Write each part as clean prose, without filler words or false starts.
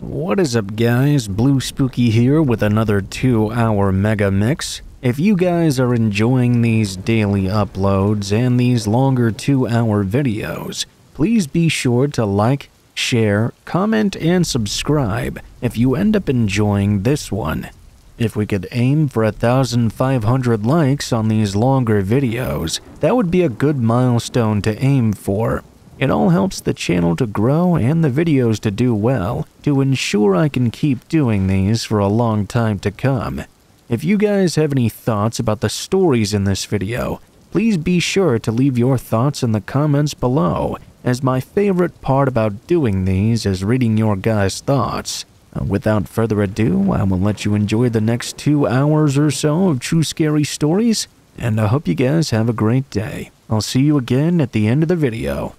What is up guys, Blue Spooky here with another 2-hour mega mix. If you guys are enjoying these daily uploads and these longer 2-hour videos, please be sure to like, share, comment, and subscribe if you end up enjoying this one. If we could aim for 1,500 likes on these longer videos, that would be a good milestone to aim for. It all helps the channel to grow and the videos to do well, to ensure I can keep doing these for a long time to come. If you guys have any thoughts about the stories in this video, please be sure to leave your thoughts in the comments below, as my favorite part about doing these is reading your guys' thoughts. Without further ado, I will let you enjoy the next 2 hours or so of true scary stories, and I hope you guys have a great day. I'll see you again at the end of the video.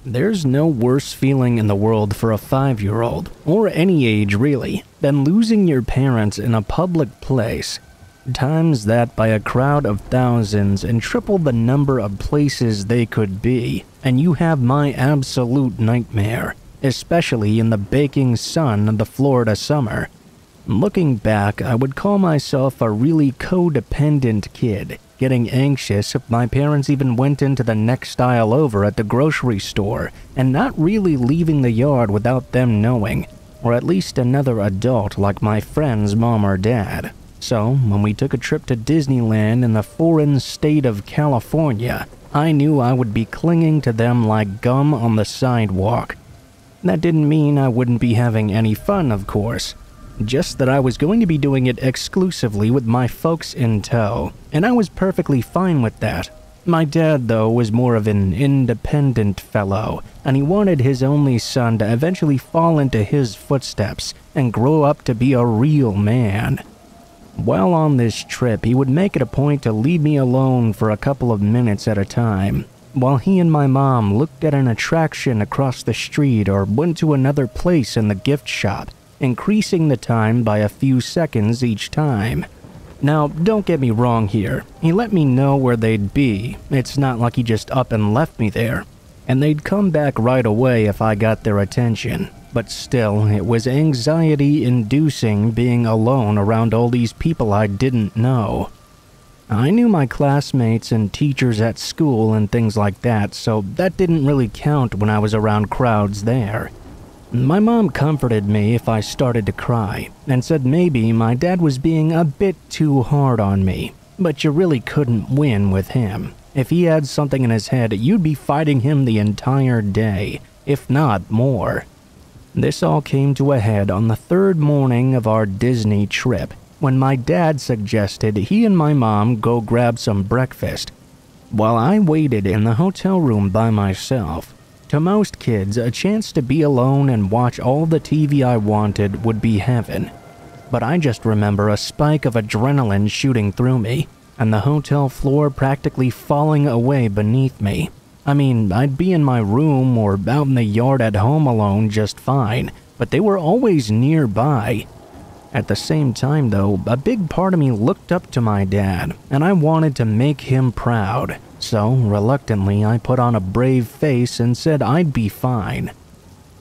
There's no worse feeling in the world for a 5-year-old, or any age really, than losing your parents in a public place. Times that by a crowd of thousands and triple the number of places they could be, and you have my absolute nightmare, especially in the baking sun of the Florida summer. Looking back, I would call myself a really codependent kid, getting anxious if my parents even went into the next aisle over at the grocery store, and not really leaving the yard without them knowing, or at least another adult like my friend's mom or dad. So, when we took a trip to Disneyland in the foreign state of California, I knew I would be clinging to them like gum on the sidewalk. That didn't mean I wouldn't be having any fun, of course. Just that I was going to be doing it exclusively with my folks in tow, and I was perfectly fine with that. My dad, though, was more of an independent fellow, and he wanted his only son to eventually fall into his footsteps and grow up to be a real man. While on this trip, he would make it a point to leave me alone for a couple of minutes at a time, while he and my mom looked at an attraction across the street or went to another place in the gift shop, increasing the time by a few seconds each time. Now, don't get me wrong here. He let me know where they'd be. It's not like he just up and left me there. And they'd come back right away if I got their attention. But still, it was anxiety-inducing being alone around all these people I didn't know. I knew my classmates and teachers at school and things like that, so that didn't really count when I was around crowds there. My mom comforted me if I started to cry, and said maybe my dad was being a bit too hard on me, but you really couldn't win with him. If he had something in his head, you'd be fighting him the entire day, if not more. This all came to a head on the third morning of our Disney trip, when my dad suggested he and my mom go grab some breakfast, while I waited in the hotel room by myself. To most kids, a chance to be alone and watch all the TV I wanted would be heaven. But I just remember a spike of adrenaline shooting through me, and the hotel floor practically falling away beneath me. I mean, I'd be in my room or out in the yard at home alone just fine, but they were always nearby. At the same time though, a big part of me looked up to my dad, and I wanted to make him proud. So, reluctantly, I put on a brave face and said I'd be fine.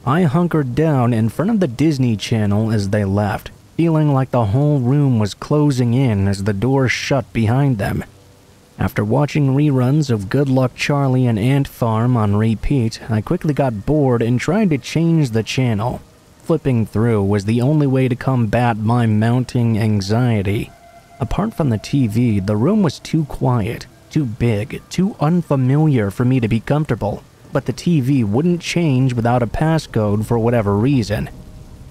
I hunkered down in front of the Disney Channel as they left, feeling like the whole room was closing in as the door shut behind them. After watching reruns of Good Luck Charlie and Ant Farm on repeat, I quickly got bored and tried to change the channel. Flipping through was the only way to combat my mounting anxiety. Apart from the TV, the room was too quiet, too big, too unfamiliar for me to be comfortable, but the TV wouldn't change without a passcode for whatever reason.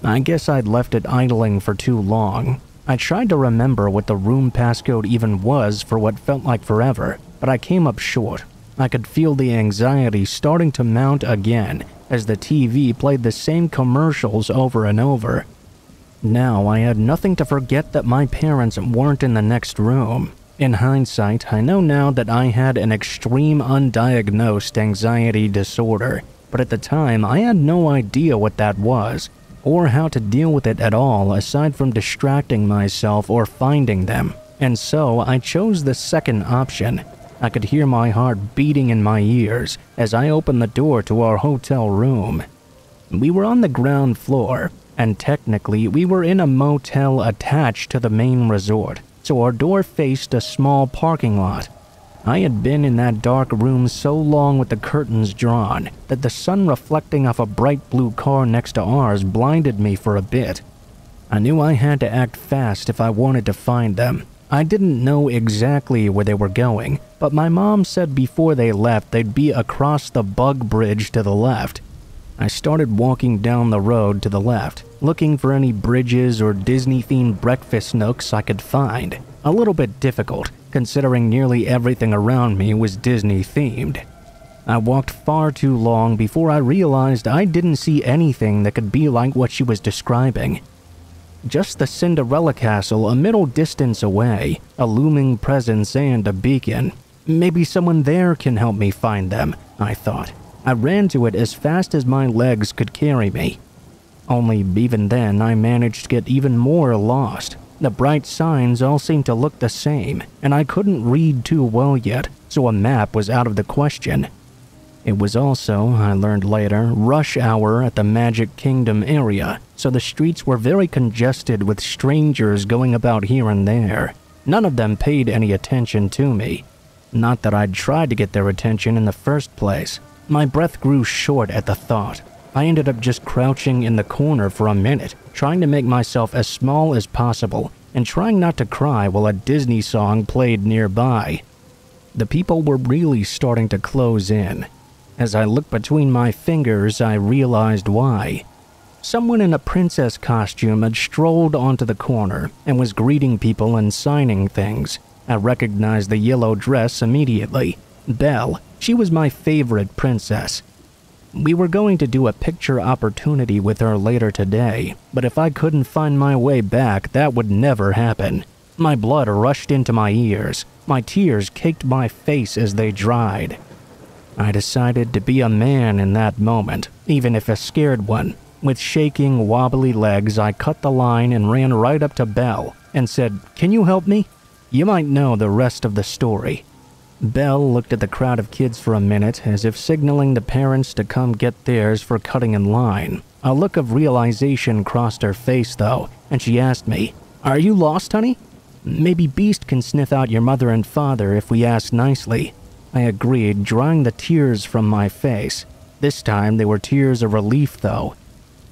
I guess I'd left it idling for too long. I tried to remember what the room passcode even was for what felt like forever, but I came up short. I could feel the anxiety starting to mount again as the TV played the same commercials over and over. Now I had nothing to forget that my parents weren't in the next room. In hindsight, I know now that I had an extreme undiagnosed anxiety disorder, but at the time I had no idea what that was, or how to deal with it at all aside from distracting myself or finding them, and so I chose the second option. I could hear my heart beating in my ears as I opened the door to our hotel room. We were on the ground floor, and technically we were in a motel attached to the main resort, so our door faced a small parking lot. I had been in that dark room so long with the curtains drawn that the sun reflecting off a bright blue car next to ours blinded me for a bit. I knew I had to act fast if I wanted to find them. I didn't know exactly where they were going, but my mom said before they left they'd be across the bug bridge to the left. I started walking down the road to the left, looking for any bridges or Disney-themed breakfast nooks I could find. A little bit difficult, considering nearly everything around me was Disney-themed. I walked far too long before I realized I didn't see anything that could be like what she was describing. Just the Cinderella Castle a middle distance away, a looming presence and a beacon. Maybe someone there can help me find them, I thought. I ran to it as fast as my legs could carry me. Only even then I managed to get even more lost. The bright signs all seemed to look the same, and I couldn't read too well yet, so a map was out of the question. It was also, I learned later, rush hour at the Magic Kingdom area, so the streets were very congested with strangers going about here and there. None of them paid any attention to me. Not that I'd tried to get their attention in the first place. My breath grew short at the thought. I ended up just crouching in the corner for a minute, trying to make myself as small as possible, and trying not to cry while a Disney song played nearby. The people were really starting to close in. As I looked between my fingers, I realized why. Someone in a princess costume had strolled onto the corner and was greeting people and signing things. I recognized the yellow dress immediately. Belle. She was my favorite princess. We were going to do a picture opportunity with her later today, but if I couldn't find my way back, that would never happen. My blood rushed into my ears. My tears caked my face as they dried. I decided to be a man in that moment, even if a scared one. With shaking, wobbly legs, I cut the line and ran right up to Belle and said, "Can you help me?" You might know the rest of the story. Belle looked at the crowd of kids for a minute as if signaling the parents to come get theirs for cutting in line. A look of realization crossed her face, though, and she asked me, "Are you lost, honey? Maybe Beast can sniff out your mother and father if we ask nicely." I agreed, drying the tears from my face. This time they were tears of relief, though.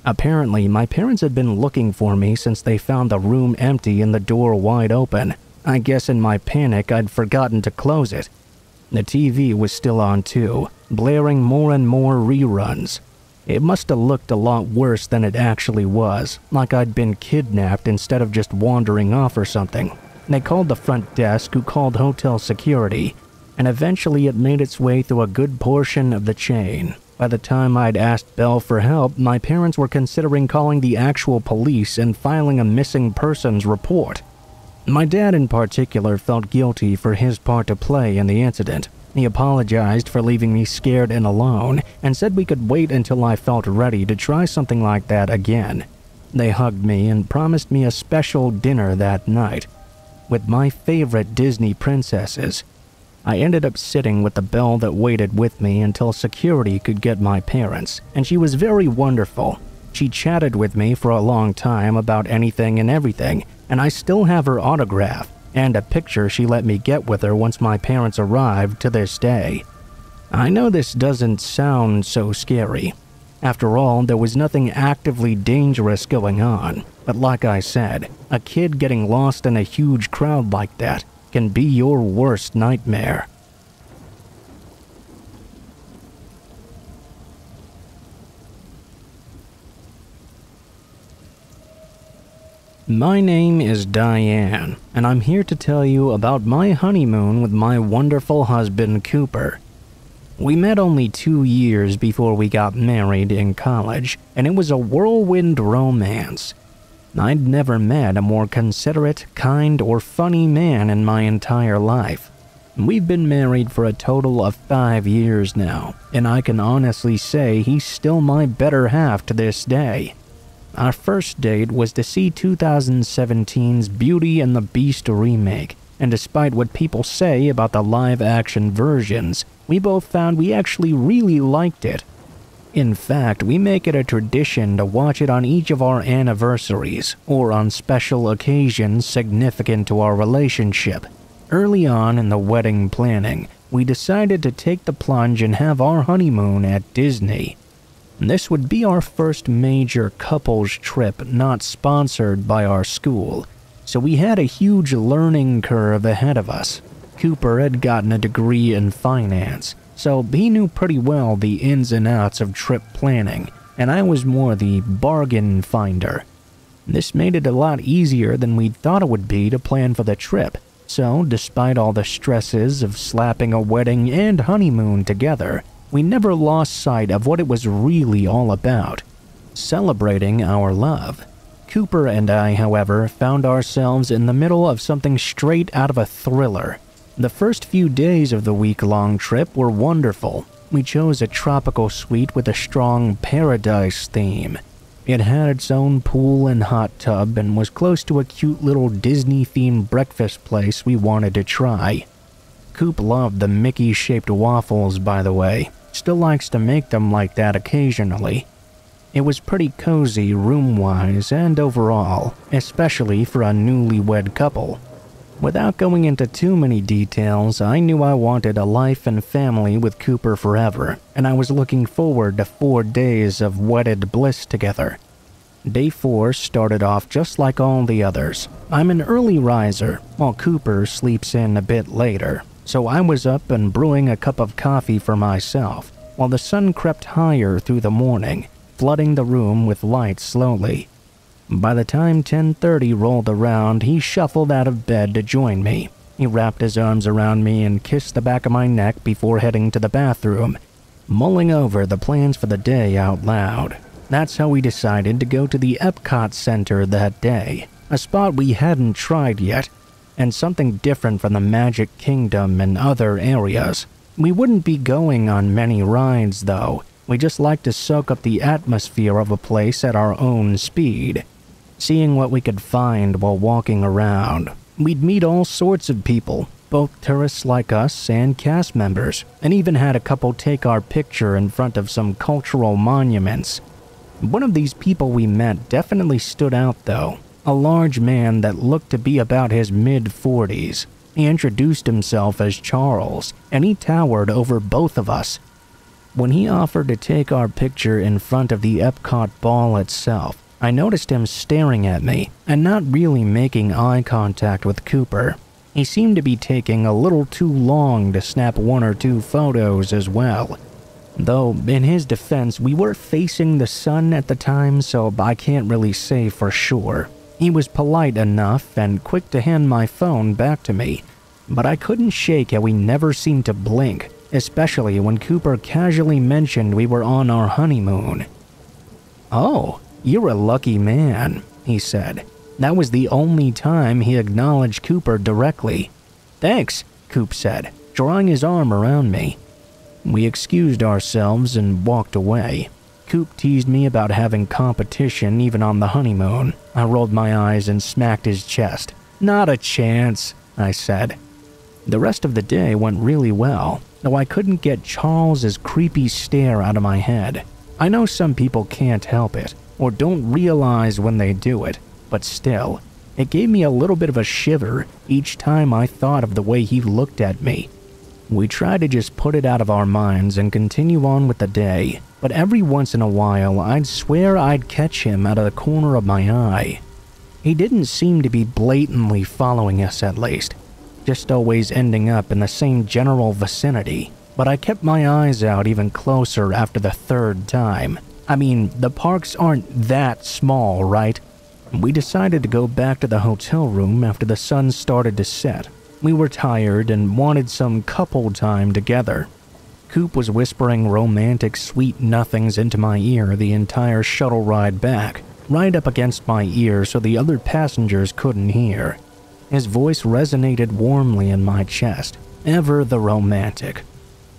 Apparently, my parents had been looking for me since they found the room empty and the door wide open. I guess in my panic I'd forgotten to close it. The TV was still on too, blaring more and more reruns. It must have looked a lot worse than it actually was, like I'd been kidnapped instead of just wandering off or something. They called the front desk, who called hotel security, and eventually it made its way through a good portion of the chain. By the time I'd asked Belle for help, my parents were considering calling the actual police and filing a missing persons report. My dad in particular felt guilty for his part to play in the incident. He apologized for leaving me scared and alone and said we could wait until I felt ready to try something like that again. They hugged me and promised me a special dinner that night with my favorite Disney princesses. I ended up sitting with the Belle that waited with me until security could get my parents, and she was very wonderful. She chatted with me for a long time about anything and everything, and I still have her autograph and a picture she let me get with her once my parents arrived to this day. I know this doesn't sound so scary. After all, there was nothing actively dangerous going on, but like I said, a kid getting lost in a huge crowd like that can be your worst nightmare. My name is Diane, and I'm here to tell you about my honeymoon with my wonderful husband, Cooper. We met only 2 years before we got married in college, and it was a whirlwind romance. I'd never met a more considerate, kind, or funny man in my entire life. We've been married for a total of 5 years now, and I can honestly say he's still my better half to this day. Our first date was to see 2017's Beauty and the Beast remake. and despite what people say about the live-action versions, we both found we actually really liked it. In fact, we make it a tradition to watch it on each of our anniversaries or on special occasions significant to our relationship. Early on in the wedding planning, we decided to take the plunge and have our honeymoon at Disney. This would be our first major couples trip not sponsored by our school, so we had a huge learning curve ahead of us. Cooper had gotten a degree in finance, so he knew pretty well the ins and outs of trip planning, and I was more the bargain finder. This made it a lot easier than we'd thought it would be to plan for the trip, so despite all the stresses of slapping a wedding and honeymoon together, we never lost sight of what it was really all about: celebrating our love. Cooper and I, however, found ourselves in the middle of something straight out of a thriller. The first few days of the week-long trip were wonderful. We chose a tropical suite with a strong paradise theme. It had its own pool and hot tub and was close to a cute little Disney-themed breakfast place we wanted to try. Coop loved the Mickey-shaped waffles, by the way. Still likes to make them like that occasionally. It was pretty cozy room-wise and overall, especially for a newlywed couple. Without going into too many details, I knew I wanted a life and family with Cooper forever, and I was looking forward to 4 days of wedded bliss together. Day 4 started off just like all the others. I'm an early riser, while Cooper sleeps in a bit later, so I was up and brewing a cup of coffee for myself, while the sun crept higher through the morning, flooding the room with light slowly. By the time 10:30 rolled around, he shuffled out of bed to join me. He wrapped his arms around me and kissed the back of my neck before heading to the bathroom, mulling over the plans for the day out loud. That's how we decided to go to the Epcot Center that day, a spot we hadn't tried yet, and something different from the Magic Kingdom and other areas. We wouldn't be going on many rides, though. We just like to soak up the atmosphere of a place at our own speed, seeing what we could find while walking around. We'd meet all sorts of people, both tourists like us and cast members, and even had a couple take our picture in front of some cultural monuments. One of these people we met definitely stood out though, a large man that looked to be about his mid-40s. He introduced himself as Charles, and he towered over both of us. When he offered to take our picture in front of the Epcot ball itself, I noticed him staring at me and not really making eye contact with Cooper. He seemed to be taking a little too long to snap 1 or 2 photos as well. Though, in his defense, we were facing the sun at the time, so I can't really say for sure. He was polite enough and quick to hand my phone back to me, but I couldn't shake how he never seemed to blink, especially when Cooper casually mentioned we were on our honeymoon. "Oh, you're a lucky man," he said. That was the only time he acknowledged Cooper directly. "Thanks," Coop said, drawing his arm around me. We excused ourselves and walked away. Coop teased me about having competition even on the honeymoon. I rolled my eyes and smacked his chest. "Not a chance," I said. The rest of the day went really well, though I couldn't get Charles's creepy stare out of my head. I know some people can't help it, or don't realize when they do it, but still, it gave me a little bit of a shiver each time I thought of the way he looked at me. We tried to just put it out of our minds and continue on with the day, but every once in a while I'd swear I'd catch him out of the corner of my eye. He didn't seem to be blatantly following us at least, just always ending up in the same general vicinity, but I kept my eyes out even closer after the 3rd time. I mean, the parks aren't that small, right? We decided to go back to the hotel room after the sun started to set. We were tired and wanted some couple time together. Coop was whispering romantic sweet nothings into my ear the entire shuttle ride back, right up against my ear so the other passengers couldn't hear. His voice resonated warmly in my chest, ever the romantic.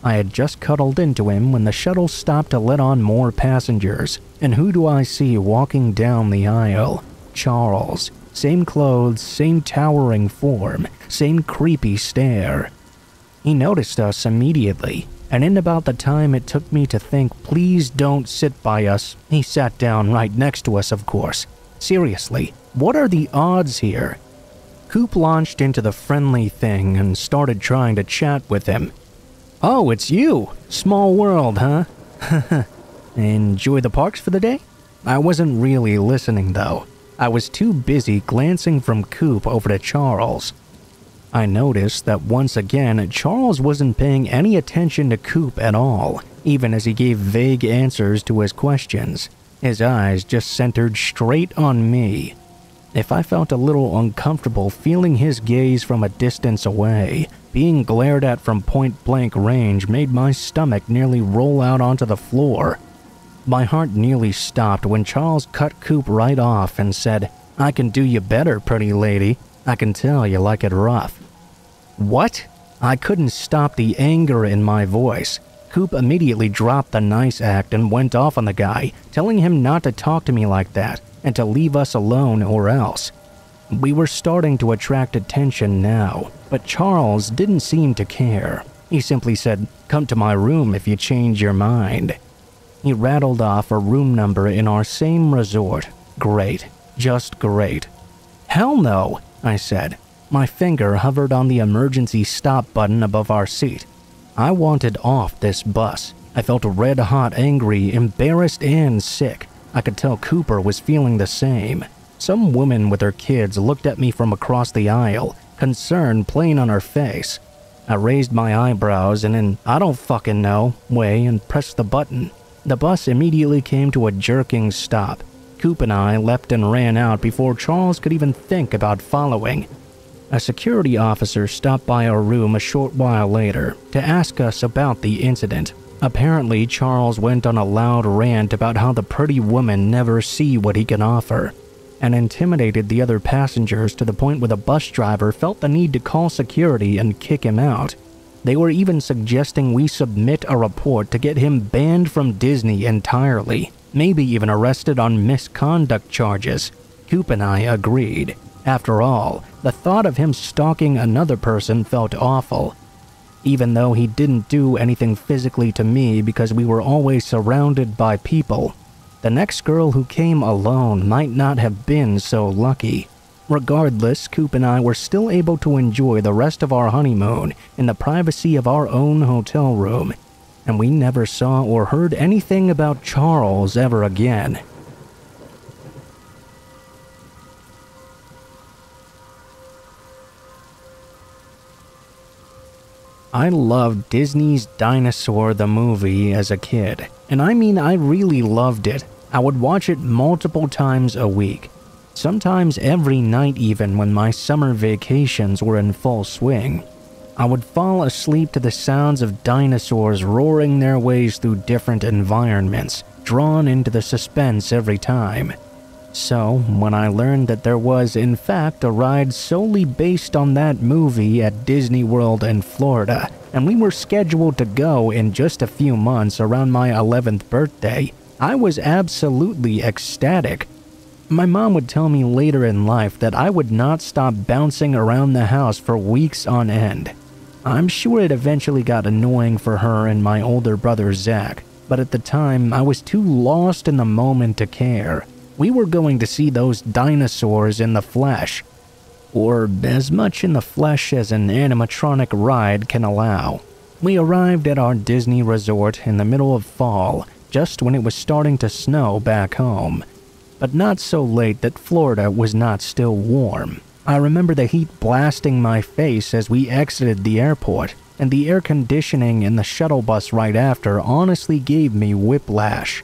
I had just cuddled into him when the shuttle stopped to let on more passengers, and who do I see walking down the aisle? Charles, Same clothes, same towering form, same creepy stare. He noticed us immediately, and in about the time it took me to think, please don't sit by us, he sat down right next to us, of course. Seriously, what are the odds here? Coop launched into the friendly thing and started trying to chat with him. Oh, it's you! Small world, huh? Enjoy the parks for the day? I wasn't really listening though. I was too busy glancing from Coop over to Charles. I noticed that once again, Charles wasn't paying any attention to Coop at all, even as he gave vague answers to his questions. His eyes just centered straight on me. If I felt a little uncomfortable feeling his gaze from a distance away, being glared at from point-blank range made my stomach nearly roll out onto the floor. My heart nearly stopped when Charles cut Coop right off and said, "I can do you better, pretty lady. I can tell you like it rough." What? I couldn't stop the anger in my voice. Coop immediately dropped the nice act and went off on the guy, telling him not to talk to me like that and to leave us alone or else. We were starting to attract attention now, but Charles didn't seem to care. He simply said, "Come to my room if you change your mind." He rattled off a room number in our same resort. Great. Just great. "Hell no," I said. My finger hovered on the emergency stop button above our seat. I wanted off this bus. I felt red-hot angry, embarrassed, and sick. I could tell Cooper was feeling the same. Some woman with her kids looked at me from across the aisle, concern plain on her face. I raised my eyebrows in an "I don't fucking know" way and pressed the button. The bus immediately came to a jerking stop. Coop and I leapt and ran out before Charles could even think about following. A security officer stopped by our room a short while later to ask us about the incident. Apparently, Charles went on a loud rant about how the pretty woman never see what he can offer, and intimidated the other passengers to the point where the bus driver felt the need to call security and kick him out. They were even suggesting we submit a report to get him banned from Disney entirely, maybe even arrested on misconduct charges. Coop and I agreed. After all, the thought of him stalking another person felt awful. Even though he didn't do anything physically to me because we were always surrounded by people, the next girl who came alone might not have been so lucky. Regardless, Coop and I were still able to enjoy the rest of our honeymoon in the privacy of our own hotel room, and we never saw or heard anything about Charles ever again. I loved Disney's Dinosaur the movie as a kid, and I mean I really loved it. I would watch it multiple times a week, sometimes every night even when my summer vacations were in full swing. I would fall asleep to the sounds of dinosaurs roaring their ways through different environments, drawn into the suspense every time. So, when I learned that there was, in fact, a ride solely based on that movie at Disney World in Florida, and we were scheduled to go in just a few months around my 11th birthday, I was absolutely ecstatic. My mom would tell me later in life that I would not stop bouncing around the house for weeks on end. I'm sure it eventually got annoying for her and my older brother Zach, but at the time I was too lost in the moment to care. We were going to see those dinosaurs in the flesh, or as much in the flesh as an animatronic ride can allow. We arrived at our Disney resort in the middle of fall, just when it was starting to snow back home, but not so late that Florida was not still warm. I remember the heat blasting my face as we exited the airport, and the air conditioning in the shuttle bus right after honestly gave me whiplash.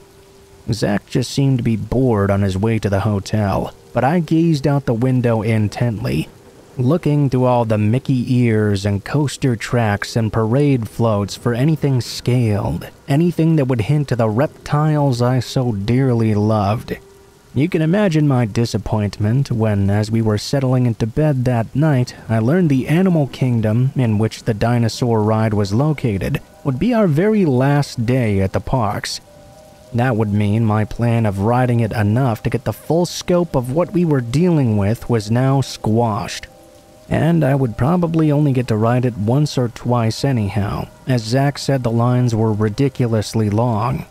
Zach just seemed to be bored on his way to the hotel, but I gazed out the window intently, looking through all the Mickey ears and coaster tracks and parade floats for anything scaled, anything that would hint to the reptiles I so dearly loved. You can imagine my disappointment when, as we were settling into bed that night, I learned the Animal Kingdom, in which the dinosaur ride was located, would be our very last day at the parks. That would mean my plan of riding it enough to get the full scope of what we were dealing with was now squashed. And I would probably only get to ride it once or twice anyhow, as Zach said the lines were ridiculously long.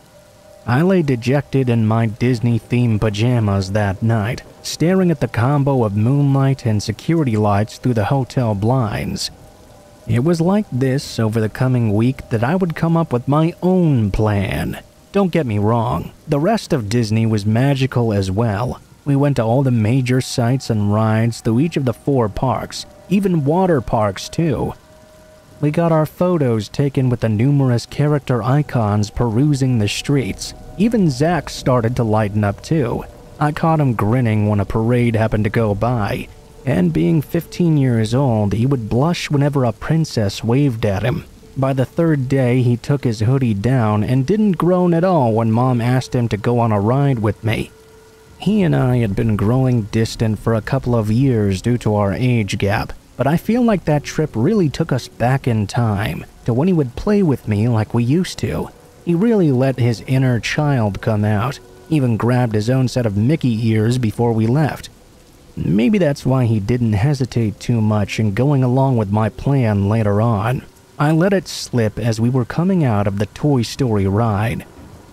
I lay dejected in my Disney-themed pajamas that night, staring at the combo of moonlight and security lights through the hotel blinds. It was like this over the coming week that I would come up with my own plan. Don't get me wrong, the rest of Disney was magical as well. We went to all the major sites and rides through each of the 4 parks, even water parks too. We got our photos taken with the numerous character icons perusing the streets. Even Zach started to lighten up too. I caught him grinning when a parade happened to go by, and being 15 years old, he would blush whenever a princess waved at him. By the 3rd day, he took his hoodie down and didn't groan at all when Mom asked him to go on a ride with me. He and I had been growing distant for a couple of years due to our age gap, but I feel like that trip really took us back in time to when he would play with me like we used to. He really let his inner child come out, even grabbed his own set of Mickey ears before we left. Maybe that's why he didn't hesitate too much in going along with my plan later on. I let it slip as we were coming out of the Toy Story ride,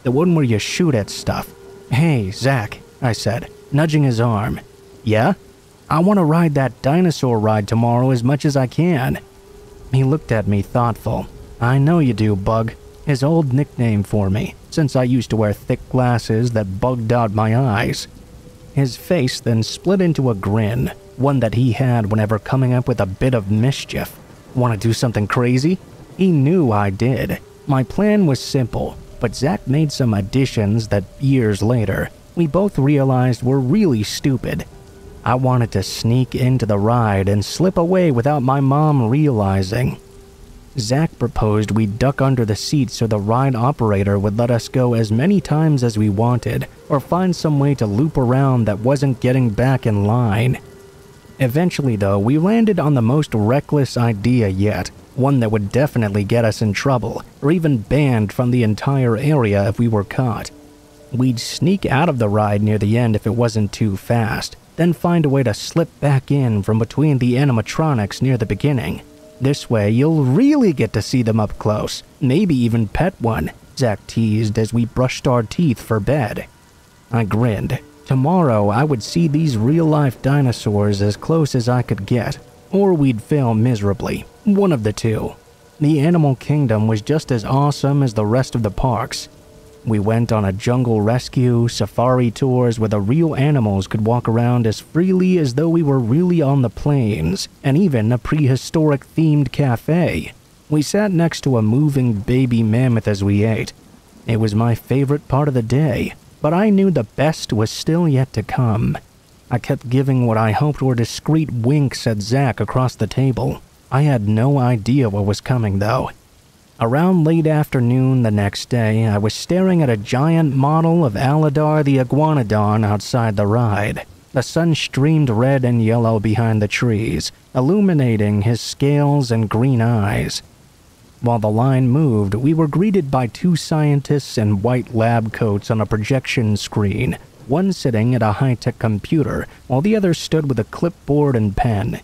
the one where you shoot at stuff. "Hey, Zach," I said, nudging his arm. "Yeah? I want to ride that dinosaur ride tomorrow as much as I can." He looked at me thoughtful. "I know you do, Bug," his old nickname for me, since I used to wear thick glasses that bugged out my eyes. His face then split into a grin, one that he had whenever coming up with a bit of mischief. "Want to do something crazy?" He knew I did. My plan was simple, but Zach made some additions that years later, we both realized were really stupid. I wanted to sneak into the ride and slip away without my mom realizing. Zach proposed we duck under the seat so the ride operator would let us go as many times as we wanted, or find some way to loop around that wasn't getting back in line. Eventually though, we landed on the most reckless idea yet, one that would definitely get us in trouble, or even banned from the entire area if we were caught. We'd sneak out of the ride near the end if it wasn't too fast, then find a way to slip back in from between the animatronics near the beginning. This way, you'll really get to see them up close, maybe even pet one, Zach teased as we brushed our teeth for bed. I grinned. Tomorrow, I would see these real-life dinosaurs as close as I could get, or we'd fail miserably, one of the two. The Animal Kingdom was just as awesome as the rest of the parks. We went on a jungle rescue, safari tours where the real animals could walk around as freely as though we were really on the plains, and even a prehistoric themed cafe. We sat next to a moving baby mammoth as we ate. It was my favorite part of the day, but I knew the best was still yet to come. I kept giving what I hoped were discreet winks at Zach across the table. I had no idea what was coming though. Around late afternoon the next day, I was staring at a giant model of Aladar the Iguanodon outside the ride. The sun streamed red and yellow behind the trees, illuminating his scales and green eyes. While the line moved, we were greeted by 2 scientists in white lab coats on a projection screen, one sitting at a high-tech computer, while the other stood with a clipboard and pen.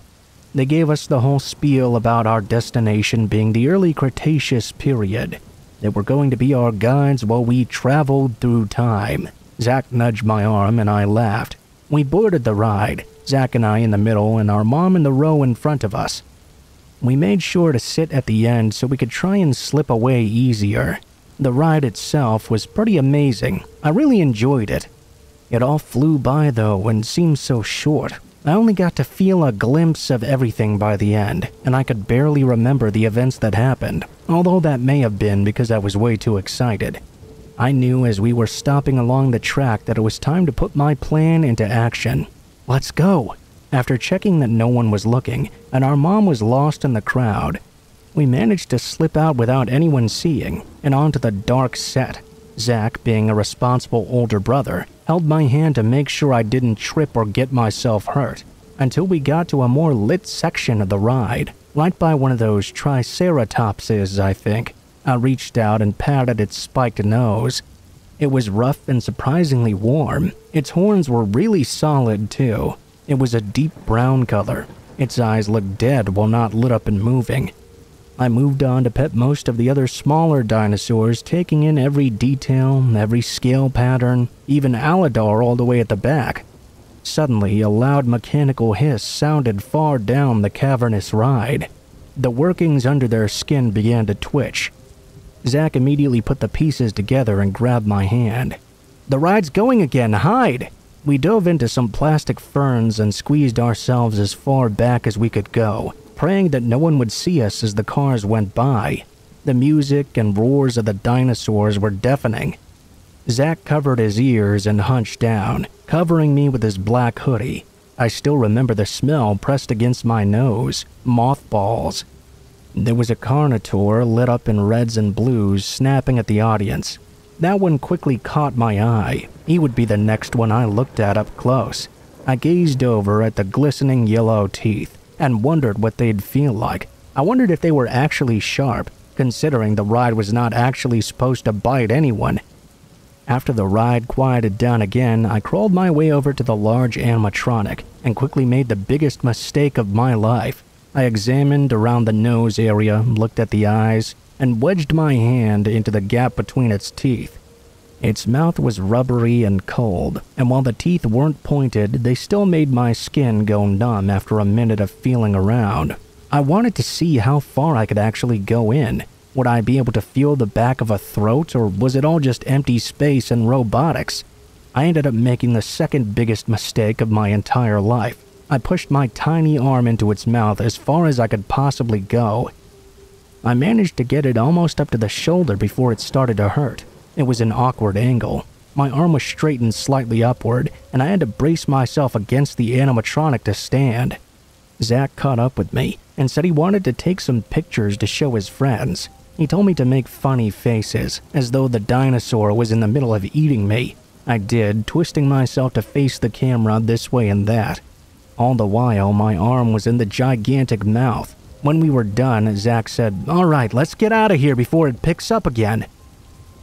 They gave us the whole spiel about our destination being the early Cretaceous period. They were going to be our guides while we traveled through time. Zach nudged my arm and I laughed. We boarded the ride, Zach and I in the middle and our mom in the row in front of us. We made sure to sit at the end so we could try and slip away easier. The ride itself was pretty amazing. I really enjoyed it. It all flew by though and seemed so short. I only got to feel a glimpse of everything by the end, and I could barely remember the events that happened, although that may have been because I was way too excited. I knew as we were stopping along the track that it was time to put my plan into action. Let's go! After checking that no one was looking, and our mom was lost in the crowd, we managed to slip out without anyone seeing, and onto the dark set. Zach, being a responsible older brother, held my hand to make sure I didn't trip or get myself hurt, until we got to a more lit section of the ride, right by one of those triceratopses, I think. I reached out and patted its spiked nose. It was rough and surprisingly warm. Its horns were really solid too. It was a deep brown color. Its eyes looked dead while not lit up and moving. I moved on to pet most of the other smaller dinosaurs, taking in every detail, every scale pattern, even Aladar all the way at the back. Suddenly, a loud mechanical hiss sounded far down the cavernous ride. The workings under their skin began to twitch. Zach immediately put the pieces together and grabbed my hand. "The ride's going again, hide!" We dove into some plastic ferns and squeezed ourselves as far back as we could go, praying that no one would see us as the cars went by. The music and roars of the dinosaurs were deafening. Zach covered his ears and hunched down, covering me with his black hoodie. I still remember the smell pressed against my nose, mothballs. There was a Carnotaur lit up in reds and blues snapping at the audience. That one quickly caught my eye. He would be the next one I looked at up close. I gazed over at the glistening yellow teeth and wondered what they'd feel like. I wondered if they were actually sharp, considering the ride was not actually supposed to bite anyone. After the ride quieted down again, I crawled my way over to the large animatronic and quickly made the biggest mistake of my life. I examined around the nose area, looked at the eyes, and wedged my hand into the gap between its teeth. Its mouth was rubbery and cold, and while the teeth weren't pointed, they still made my skin go numb after a minute of feeling around. I wanted to see how far I could actually go in. Would I be able to feel the back of a throat, or was it all just empty space and robotics? I ended up making the second biggest mistake of my entire life. I pushed my tiny arm into its mouth as far as I could possibly go. I managed to get it almost up to the shoulder before it started to hurt. It was an awkward angle. My arm was straightened slightly upward, and I had to brace myself against the animatronic to stand. Zach caught up with me and said he wanted to take some pictures to show his friends. He told me to make funny faces, as though the dinosaur was in the middle of eating me. I did, twisting myself to face the camera this way and that. All the while, my arm was in the gigantic mouth. When we were done, Zach said, "All right, let's get out of here before it picks up again."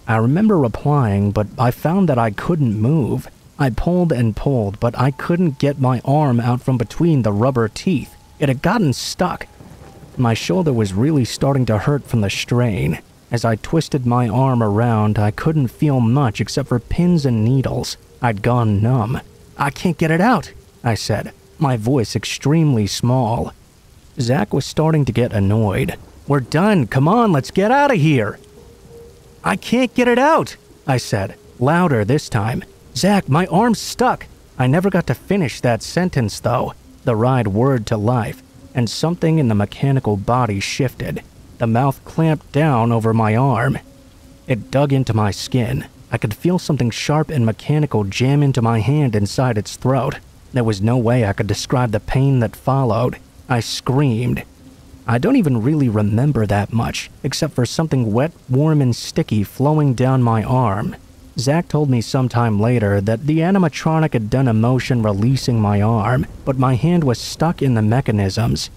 I remember replying, but I found that I couldn't move. I pulled and pulled, but I couldn't get my arm out from between the rubber teeth. It had gotten stuck. My shoulder was really starting to hurt from the strain. As I twisted my arm around, I couldn't feel much except for pins and needles. I'd gone numb. "I can't get it out," I said, my voice extremely small. Zach was starting to get annoyed. "We're done. Come on, let's get out of here." "I can't get it out," I said, louder this time. "Zach, my arm's stuck." I never got to finish that sentence, though. The ride whirred to life, and something in the mechanical body shifted. The mouth clamped down over my arm. It dug into my skin. I could feel something sharp and mechanical jam into my hand inside its throat. There was no way I could describe the pain that followed. I screamed. I don't even really remember that much, except for something wet, warm, and sticky flowing down my arm. Zach told me sometime later that the animatronic had done a motion releasing my arm, but my hand was stuck in the mechanisms.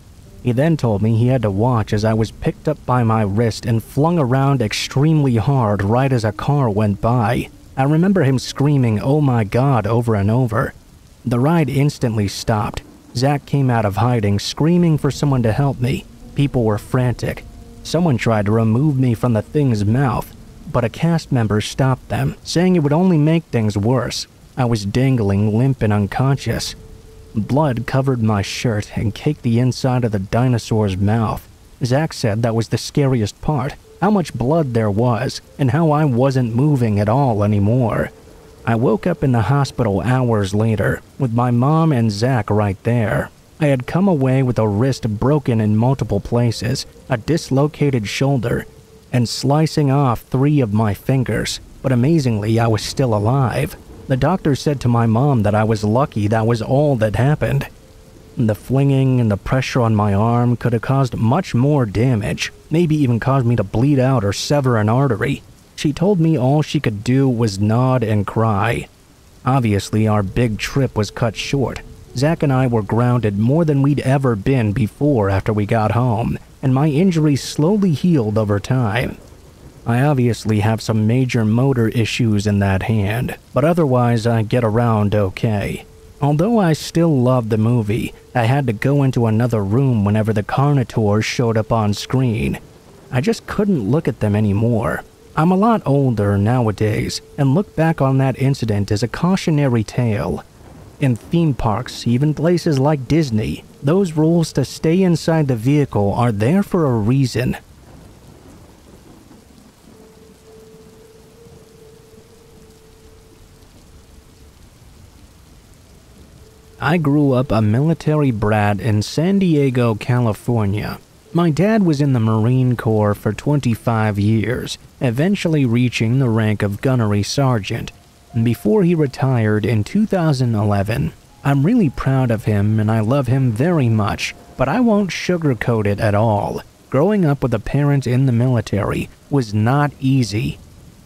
He then told me he had to watch as I was picked up by my wrist and flung around extremely hard right as a car went by. I remember him screaming, "Oh my God," over and over. The ride instantly stopped. Zach came out of hiding, screaming for someone to help me. People were frantic. Someone tried to remove me from the thing's mouth, but a cast member stopped them, saying it would only make things worse. I was dangling limp and unconscious. Blood covered my shirt and caked the inside of the dinosaur's mouth. Zach said that was the scariest part, how much blood there was, and how I wasn't moving at all anymore. I woke up in the hospital hours later, with my mom and Zach right there. I had come away with a wrist broken in multiple places, a dislocated shoulder, and slicing off 3 of my fingers, but amazingly I was still alive. The doctor said to my mom that I was lucky that was all that happened. The flinging and the pressure on my arm could have caused much more damage, maybe even caused me to bleed out or sever an artery. She told me all she could do was nod and cry. Obviously, our big trip was cut short. Zach and I were grounded more than we'd ever been before after we got home, and my injuries slowly healed over time. I obviously have some major motor issues in that hand, but otherwise I get around okay. Although I still loved the movie, I had to go into another room whenever the Carnotaurs showed up on screen. I just couldn't look at them anymore. I'm a lot older nowadays, and look back on that incident as a cautionary tale. In theme parks, even places like Disney, those rules to stay inside the vehicle are there for a reason. I grew up a military brat in San Diego, California. My dad was in the Marine Corps for 25 years, eventually reaching the rank of gunnery sergeant. Before he retired in 2011, I'm really proud of him and I love him very much, but I won't sugarcoat it at all. Growing up with a parent in the military was not easy.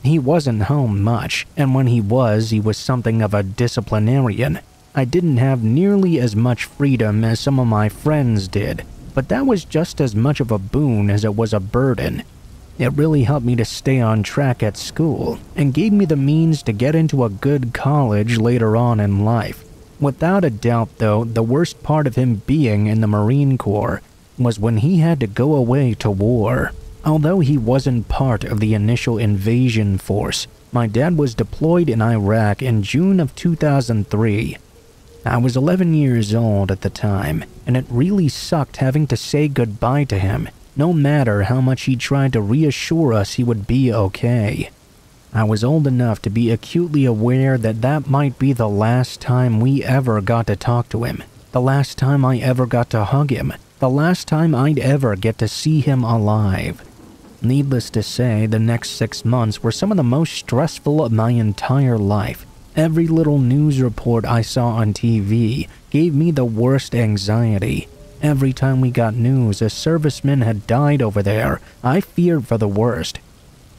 He wasn't home much, and when he was something of a disciplinarian. I didn't have nearly as much freedom as some of my friends did, but that was just as much of a boon as it was a burden. It really helped me to stay on track at school and gave me the means to get into a good college later on in life. Without a doubt though, the worst part of him being in the Marine Corps was when he had to go away to war. Although he wasn't part of the initial invasion force, my dad was deployed in Iraq in June of 2003. I was 11 years old at the time, and it really sucked having to say goodbye to him, no matter how much he tried to reassure us he would be okay. I was old enough to be acutely aware that that might be the last time we ever got to talk to him, the last time I ever got to hug him, the last time I'd ever get to see him alive. Needless to say, the next 6 months were some of the most stressful of my entire life. Every little news report I saw on TV gave me the worst anxiety. Every time we got news a serviceman had died over there, I feared for the worst.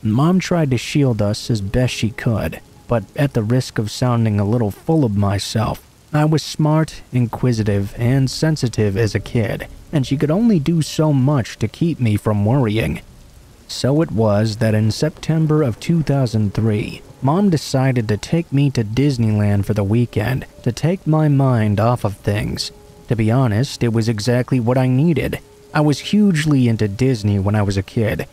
Mom tried to shield us as best she could, but at the risk of sounding a little full of myself, I was smart, inquisitive, and sensitive as a kid, and she could only do so much to keep me from worrying. So it was that in September of 2003, Mom decided to take me to Disneyland for the weekend to take my mind off of things. To be honest, it was exactly what I needed. I was hugely into Disney when I was a kid,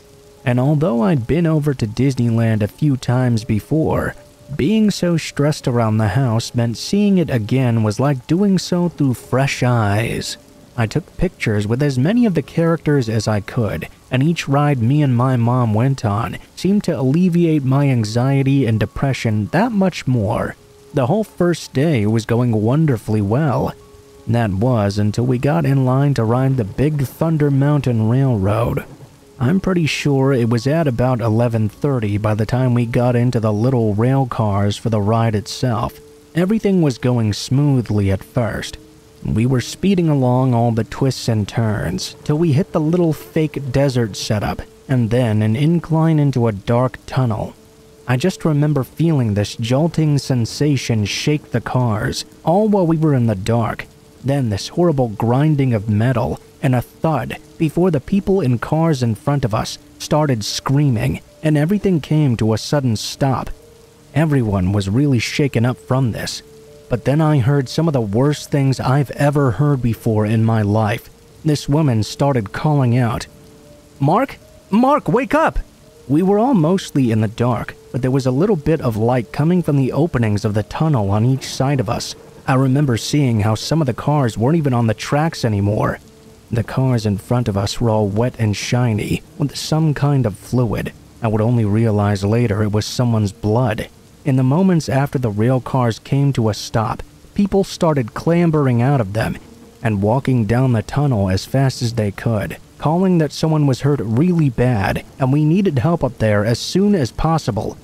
and although I'd been over to Disneyland a few times before, being so stressed around the house meant seeing it again was like doing so through fresh eyes. I took pictures with as many of the characters as I could, and each ride me and my mom went on seemed to alleviate my anxiety and depression that much more. The whole first day was going wonderfully well. That was until we got in line to ride the Big Thunder Mountain Railroad. I'm pretty sure it was at about 11:30 by the time we got into the little rail cars for the ride itself. Everything was going smoothly at first. We were speeding along all the twists and turns, till we hit the little fake desert setup, and then an incline into a dark tunnel. I just remember feeling this jolting sensation shake the cars, all while we were in the dark. Then this horrible grinding of metal, and a thud, before the people in cars in front of us started screaming, and everything came to a sudden stop. Everyone was really shaken up from this. But then I heard some of the worst things I've ever heard before in my life. This woman started calling out, "Mark? Mark, wake up!" We were all mostly in the dark, but there was a little bit of light coming from the openings of the tunnel on each side of us. I remember seeing how some of the cars weren't even on the tracks anymore. The cars in front of us were all wet and shiny, with some kind of fluid. I would only realize later it was someone's blood. In the moments after the rail cars came to a stop, people started clambering out of them and walking down the tunnel as fast as they could, calling that someone was hurt really bad and we needed help up there as soon as possible.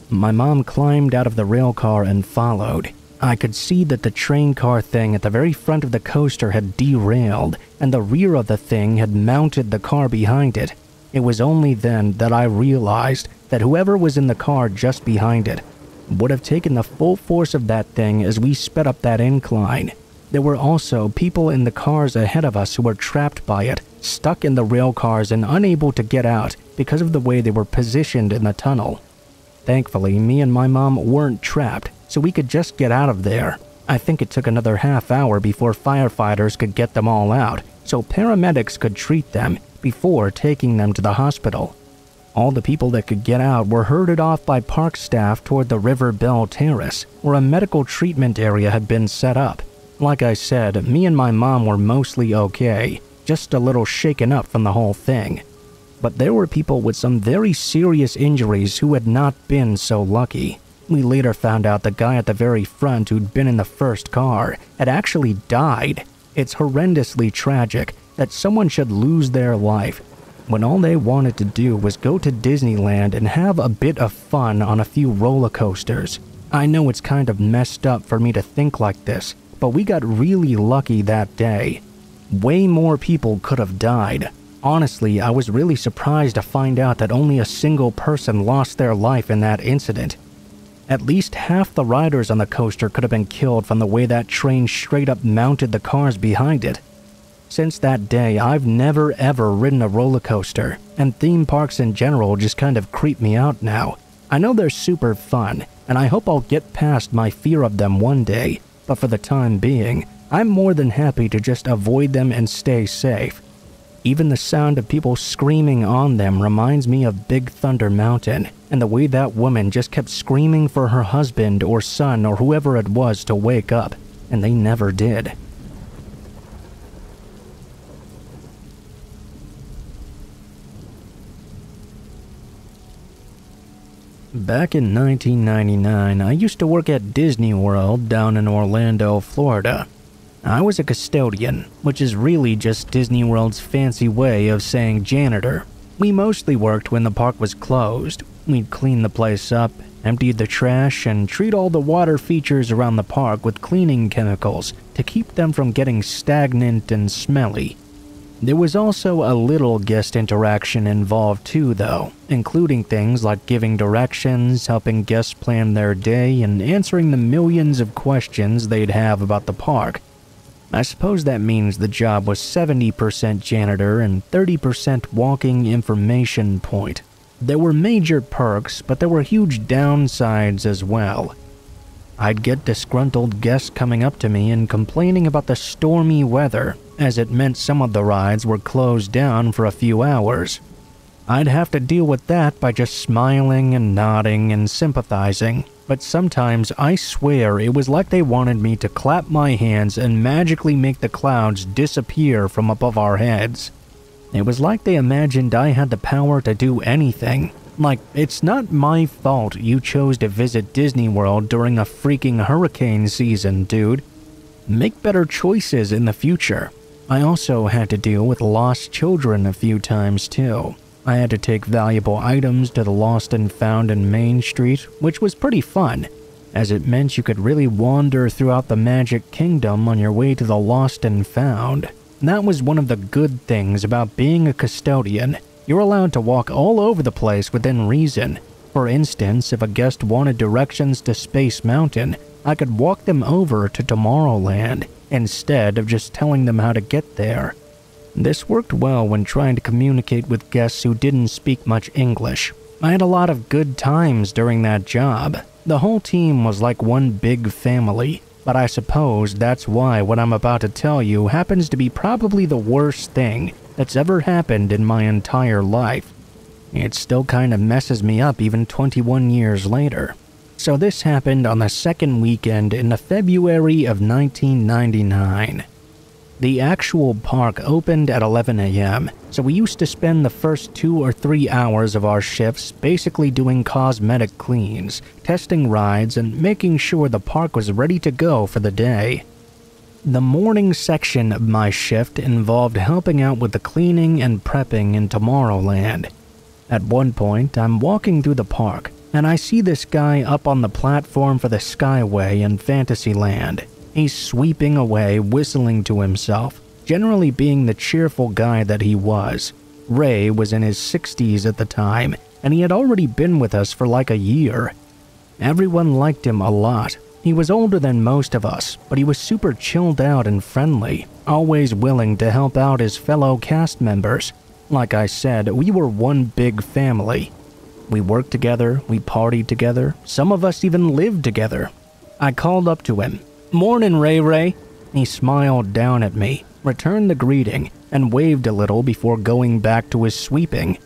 My mom climbed out of the rail car and followed. I could see that the train car thing at the very front of the coaster had derailed, and the rear of the thing had mounted the car behind it. It was only then that I realized that whoever was in the car just behind it would have taken the full force of that thing as we sped up that incline. There were also people in the cars ahead of us who were trapped by it, stuck in the rail cars and unable to get out because of the way they were positioned in the tunnel. Thankfully, me and my mom weren't trapped, so we could just get out of there. I think it took another half hour before firefighters could get them all out, so paramedics could treat them before taking them to the hospital. All the people that could get out were herded off by park staff toward the River Bell Terrace, where a medical treatment area had been set up. Like I said, me and my mom were mostly okay, just a little shaken up from the whole thing. But there were people with some very serious injuries who had not been so lucky. We later found out the guy at the very front who'd been in the first car had actually died. It's horrendously tragic that someone should lose their life when all they wanted to do was go to Disneyland and have a bit of fun on a few roller coasters. I know it's kind of messed up for me to think like this, but we got really lucky that day. Way more people could have died. Honestly, I was really surprised to find out that only a single person lost their life in that incident. At least half the riders on the coaster could have been killed from the way that train straight up mounted the cars behind it. Since that day, I've never ever ridden a roller coaster, and theme parks in general just kind of creep me out now. I know they're super fun, and I hope I'll get past my fear of them one day, but for the time being, I'm more than happy to just avoid them and stay safe. Even the sound of people screaming on them reminds me of Big Thunder Mountain, and the way that woman just kept screaming for her husband or son or whoever it was to wake up, and they never did. Back in 1999, I used to work at Disney World down in Orlando, Florida. I was a custodian, which is really just Disney World's fancy way of saying janitor. We mostly worked when the park was closed. We'd clean the place up, empty the trash, and treat all the water features around the park with cleaning chemicals to keep them from getting stagnant and smelly. There was also a little guest interaction involved too, though, including things like giving directions, helping guests plan their day, and answering the millions of questions they'd have about the park. I suppose that means the job was 70% janitor and 30% walking information point. There were major perks, but there were huge downsides as well. I'd get disgruntled guests coming up to me and complaining about the stormy weather, as it meant some of the rides were closed down for a few hours. I'd have to deal with that by just smiling and nodding and sympathizing, but sometimes I swear it was like they wanted me to clap my hands and magically make the clouds disappear from above our heads. It was like they imagined I had the power to do anything. Like, it's not my fault you chose to visit Disney World during a freaking hurricane season, dude. Make better choices in the future. I also had to deal with lost children a few times too. I had to take valuable items to the Lost and Found in Main Street, which was pretty fun, as it meant you could really wander throughout the Magic Kingdom on your way to the Lost and Found. That was one of the good things about being a custodian. You're allowed to walk all over the place within reason. For instance, if a guest wanted directions to Space Mountain, I could walk them over to Tomorrowland, instead of just telling them how to get there. This worked well when trying to communicate with guests who didn't speak much English. I had a lot of good times during that job. The whole team was like one big family, but I suppose that's why what I'm about to tell you happens to be probably the worst thing that's ever happened in my entire life. It still kind of messes me up even 21 years later. So this happened on the second weekend in the February of 1999. The actual park opened at 11 a.m., so we used to spend the first 2 or 3 hours of our shifts basically doing cosmetic cleans, testing rides, and making sure the park was ready to go for the day. The morning section of my shift involved helping out with the cleaning and prepping in Tomorrowland. At one point, I'm walking through the park, and I see this guy up on the platform for the Skyway in Fantasyland. He's sweeping away, whistling to himself, generally being the cheerful guy that he was. Ray was in his 60s at the time, and he had already been with us for like a year. Everyone liked him a lot. He was older than most of us, but he was super chilled out and friendly, always willing to help out his fellow cast members. Like I said, we were one big family. We worked together, we partied together, some of us even lived together. I called up to him. "Mornin', Ray Ray." He smiled down at me, returned the greeting, and waved a little before going back to his sweeping.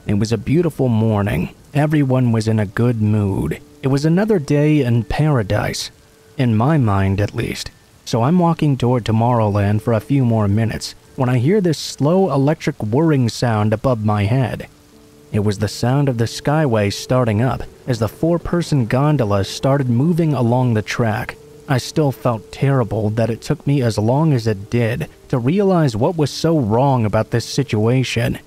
It was a beautiful morning. Everyone was in a good mood. It was another day in paradise. In my mind, at least. So I'm walking toward Tomorrowland for a few more minutes when I hear this slow electric whirring sound above my head. It was the sound of the Skyway starting up as the 4-person gondola started moving along the track. I still felt terrible that it took me as long as it did to realize what was so wrong about this situation.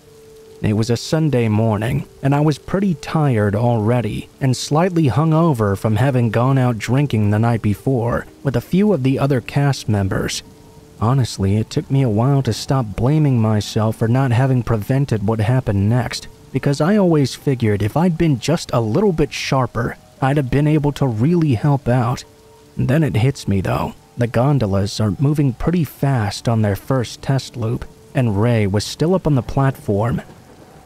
It was a Sunday morning, and I was pretty tired already and slightly hungover from having gone out drinking the night before with a few of the other cast members. Honestly, it took me a while to stop blaming myself for not having prevented what happened next, because I always figured if I'd been just a little bit sharper, I'd have been able to really help out. Then it hits me though. The gondolas are moving pretty fast on their first test loop, and Ray was still up on the platform.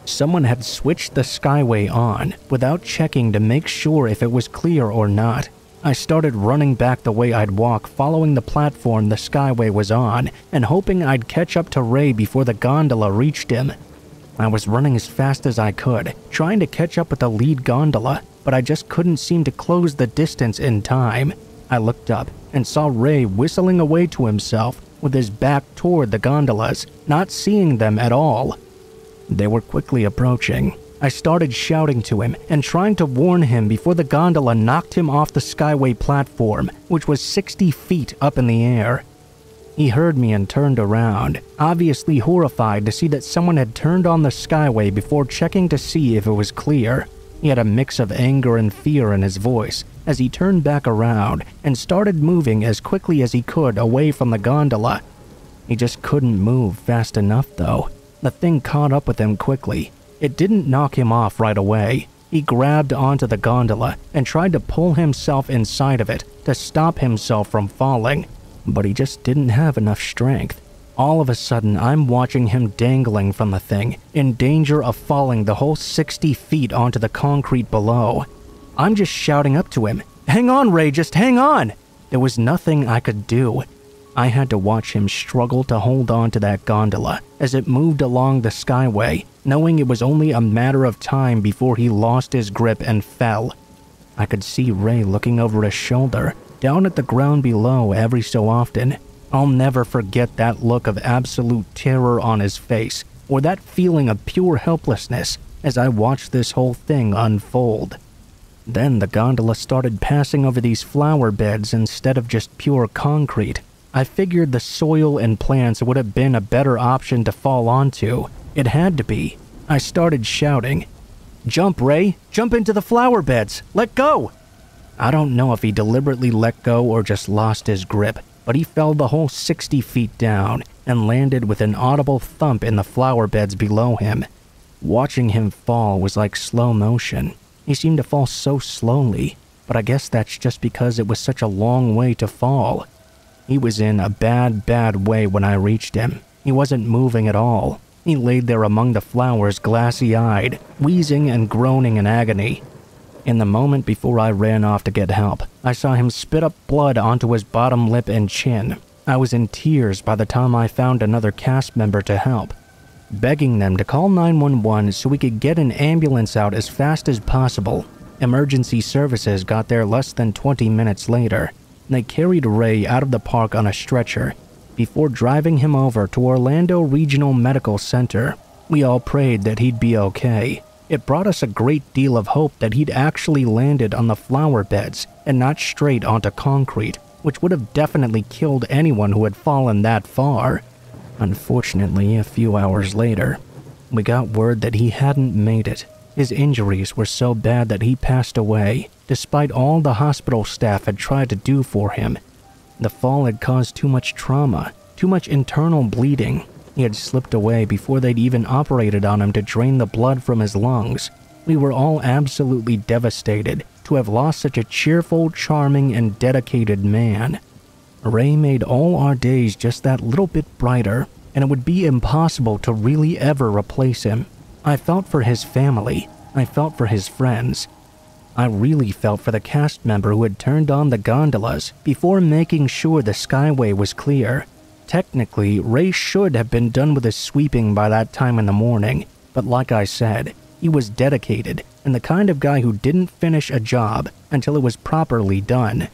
Someone had switched the Skyway on without checking to make sure if it was clear or not. I started running back the way I'd walk, following the platform the Skyway was on and hoping I'd catch up to Ray before the gondola reached him. I was running as fast as I could, trying to catch up with the lead gondola, but I just couldn't seem to close the distance in time. I looked up and saw Ray whistling away to himself with his back toward the gondolas, not seeing them at all. They were quickly approaching. I started shouting to him and trying to warn him before the gondola knocked him off the Skyway platform, which was 60 feet up in the air. He heard me and turned around, obviously horrified to see that someone had turned on the Skyway before checking to see if it was clear. He had a mix of anger and fear in his voice as he turned back around and started moving as quickly as he could away from the gondola. He just couldn't move fast enough though. The thing caught up with him quickly. It didn't knock him off right away. He grabbed onto the gondola and tried to pull himself inside of it to stop himself from falling, but he just didn't have enough strength. All of a sudden, I'm watching him dangling from the thing, in danger of falling the whole 60 feet onto the concrete below. I'm just shouting up to him, "Hang on, Ray, just hang on!" There was nothing I could do. I had to watch him struggle to hold on to that gondola as it moved along the Skyway, knowing it was only a matter of time before he lost his grip and fell. I could see Ray looking over his shoulder, down at the ground below every so often. I'll never forget that look of absolute terror on his face, or that feeling of pure helplessness as I watched this whole thing unfold. Then the gondola started passing over these flower beds instead of just pure concrete. I figured the soil and plants would have been a better option to fall onto. It had to be. I started shouting, "Jump, Ray! Jump into the flower beds! Let go!" I don't know if he deliberately let go or just lost his grip, but he fell the whole 60 feet down and landed with an audible thump in the flower beds below him. Watching him fall was like slow motion. He seemed to fall so slowly, but I guess that's just because it was such a long way to fall. He was in a bad way when I reached him. He wasn't moving at all. He laid there among the flowers, glassy-eyed, wheezing and groaning in agony. In the moment before I ran off to get help, I saw him spit up blood onto his bottom lip and chin. I was in tears by the time I found another cast member to help, begging them to call 911 so we could get an ambulance out as fast as possible. Emergency services got there less than 20 minutes later. They carried Ray out of the park on a stretcher before driving him over to Orlando Regional Medical Center. We all prayed that he'd be okay. It brought us a great deal of hope that he'd actually landed on the flower beds and not straight onto concrete, which would have definitely killed anyone who had fallen that far. Unfortunately, a few hours later, we got word that he hadn't made it. His injuries were so bad that he passed away, despite all the hospital staff had tried to do for him. The fall had caused too much trauma, too much internal bleeding. He had slipped away before they'd even operated on him to drain the blood from his lungs. We were all absolutely devastated to have lost such a cheerful, charming, and dedicated man. Ray made all our days just that little bit brighter, and it would be impossible to really ever replace him. I felt for his family. I felt for his friends. I really felt for the cast member who had turned on the gondolas before making sure the skyway was clear. Technically, Ray should have been done with his sweeping by that time in the morning, but like I said, he was dedicated and the kind of guy who didn't finish a job until it was properly done.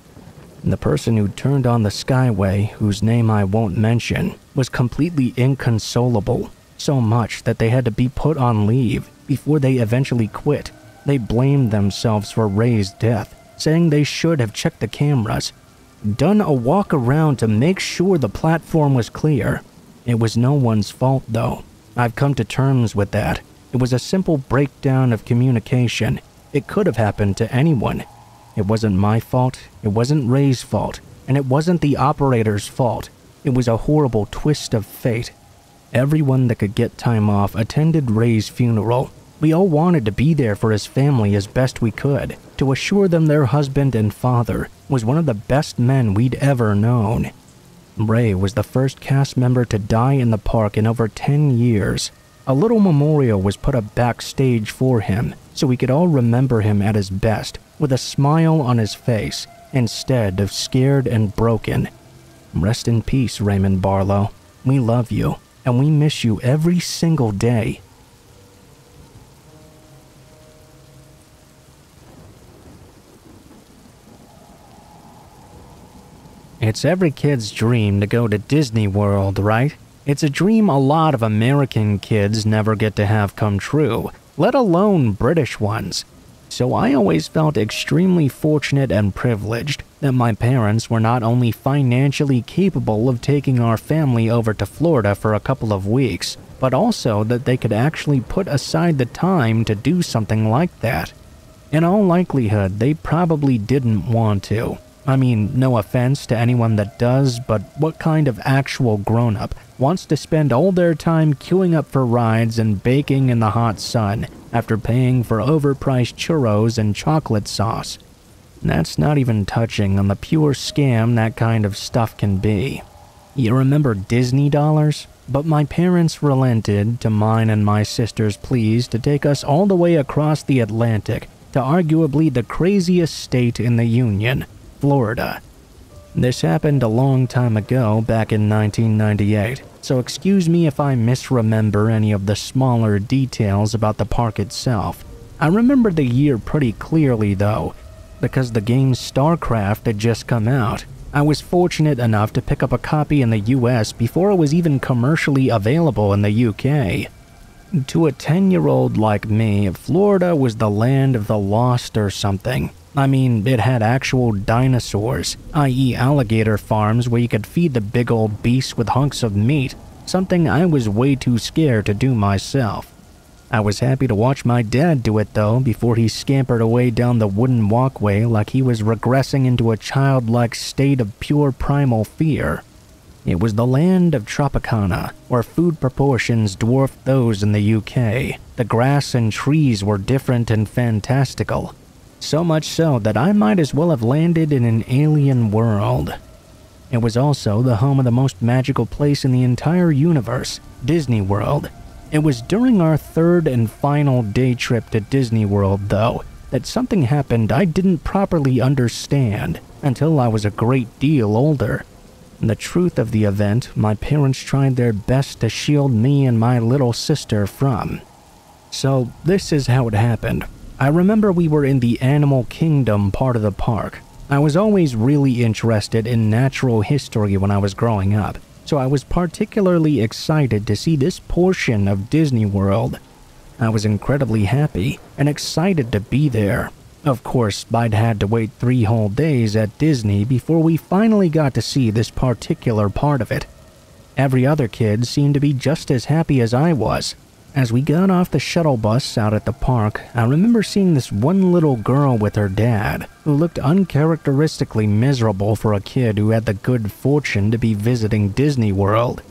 The person who turned on the skyway, whose name I won't mention, was completely inconsolable, so much that they had to be put on leave before they eventually quit. They blamed themselves for Ray's death, saying they should have checked the cameras, done a walk around to make sure the platform was clear. It was no one's fault though. I've come to terms with that. It was a simple breakdown of communication. It could have happened to anyone. It wasn't my fault, it wasn't Ray's fault, and it wasn't the operator's fault. It was a horrible twist of fate. Everyone that could get time off attended Ray's funeral. We all wanted to be there for his family as best we could, to assure them their husband and father was one of the best men we'd ever known. Ray was the first cast member to die in the park in over 10 years. A little memorial was put up backstage for him, so we could all remember him at his best, with a smile on his face, instead of scared and broken. Rest in peace, Raymond Barlow. We love you, and we miss you every single day. It's every kid's dream to go to Disney World, right? It's a dream a lot of American kids never get to have come true, let alone British ones. So I always felt extremely fortunate and privileged that my parents were not only financially capable of taking our family over to Florida for a couple of weeks, but also that they could actually put aside the time to do something like that. In all likelihood, they probably didn't want to. I mean, no offense to anyone that does, but what kind of actual grown-up wants to spend all their time queuing up for rides and baking in the hot sun after paying for overpriced churros and chocolate sauce? That's not even touching on the pure scam that kind of stuff can be. You remember Disney dollars? But my parents relented to mine and my sister's pleas to take us all the way across the Atlantic to arguably the craziest state in the Union, Florida. This happened a long time ago, back in 1998, so excuse me if I misremember any of the smaller details about the park itself. I remember the year pretty clearly though, because the game StarCraft had just come out. I was fortunate enough to pick up a copy in the US before it was even commercially available in the UK. To a 10-year-old like me, Florida was the land of the lost or something. I mean, it had actual dinosaurs, i.e. alligator farms where you could feed the big old beasts with hunks of meat, something I was way too scared to do myself. I was happy to watch my dad do it though before he scampered away down the wooden walkway like he was regressing into a childlike state of pure primal fear. It was the land of Tropicana, where food proportions dwarfed those in the UK. The grass and trees were different and fantastical. So much so that I might as well have landed in an alien world. It was also the home of the most magical place in the entire universe, Disney World. It was during our third and final day trip to Disney World, though, that something happened I didn't properly understand until I was a great deal older. The truth of the event, my parents tried their best to shield me and my little sister from. So this is how it happened. I remember we were in the Animal Kingdom part of the park. I was always really interested in natural history when I was growing up, so I was particularly excited to see this portion of Disney World. I was incredibly happy and excited to be there. Of course, I'd had to wait 3 whole days at Disney before we finally got to see this particular part of it. Every other kid seemed to be just as happy as I was. As we got off the shuttle bus out at the park, I remember seeing this one little girl with her dad, who looked uncharacteristically miserable for a kid who had the good fortune to be visiting Disney World.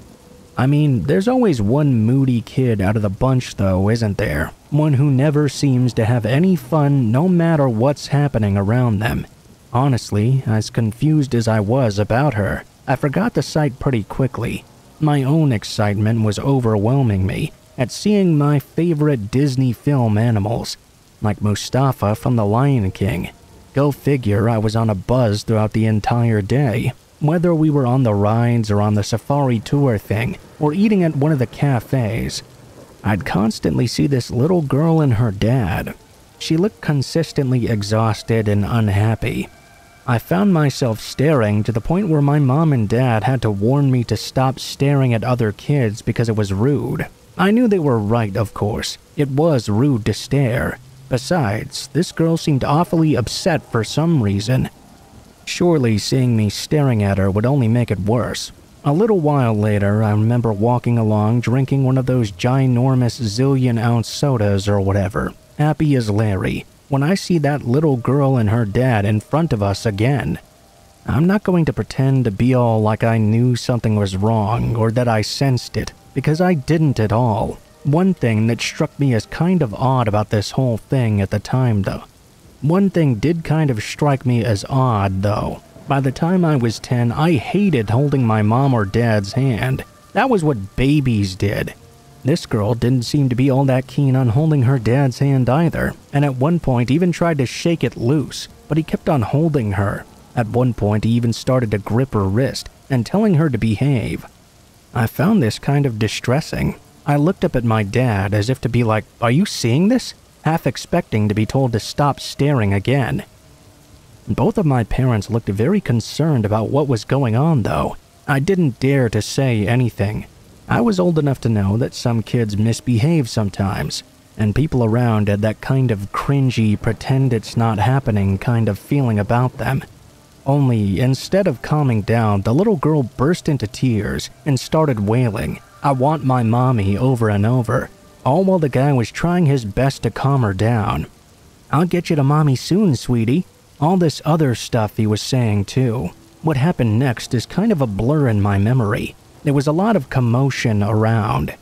I mean, there's always one moody kid out of the bunch though, isn't there? One who never seems to have any fun no matter what's happening around them. Honestly, as confused as I was about her, I forgot the sight pretty quickly. My own excitement was overwhelming me at seeing my favorite Disney film animals, like Mustafa from The Lion King. Go figure, I was on a buzz throughout the entire day. Whether we were on the rides or on the safari tour thing, or eating at one of the cafes, I'd constantly see this little girl and her dad. She looked consistently exhausted and unhappy. I found myself staring to the point where my mom and dad had to warn me to stop staring at other kids because it was rude. I knew they were right, of course. It was rude to stare. Besides, this girl seemed awfully upset for some reason. Surely seeing me staring at her would only make it worse. A little while later, I remember walking along drinking one of those ginormous zillion-ounce sodas or whatever, happy as Larry, when I see that little girl and her dad in front of us again. I'm not going to pretend to be all like I knew something was wrong or that I sensed it, because I didn't at all. One thing that struck me as kind of odd about this whole thing at the time, though. One thing did kind of strike me as odd, though. By the time I was 10, I hated holding my mom or dad's hand. That was what babies did. This girl didn't seem to be all that keen on holding her dad's hand either, and at one point even tried to shake it loose, but he kept on holding her. At one point he even started to grip her wrist and telling her to behave. I found this kind of distressing. I looked up at my dad as if to be like, "Are you seeing this?" half expecting to be told to stop staring again. Both of my parents looked very concerned about what was going on, though. I didn't dare to say anything. I was old enough to know that some kids misbehave sometimes, and people around had that kind of cringy, pretend it's not happening kind of feeling about them. Only, instead of calming down, the little girl burst into tears and started wailing, "I want my mommy," over and over, all while the guy was trying his best to calm her down. "I'll get you to mommy soon, sweetie." All this other stuff he was saying too. What happened next is kind of a blur in my memory. There was a lot of commotion around.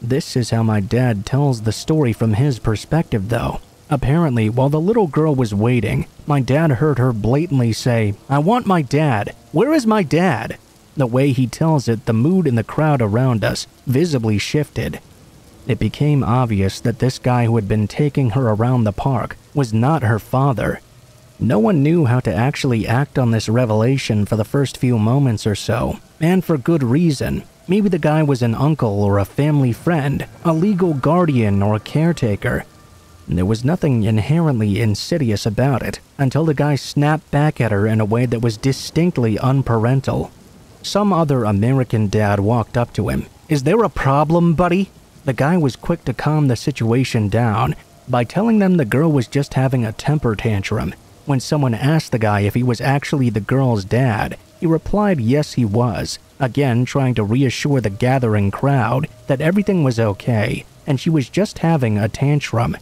This is how my dad tells the story from his perspective, though. Apparently, while the little girl was waiting, my dad heard her blatantly say, "I want my dad. Where is my dad?" The way he tells it, the mood in the crowd around us visibly shifted. It became obvious that this guy who had been taking her around the park was not her father. No one knew how to actually act on this revelation for the first few moments or so, and for good reason. Maybe the guy was an uncle or a family friend, a legal guardian or a caretaker. There was nothing inherently insidious about it until the guy snapped back at her in a way that was distinctly unparental. Some other American dad walked up to him. "Is there a problem, buddy?" The guy was quick to calm the situation down by telling them the girl was just having a temper tantrum. When someone asked the guy if he was actually the girl's dad, he replied yes he was, again trying to reassure the gathering crowd that everything was okay and she was just having a tantrum.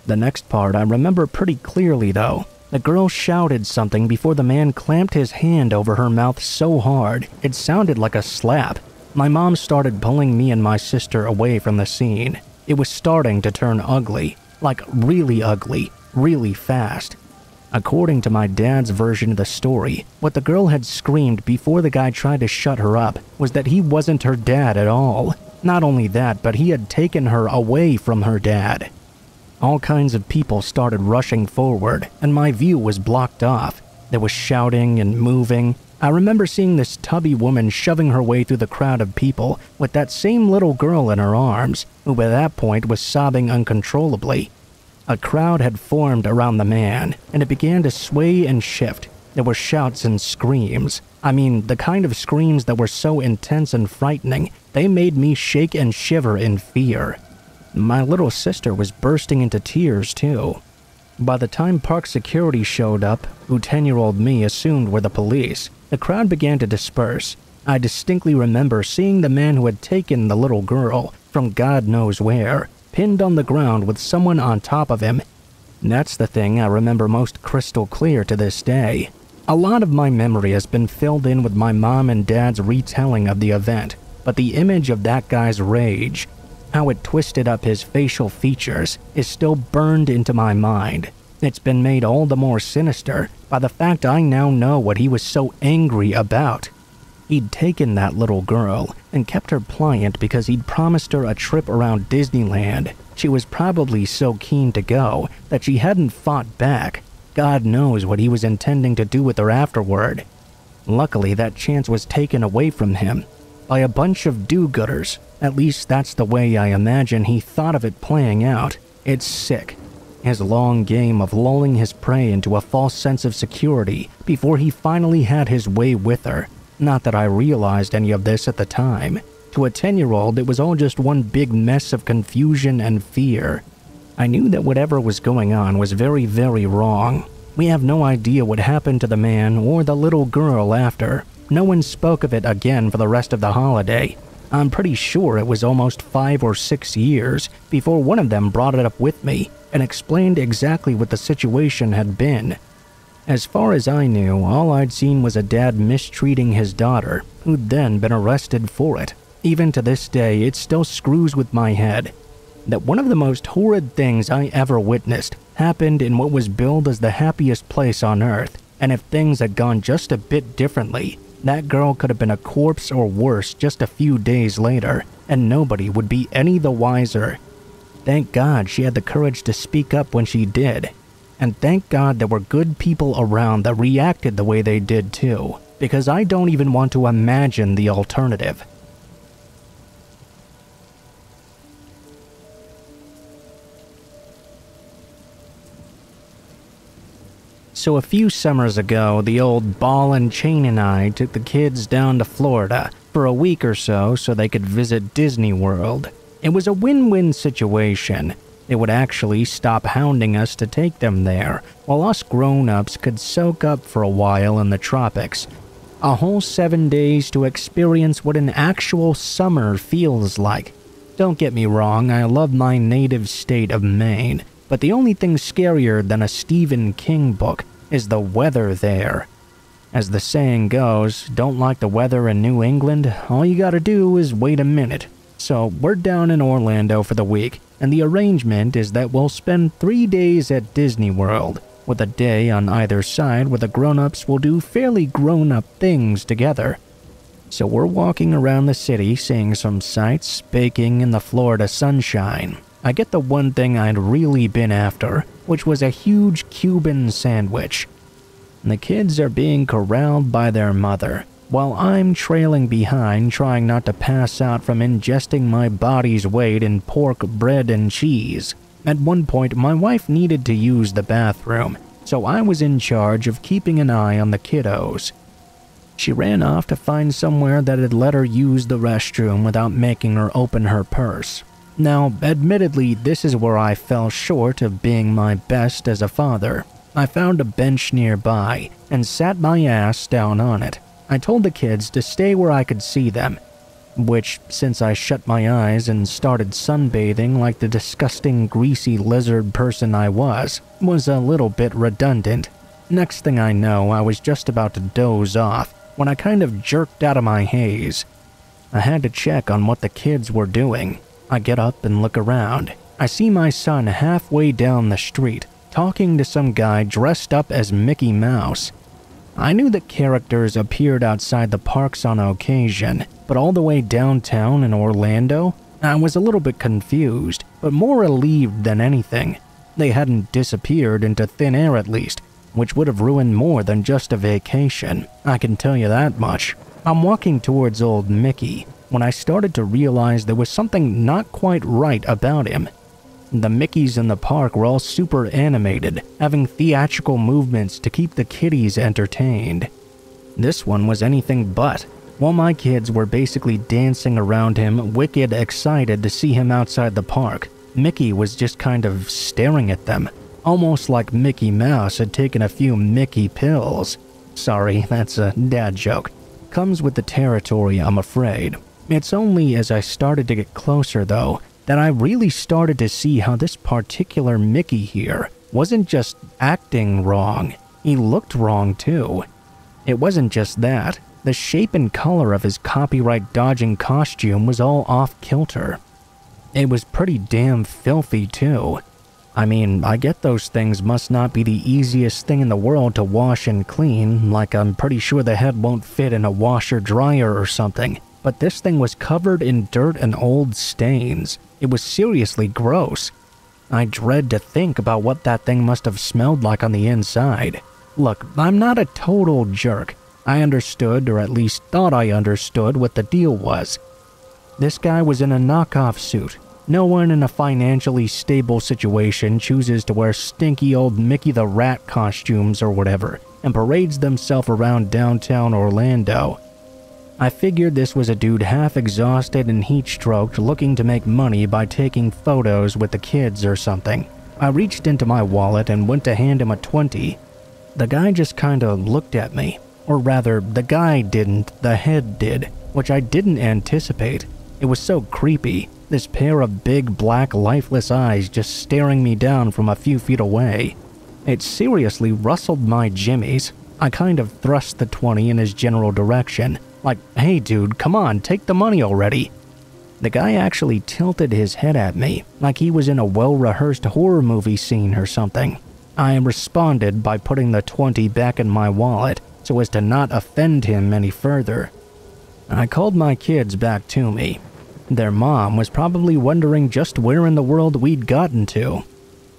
The next part I remember pretty clearly, though. The girl shouted something before the man clamped his hand over her mouth so hard it sounded like a slap. My mom started pulling me and my sister away from the scene. It was starting to turn ugly, like really ugly, really fast. According to my dad's version of the story, what the girl had screamed before the guy tried to shut her up was that he wasn't her dad at all. Not only that, but he had taken her away from her dad. All kinds of people started rushing forward, and my view was blocked off. There was shouting and moving. I remember seeing this tubby woman shoving her way through the crowd of people with that same little girl in her arms, who by that point was sobbing uncontrollably. A crowd had formed around the man, and it began to sway and shift. There were shouts and screams. I mean, the kind of screams that were so intense and frightening, they made me shake and shiver in fear. My little sister was bursting into tears, too. By the time park security showed up, who 10-year-old me assumed were the police, the crowd began to disperse. I distinctly remember seeing the man who had taken the little girl from God knows where, pinned on the ground with someone on top of him. That's the thing I remember most crystal clear to this day. A lot of my memory has been filled in with my mom and dad's retelling of the event. but the image of that guy's rage, how it twisted up his facial features, is still burned into my mind. It's been made all the more sinister by the fact I now know what he was so angry about. He'd taken that little girl and kept her pliant because he'd promised her a trip around Disneyland. She was probably so keen to go that she hadn't fought back. God knows what he was intending to do with her afterward. Luckily, that chance was taken away from him by a bunch of do-gooders. At least that's the way I imagine he thought of it playing out. It's sick. His long game of lulling his prey into a false sense of security before he finally had his way with her. Not that I realized any of this at the time. To a 10-year-old, it was all just one big mess of confusion and fear. I knew that whatever was going on was very, very wrong. We have no idea what happened to the man or the little girl after. No one spoke of it again for the rest of the holiday. I'm pretty sure it was almost 5 or 6 years before one of them brought it up with me and explained exactly what the situation had been. As far as I knew, all I'd seen was a dad mistreating his daughter, who'd then been arrested for it. Even to this day, it still screws with my head that one of the most horrid things I ever witnessed happened in what was billed as the happiest place on earth, and if things had gone just a bit differently, that girl could have been a corpse or worse just a few days later, and nobody would be any the wiser. Thank God she had the courage to speak up when she did. And thank God there were good people around that reacted the way they did too, because I don't even want to imagine the alternative. So a few summers ago, the old ball and chain and I took the kids down to Florida for a week or so they could visit Disney World. It was a win-win situation. They would actually stop hounding us to take them there, while us grown-ups could soak up for a while in the tropics. A whole 7 days to experience what an actual summer feels like. Don't get me wrong, I love my native state of Maine, but the only thing scarier than a Stephen King book is the weather there. As the saying goes, don't like the weather in New England? All you gotta do is wait a minute. So we're down in Orlando for the week, and the arrangement is that we'll spend 3 days at Disney World, with a day on either side where the grown-ups will do fairly grown-up things together. So we're walking around the city, seeing some sights, baking in the Florida sunshine. I get the one thing I'd really been after, which was a huge Cuban sandwich. The kids are being corralled by their mother, while I'm trailing behind trying not to pass out from ingesting my body's weight in pork, bread, and cheese. At one point, my wife needed to use the bathroom, so I was in charge of keeping an eye on the kiddos. She ran off to find somewhere that had let her use the restroom without making her open her purse. Now, admittedly, this is where I fell short of being my best as a father. I found a bench nearby and sat my ass down on it. I told the kids to stay where I could see them, which, since I shut my eyes and started sunbathing like the disgusting, greasy lizard person I was a little bit redundant. Next thing I know, I was just about to doze off when I kind of jerked out of my haze. I had to check on what the kids were doing. I get up and look around. I see my son halfway down the street, talking to some guy dressed up as Mickey Mouse. I knew that characters appeared outside the parks on occasion, but all the way downtown in Orlando, I was a little bit confused, but more relieved than anything. They hadn't disappeared into thin air at least, which would have ruined more than just a vacation, I can tell you that much. I'm walking towards old Mickey when I started to realize there was something not quite right about him. The Mickeys in the park were all super animated, having theatrical movements to keep the kiddies entertained. This one was anything but. While my kids were basically dancing around him, wicked excited to see him outside the park, Mickey was just kind of staring at them, almost like Mickey Mouse had taken a few Mickey pills. Sorry, that's a dad joke. Comes with the territory, I'm afraid. It's only as I started to get closer, though, that I really started to see how this particular Mickey here wasn't just acting wrong. He looked wrong, too. It wasn't just that. The shape and color of his copyright-dodging costume was all off-kilter. It was pretty damn filthy, too. I mean, I get those things must not be the easiest thing in the world to wash and clean, like I'm pretty sure the head won't fit in a washer-dryer or something, but this thing was covered in dirt and old stains. It was seriously gross. I dread to think about what that thing must have smelled like on the inside. Look, I'm not a total jerk. I understood, or at least thought I understood, what the deal was. This guy was in a knockoff suit. No one in a financially stable situation chooses to wear stinky old Mickey the Rat costumes or whatever and parades themselves around downtown Orlando. I figured this was a dude half exhausted and heat-stroked looking to make money by taking photos with the kids or something. I reached into my wallet and went to hand him a 20. The guy just kinda looked at me. Or rather, the guy didn't, the head did, which I didn't anticipate. It was so creepy. This pair of big, black, lifeless eyes just staring me down from a few feet away. It seriously rustled my jimmies. I kind of thrust the 20 in his general direction, like, hey dude, come on, take the money already. The guy actually tilted his head at me, like he was in a well-rehearsed horror movie scene or something. I responded by putting the 20 back in my wallet, so as to not offend him any further. I called my kids back to me. Their mom was probably wondering just where in the world we'd gotten to.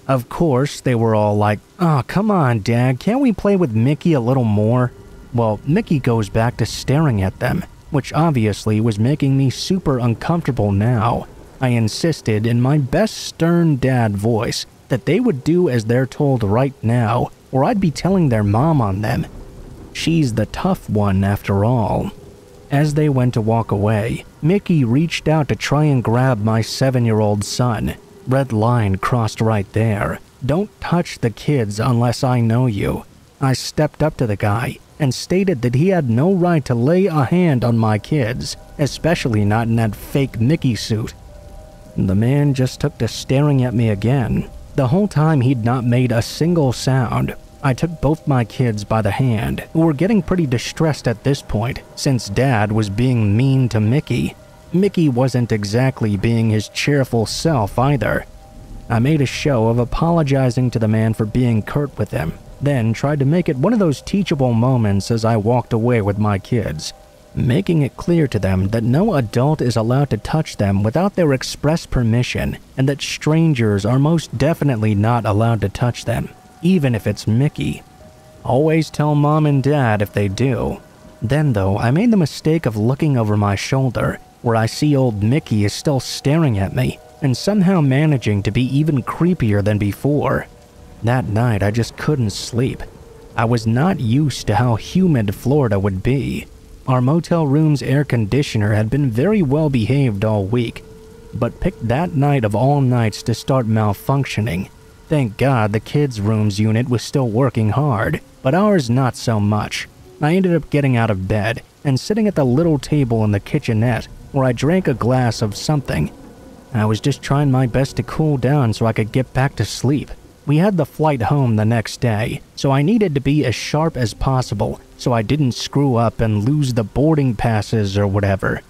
Of course, they were all like, "Oh, come on, Dad, can't we play with Mickey a little more?" Well, Mickey goes back to staring at them, which obviously was making me super uncomfortable now. I insisted in my best stern dad voice that they would do as they're told right now, or I'd be telling their mom on them. She's the tough one after all. As they went to walk away, Mickey reached out to try and grab my 7-year-old son. Red line crossed right there. Don't touch the kids unless I know you. I stepped up to the guy and stated that he had no right to lay a hand on my kids, especially not in that fake Mickey suit. The man just took to staring at me again. The whole time he'd not made a single sound. I took both my kids by the hand, who were getting pretty distressed at this point, since Dad was being mean to Mickey. Mickey wasn't exactly being his cheerful self either. I made a show of apologizing to the man for being curt with him, then tried to make it one of those teachable moments as I walked away with my kids, making it clear to them that no adult is allowed to touch them without their express permission, and that strangers are most definitely not allowed to touch them, even if it's Mickey. Always tell Mom and Dad if they do. Then though, I made the mistake of looking over my shoulder, where I see old Mickey is still staring at me, and somehow managing to be even creepier than before. That night I just couldn't sleep. I was not used to how humid Florida would be. Our motel room's air conditioner had been very well behaved all week, but picked that night of all nights to start malfunctioning. Thank God the kids' room's unit was still working hard, but ours not so much. I ended up getting out of bed and sitting at the little table in the kitchenette where I drank a glass of something. I was just trying my best to cool down so I could get back to sleep. We had the flight home the next day, so I needed to be as sharp as possible so I didn't screw up and lose the boarding passes or whatever.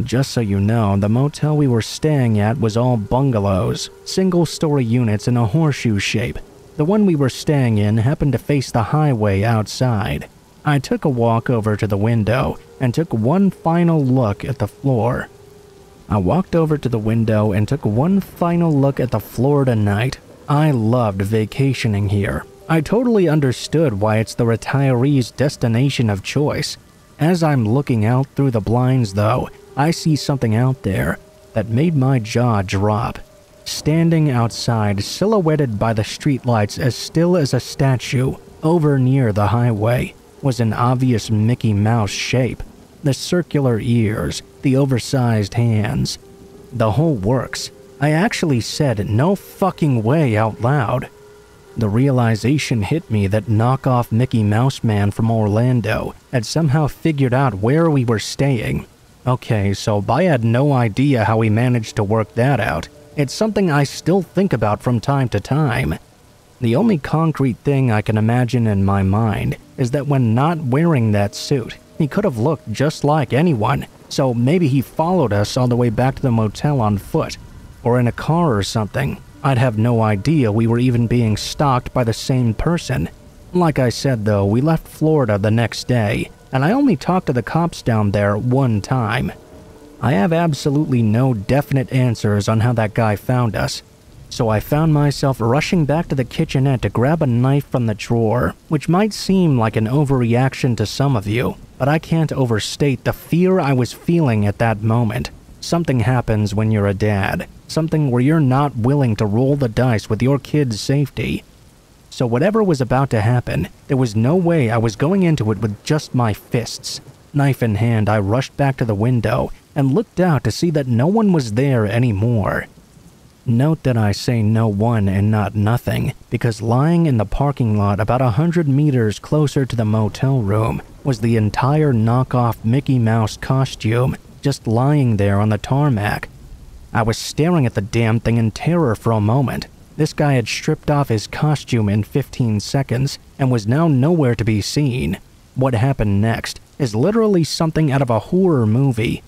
Just so you know, the motel we were staying at was all bungalows, single-story units in a horseshoe shape. The one we were staying in happened to face the highway outside. I took a walk over to the window and took one final look at the floor. I walked over to the window and took one final look at the Florida night. I loved vacationing here. I totally understood why it's the retiree's destination of choice. As I'm looking out through the blinds, though, I see something out there that made my jaw drop. Standing outside, silhouetted by the streetlights as still as a statue, over near the highway, was an obvious Mickey Mouse shape. The circular ears, the oversized hands, the whole works. I actually said "no fucking way" out loud. The realization hit me that knockoff Mickey Mouse Man from Orlando had somehow figured out where we were staying. Okay, so I had no idea how he managed to work that out. It's something I still think about from time to time. The only concrete thing I can imagine in my mind is that when not wearing that suit, He could have looked just like anyone, so maybe he followed us all the way back to the motel on foot, or in a car or something. I'd have no idea we were even being stalked by the same person. Like I said though, we left Florida the next day, and I only talked to the cops down there one time. I have absolutely no definite answers on how that guy found us, so I found myself rushing back to the kitchenette to grab a knife from the drawer, which might seem like an overreaction to some of you, but I can't overstate the fear I was feeling at that moment. Something happens when you're a dad, something where you're not willing to roll the dice with your kid's safety. So whatever was about to happen, there was no way I was going into it with just my fists. Knife in hand, I rushed back to the window and looked out to see that no one was there anymore. Note that I say no one and not nothing, because lying in the parking lot about 100 meters closer to the motel room was the entire knockoff Mickey Mouse costume, just lying there on the tarmac. I was staring at the damn thing in terror for a moment. This guy had stripped off his costume in 15 seconds and was now nowhere to be seen. What happened next is literally something out of a horror movie.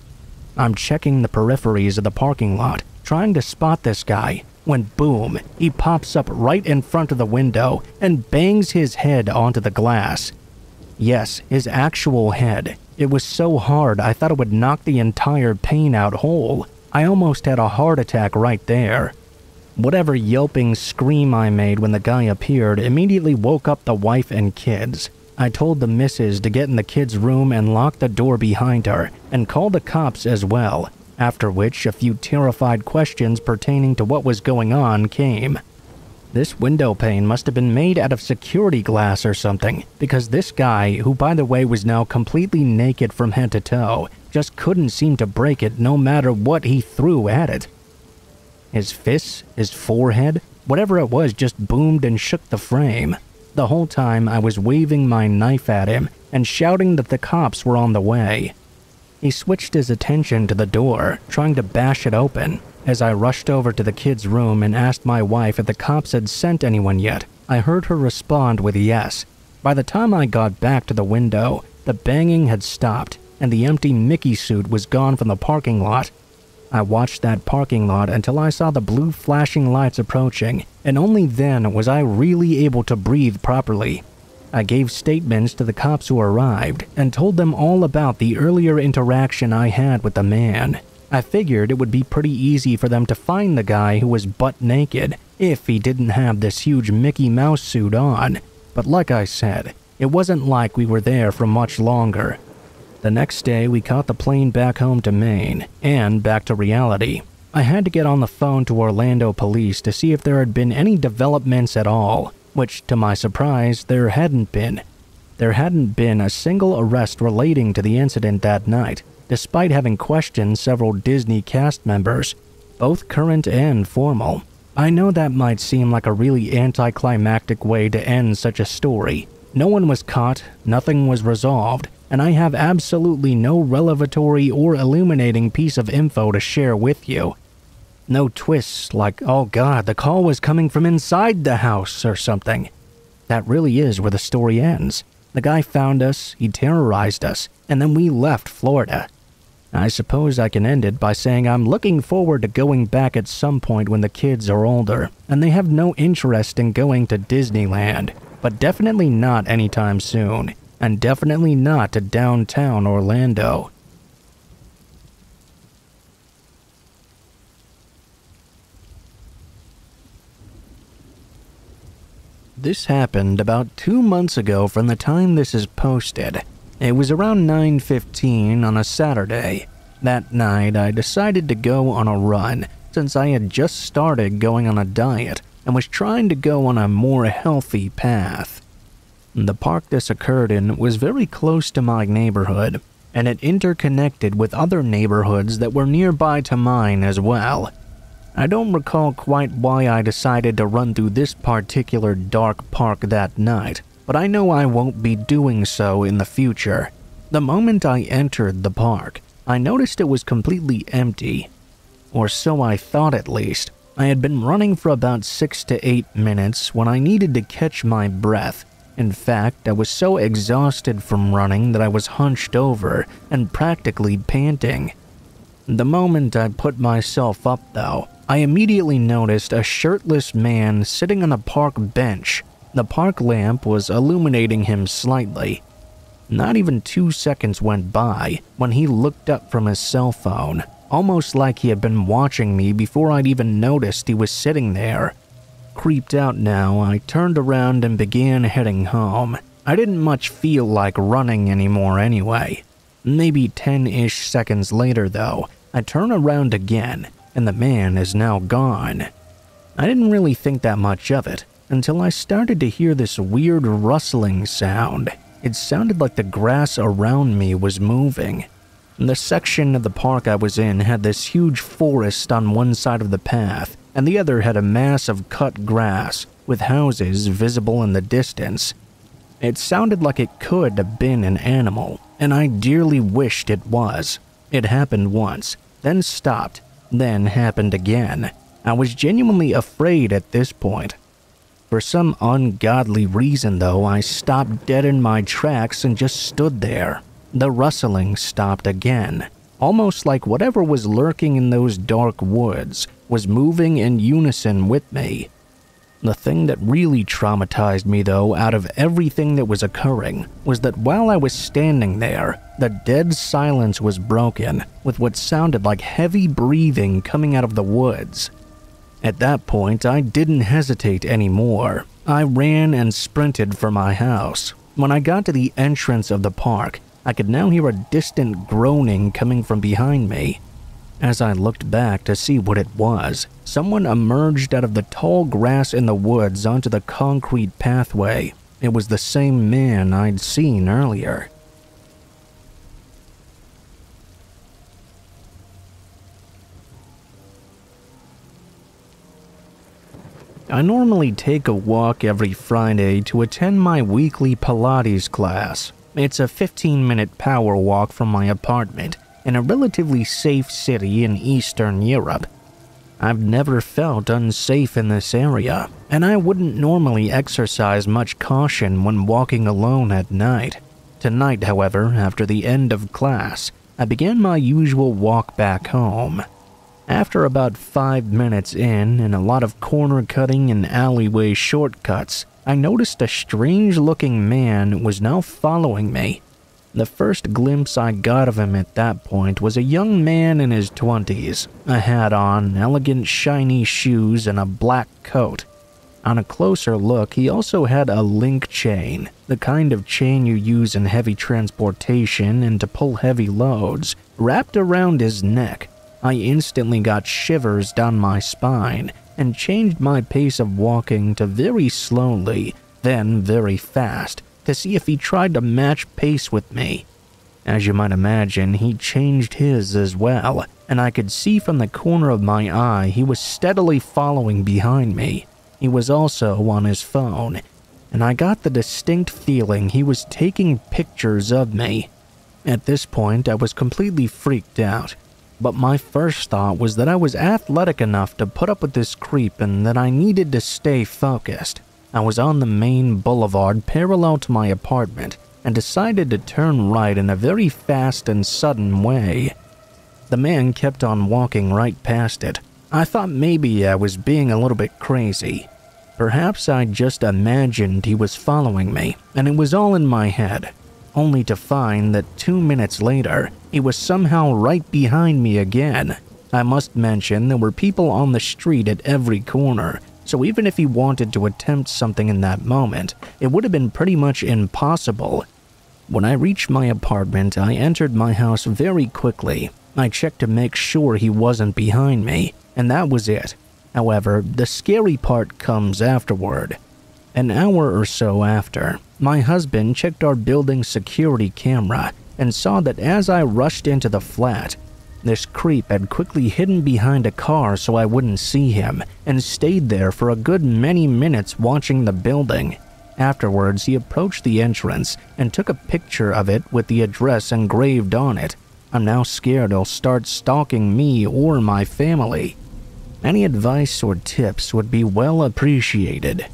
I'm checking the peripheries of the parking lot, trying to spot this guy, when boom, he pops up right in front of the window and bangs his head onto the glass. Yes, his actual head. It was so hard I thought it would knock the entire pane out whole. I almost had a heart attack right there. Whatever yelping scream I made when the guy appeared immediately woke up the wife and kids. I told the missus to get in the kids' room and lock the door behind her, and call the cops as well, after which a few terrified questions pertaining to what was going on came. This window pane must have been made out of security glass or something, because this guy, who by the way was now completely naked from head to toe, just couldn't seem to break it no matter what he threw at it. His fists, his forehead, whatever it was just boomed and shook the frame. The whole time I was waving my knife at him and shouting that the cops were on the way. He switched his attention to the door, trying to bash it open. As I rushed over to the kid's room and asked my wife if the cops had sent anyone yet, I heard her respond with yes. By the time I got back to the window, the banging had stopped and the empty Mickey suit was gone from the parking lot. I watched that parking lot until I saw the blue flashing lights approaching, and only then was I really able to breathe properly. I gave statements to the cops who arrived and told them all about the earlier interaction I had with the man. I figured it would be pretty easy for them to find the guy who was butt naked if he didn't have this huge Mickey Mouse suit on, but like I said, it wasn't like we were there for much longer. The next day, we caught the plane back home to Maine, and back to reality. I had to get on the phone to Orlando police to see if there had been any developments at all, which, to my surprise, there hadn't been. There hadn't been a single arrest relating to the incident that night, despite having questioned several Disney cast members, both current and formal. I know that might seem like a really anticlimactic way to end such a story. No one was caught, nothing was resolved, and I have absolutely no revelatory or illuminating piece of info to share with you. No twists like, oh god, the call was coming from inside the house or something. That really is where the story ends. The guy found us, he terrorized us, and then we left Florida. I suppose I can end it by saying I'm looking forward to going back at some point when the kids are older, and they have no interest in going to Disneyland, but definitely not anytime soon. And definitely not to downtown Orlando. This happened about 2 months ago from the time this is posted. It was around 9:15 on a Saturday. That night, I decided to go on a run since I had just started going on a diet and was trying to go on a more healthy path. The park this occurred in was very close to my neighborhood, and it interconnected with other neighborhoods that were nearby to mine as well. I don't recall quite why I decided to run through this particular dark park that night, but I know I won't be doing so in the future. The moment I entered the park, I noticed it was completely empty. Or so I thought at least. I had been running for about 6 to 8 minutes when I needed to catch my breath, In fact, I was so exhausted from running that I was hunched over and practically panting. The moment I put myself up, though, I immediately noticed a shirtless man sitting on a park bench. The park lamp was illuminating him slightly. Not even 2 seconds went by when he looked up from his cell phone, almost like he had been watching me before I'd even noticed he was sitting there. Creeped out now, I turned around and began heading home. I didn't much feel like running anymore anyway. Maybe 10-ish seconds later, though, I turn around again, and the man is now gone. I didn't really think that much of it until I started to hear this weird rustling sound. It sounded like the grass around me was moving. The section of the park I was in had this huge forest on one side of the path, and the other had a mass of cut grass, with houses visible in the distance. It sounded like it could have been an animal, and I dearly wished it was. It happened once, then stopped, then happened again. I was genuinely afraid at this point. For some ungodly reason, though, I stopped dead in my tracks and just stood there. The rustling stopped again, almost like whatever was lurking in those dark woods was moving in unison with me. The thing that really traumatized me, though, out of everything that was occurring, was that while I was standing there, the dead silence was broken with what sounded like heavy breathing coming out of the woods. At that point, I didn't hesitate anymore. I ran and sprinted for my house. When I got to the entrance of the park, I could now hear a distant groaning coming from behind me. As I looked back to see what it was, someone emerged out of the tall grass in the woods onto the concrete pathway. It was the same man I'd seen earlier. I normally take a walk every Friday to attend my weekly Pilates class. It's a 15-minute power walk from my apartment in a relatively safe city in Eastern Europe. I've never felt unsafe in this area, and I wouldn't normally exercise much caution when walking alone at night. Tonight, however, after the end of class, I began my usual walk back home. After about 5 minutes in and a lot of corner cutting and alleyway shortcuts, I noticed a strange-looking man was now following me. The first glimpse I got of him at that point was a young man in his 20s, a hat on, elegant shiny shoes, and a black coat. On a closer look, he also had a link chain, the kind of chain you use in heavy transportation and to pull heavy loads, wrapped around his neck. I instantly got shivers down my spine and changed my pace of walking to very slowly, then very fast, to see if he tried to match pace with me. As you might imagine, he changed his as well, and I could see from the corner of my eye he was steadily following behind me. He was also on his phone, and I got the distinct feeling he was taking pictures of me. At this point, I was completely freaked out. But my first thought was that I was athletic enough to put up with this creep and that I needed to stay focused. I was on the main boulevard parallel to my apartment and decided to turn right in a very fast and sudden way. The man kept on walking right past it. I thought maybe I was being a little bit crazy. Perhaps I just imagined he was following me and it was all in my head. Only to find that 2 minutes later, he was somehow right behind me again. I must mention there were people on the street at every corner, so even if he wanted to attempt something in that moment, it would have been pretty much impossible. When I reached my apartment, I entered my house very quickly. I checked to make sure he wasn't behind me, and that was it. However, the scary part comes afterward. An hour or so after, my husband checked our building's security camera and saw that as I rushed into the flat, this creep had quickly hidden behind a car so I wouldn't see him and stayed there for a good many minutes watching the building. Afterwards, he approached the entrance and took a picture of it with the address engraved on it. I'm now scared he'll start stalking me or my family. Any advice or tips would be well appreciated.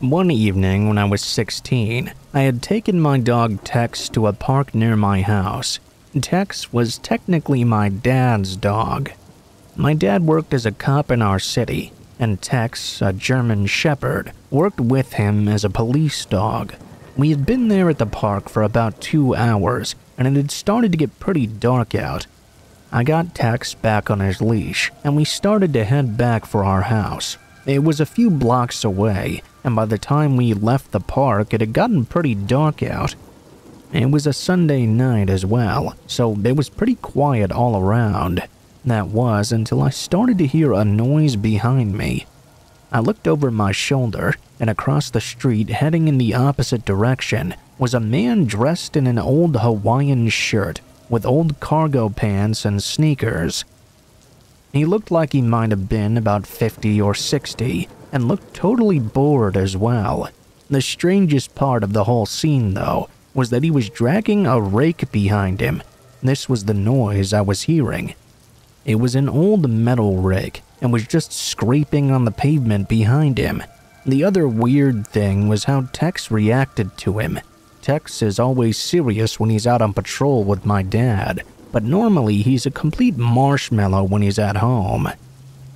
One evening when I was 16, I had taken my dog Tex to a park near my house. Tex was technically my dad's dog. My dad worked as a cop in our city, and Tex, a German Shepherd, worked with him as a police dog. We had been there at the park for about 2 hours, and it had started to get pretty dark out. I got Tex back on his leash, and we started to head back for our house. It was a few blocks away, and by the time we left the park, it had gotten pretty dark out. It was a Sunday night as well, so it was pretty quiet all around. That was until I started to hear a noise behind me. I looked over my shoulder, and across the street, heading in the opposite direction, was a man dressed in an old Hawaiian shirt with old cargo pants and sneakers. He looked like he might have been about 50 or 60, and looked totally bored as well. The strangest part of the whole scene, though, was that he was dragging a rake behind him. This was the noise I was hearing. It was an old metal rake, and was just scraping on the pavement behind him. The other weird thing was how Tex reacted to him. Tex is always serious when he's out on patrol with my dad, but normally he's a complete marshmallow when he's at home.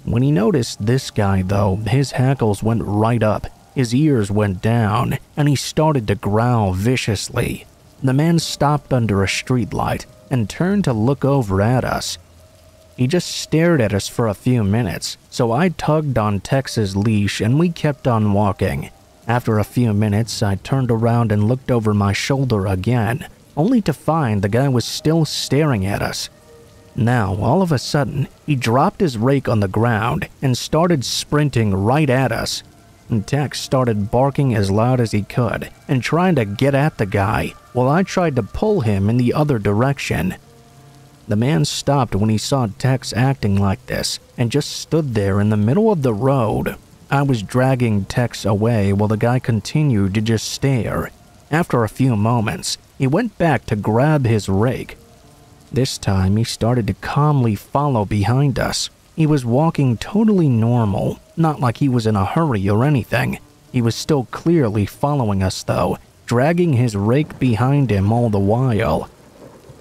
When he noticed this guy, though, his hackles went right up, his ears went down, and he started to growl viciously. The man stopped under a streetlight and turned to look over at us. He just stared at us for a few minutes, so I tugged on Tex's leash and we kept on walking. After a few minutes, I turned around and looked over my shoulder again, only to find the guy was still staring at us. Now, all of a sudden, he dropped his rake on the ground and started sprinting right at us. And Tex started barking as loud as he could and trying to get at the guy, while I tried to pull him in the other direction. The man stopped when he saw Tex acting like this and just stood there in the middle of the road. I was dragging Tex away while the guy continued to just stare. After a few moments, he went back to grab his rake. This time, he started to calmly follow behind us. He was walking totally normal, not like he was in a hurry or anything. He was still clearly following us though, dragging his rake behind him all the while.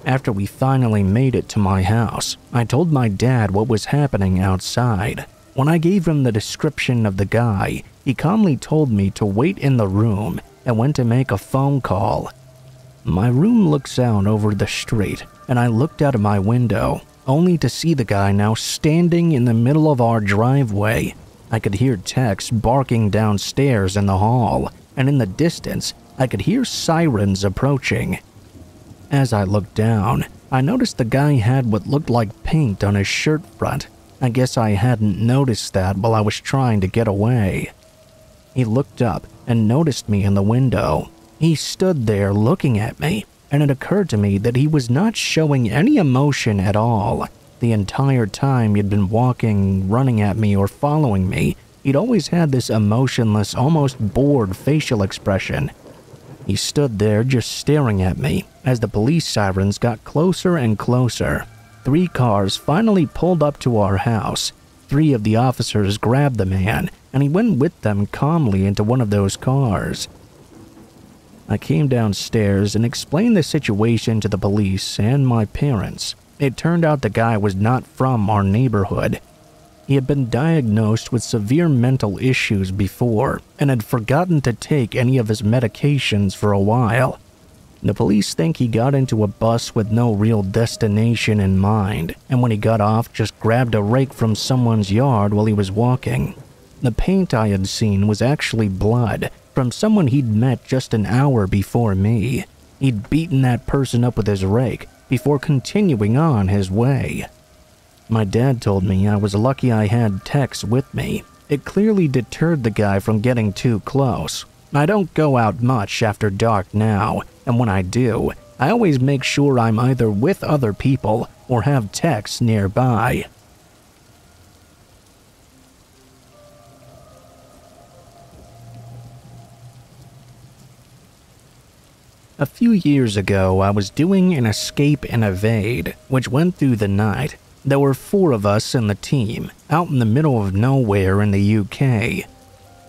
After we finally made it to my house, I told my dad what was happening outside. When I gave him the description of the guy, he calmly told me to wait in the room and went to make a phone call. My room looks out over the street, and I looked out of my window, only to see the guy now standing in the middle of our driveway. I could hear Tex barking downstairs in the hall, and in the distance, I could hear sirens approaching. As I looked down, I noticed the guy had what looked like paint on his shirt front. I guess I hadn't noticed that while I was trying to get away. He looked up and noticed me in the window. He stood there looking at me, and it occurred to me that he was not showing any emotion at all. The entire time he'd been walking, running at me, or following me, he'd always had this emotionless, almost bored facial expression. He stood there just staring at me as the police sirens got closer and closer. 3 cars finally pulled up to our house. 3 of the officers grabbed the man, and he went with them calmly into one of those cars. I came downstairs and explained the situation to the police and my parents. It turned out the guy was not from our neighborhood. He had been diagnosed with severe mental issues before and had forgotten to take any of his medications for a while. The police think he got into a bus with no real destination in mind, and when he got off, just grabbed a rake from someone's yard while he was walking. The paint I had seen was actually blood from someone he'd met just an hour before me. He'd beaten that person up with his rake before continuing on his way. My dad told me I was lucky I had Tex with me. It clearly deterred the guy from getting too close. I don't go out much after dark now, and when I do, I always make sure I'm either with other people or have Tex nearby. A few years ago, I was doing an escape and evade, which went through the night. There were 4 of us in the team, out in the middle of nowhere in the UK.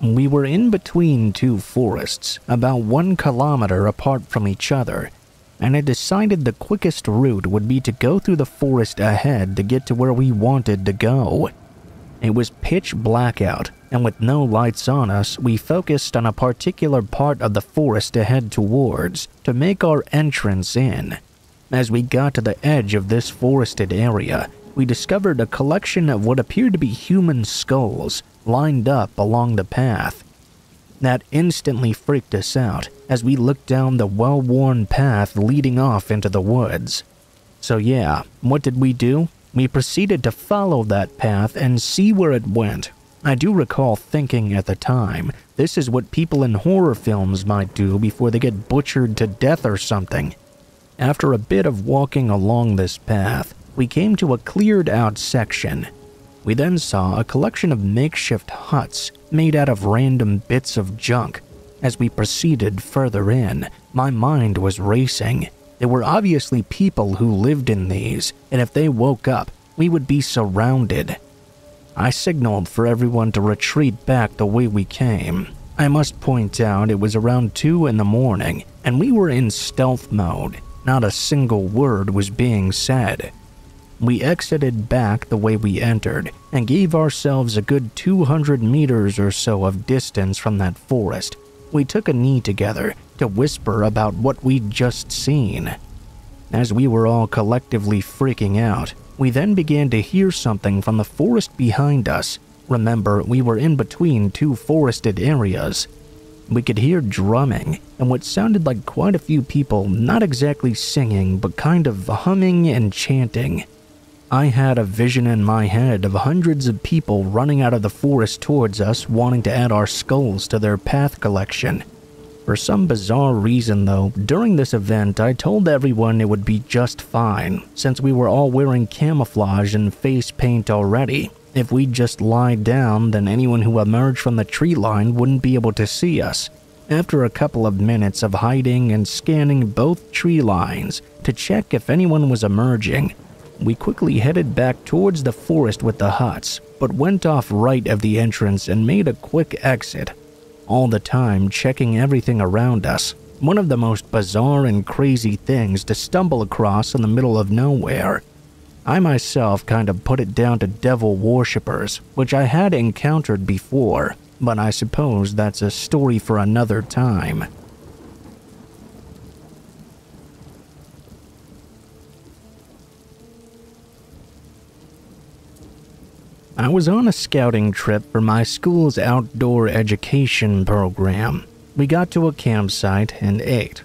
We were in between two forests, about 1 kilometer apart from each other, and I decided the quickest route would be to go through the forest ahead to get to where we wanted to go. It was pitch black out, and with no lights on us, we focused on a particular part of the forest to head towards to make our entrance in. As we got to the edge of this forested area, we discovered a collection of what appeared to be human skulls lined up along the path. That instantly freaked us out as we looked down the well-worn path leading off into the woods. So yeah, what did we do? We proceeded to follow that path and see where it went. I do recall thinking at the time, this is what people in horror films might do before they get butchered to death or something. After a bit of walking along this path, we came to a cleared out section. We then saw a collection of makeshift huts made out of random bits of junk. As we proceeded further in, my mind was racing. There were obviously people who lived in these, and if they woke up, we would be surrounded. I signaled for everyone to retreat back the way we came. I must point out it was around 2 in the morning, and we were in stealth mode. Not a single word was being said. We exited back the way we entered and gave ourselves a good 200 meters or so of distance from that forest. We took a knee together to whisper about what we'd just seen. As we were all collectively freaking out, we then began to hear something from the forest behind us. Remember, we were in between two forested areas. We could hear drumming and what sounded like quite a few people not exactly singing but kind of humming and chanting. I had a vision in my head of hundreds of people running out of the forest towards us wanting to add our skulls to their path collection. For some bizarre reason though, during this event I told everyone it would be just fine, since we were all wearing camouflage and face paint already. If we just lied down, then anyone who emerged from the tree line wouldn't be able to see us. After a couple of minutes of hiding and scanning both tree lines to check if anyone was emerging, we quickly headed back towards the forest with the huts, but went off right of the entrance and made a quick exit, all the time checking everything around us. One of the most bizarre and crazy things to stumble across in the middle of nowhere. I myself kind of put it down to devil worshippers, which I had encountered before, but I suppose that's a story for another time. I was on a scouting trip for my school's outdoor education program. We got to a campsite and ate.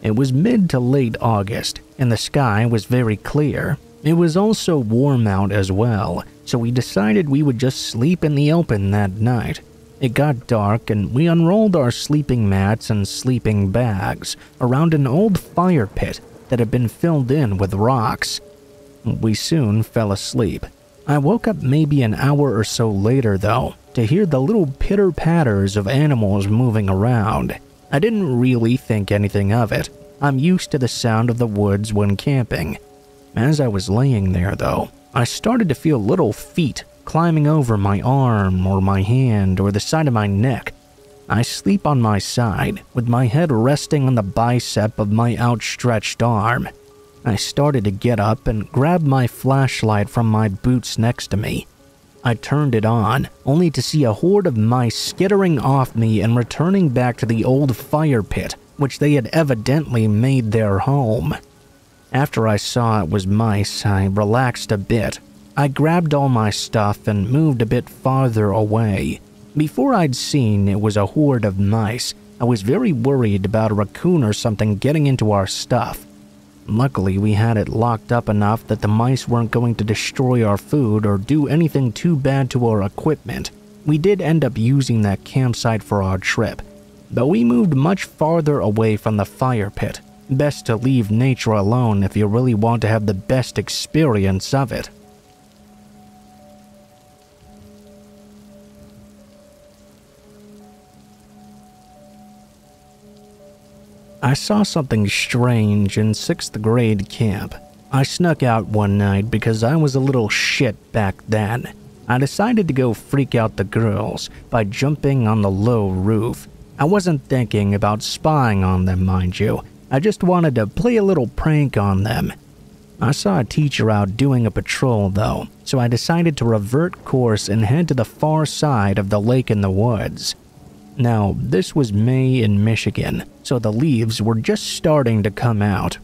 It was mid to late August, and the sky was very clear. It was also warm out as well, so we decided we would just sleep in the open that night. It got dark and we unrolled our sleeping mats and sleeping bags around an old fire pit that had been filled in with rocks. We soon fell asleep. I woke up maybe an hour or so later though, to hear the little pitter-patters of animals moving around. I didn't really think anything of it. I'm used to the sound of the woods when camping. As I was laying there though, I started to feel little feet climbing over my arm or my hand or the side of my neck. I sleep on my side, with my head resting on the bicep of my outstretched arm. I started to get up and grab my flashlight from my boots next to me. I turned it on, only to see a horde of mice skittering off me and returning back to the old fire pit, which they had evidently made their home. After I saw it was mice, I relaxed a bit. I grabbed all my stuff and moved a bit farther away. Before I'd seen it was a horde of mice, I was very worried about a raccoon or something getting into our stuff. Luckily, we had it locked up enough that the mice weren't going to destroy our food or do anything too bad to our equipment. We did end up using that campsite for our trip, but we moved much farther away from the fire pit. Best to leave nature alone if you really want to have the best experience of it. I saw something strange in 6th grade camp. I snuck out one night because I was a little shit back then. I decided to go freak out the girls by jumping on the low roof. I wasn't thinking about spying on them, mind you. I just wanted to play a little prank on them. I saw a teacher out doing a patrol though, so I decided to revert course and head to the far side of the lake in the woods. Now, this was May in Michigan, so the leaves were just starting to come out.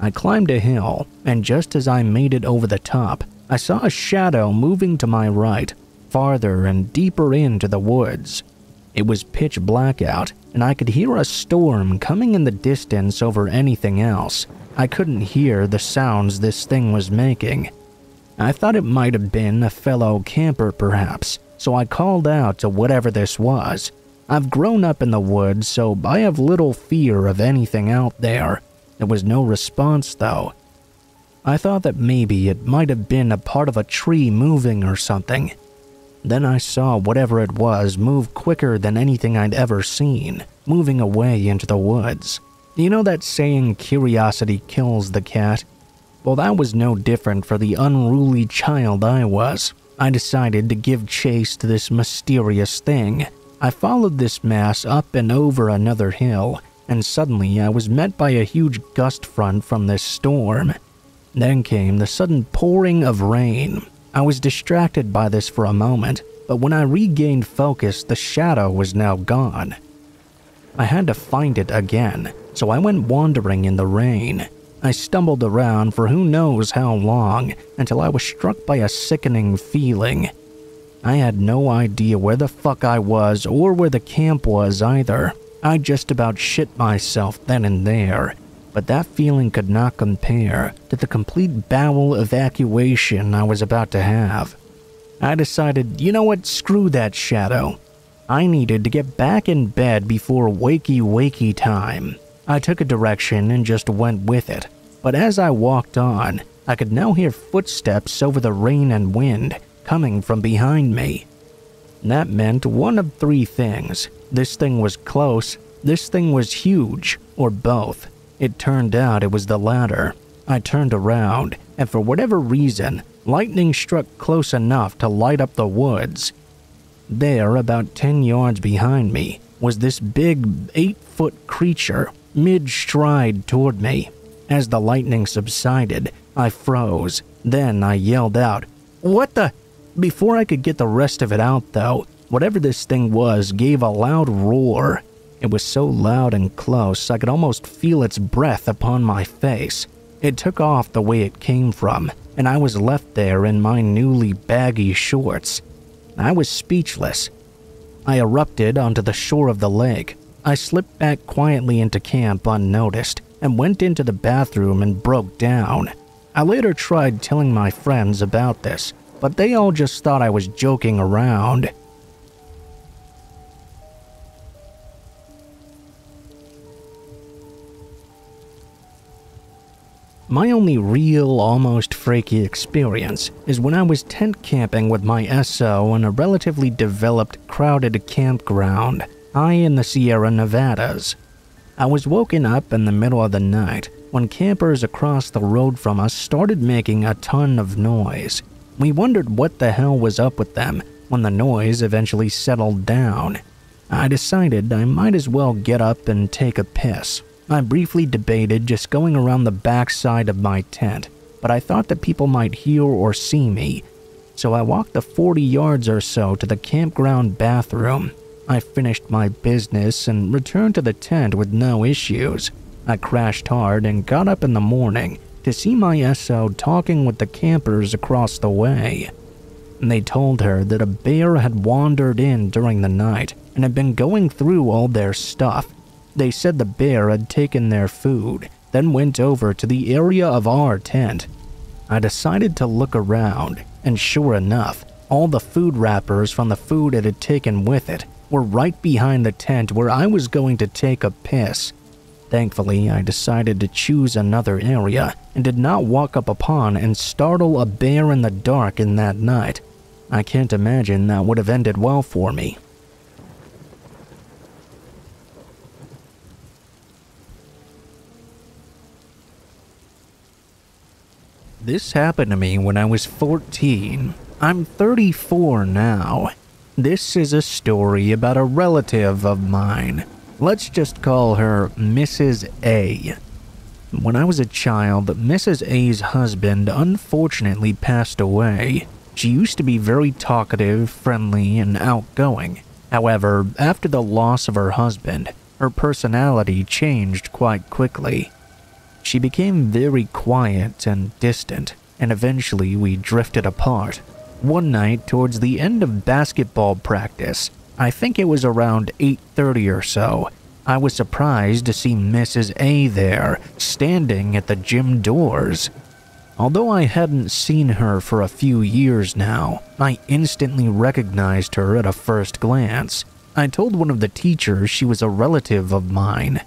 I climbed a hill, and just as I made it over the top, I saw a shadow moving to my right, farther and deeper into the woods. It was pitch black out, and I could hear a storm coming in the distance over anything else. I couldn't hear the sounds this thing was making. I thought it might have been a fellow camper perhaps, so I called out to whatever this was. I've grown up in the woods, so I have little fear of anything out there. There was no response though. I thought that maybe it might have been a part of a tree moving or something. Then I saw whatever it was move quicker than anything I'd ever seen, moving away into the woods. You know that saying, curiosity kills the cat? Well, that was no different for the unruly child I was. I decided to give chase to this mysterious thing. I followed this mass up and over another hill, and suddenly I was met by a huge gust front from this storm. Then came the sudden pouring of rain. I was distracted by this for a moment, but when I regained focus, the shadow was now gone. I had to find it again, so I went wandering in the rain. I stumbled around for who knows how long until I was struck by a sickening feeling. I had no idea where the fuck I was or where the camp was either. I just about shit myself then and there, but that feeling could not compare to the complete bowel evacuation I was about to have. I decided, you know what, screw that shadow. I needed to get back in bed before wakey time. I took a direction and just went with it, but as I walked on, I could now hear footsteps over the rain and wind coming from behind me. That meant one of three things. This thing was close, this thing was huge, or both. It turned out it was the latter. I turned around, and for whatever reason, lightning struck close enough to light up the woods. There, about 10 yards behind me, was this big 8-foot creature, mid-stride toward me. As the lightning subsided, I froze. Then I yelled out, "What the?" Before I could get the rest of it out though, whatever this thing was gave a loud roar. It was so loud and close I could almost feel its breath upon my face. It took off the way it came from, and I was left there in my newly baggy shorts. I was speechless. I erupted onto the shore of the lake. I slipped back quietly into camp unnoticed and went into the bathroom and broke down. I later tried telling my friends about this, but they all just thought I was joking around. My only real, almost freaky experience is when I was tent camping with my SO in a relatively developed, crowded campground high in the Sierra Nevadas. I was woken up in the middle of the night when campers across the road from us started making a ton of noise. We wondered what the hell was up with them when the noise eventually settled down. I decided I might as well get up and take a piss. I briefly debated just going around the back side of my tent, but I thought that people might hear or see me, so I walked the 40 yards or so to the campground bathroom. I finished my business and returned to the tent with no issues. I crashed hard and got up in the morning to see my SO talking with the campers across the way. They told her that a bear had wandered in during the night and had been going through all their stuff. They said the bear had taken their food, then went over to the area of our tent. I decided to look around, and sure enough, all the food wrappers from the food it had taken with it were right behind the tent where I was going to take a piss. Thankfully, I decided to choose another area and did not walk up upon and startle a bear in the dark in that night. I can't imagine that would have ended well for me. This happened to me when I was 14. I'm 34 now. This is a story about a relative of mine. Let's just call her Mrs. A. When I was a child, Mrs. A's husband unfortunately passed away. She used to be very talkative, friendly, and outgoing. However, after the loss of her husband, her personality changed quite quickly. She became very quiet and distant, and eventually we drifted apart. One night towards the end of basketball practice, I think it was around 8:30 or so, I was surprised to see Mrs. A there, standing at the gym doors. Although I hadn't seen her for a few years now, I instantly recognized her at a first glance. I told one of the teachers she was a relative of mine.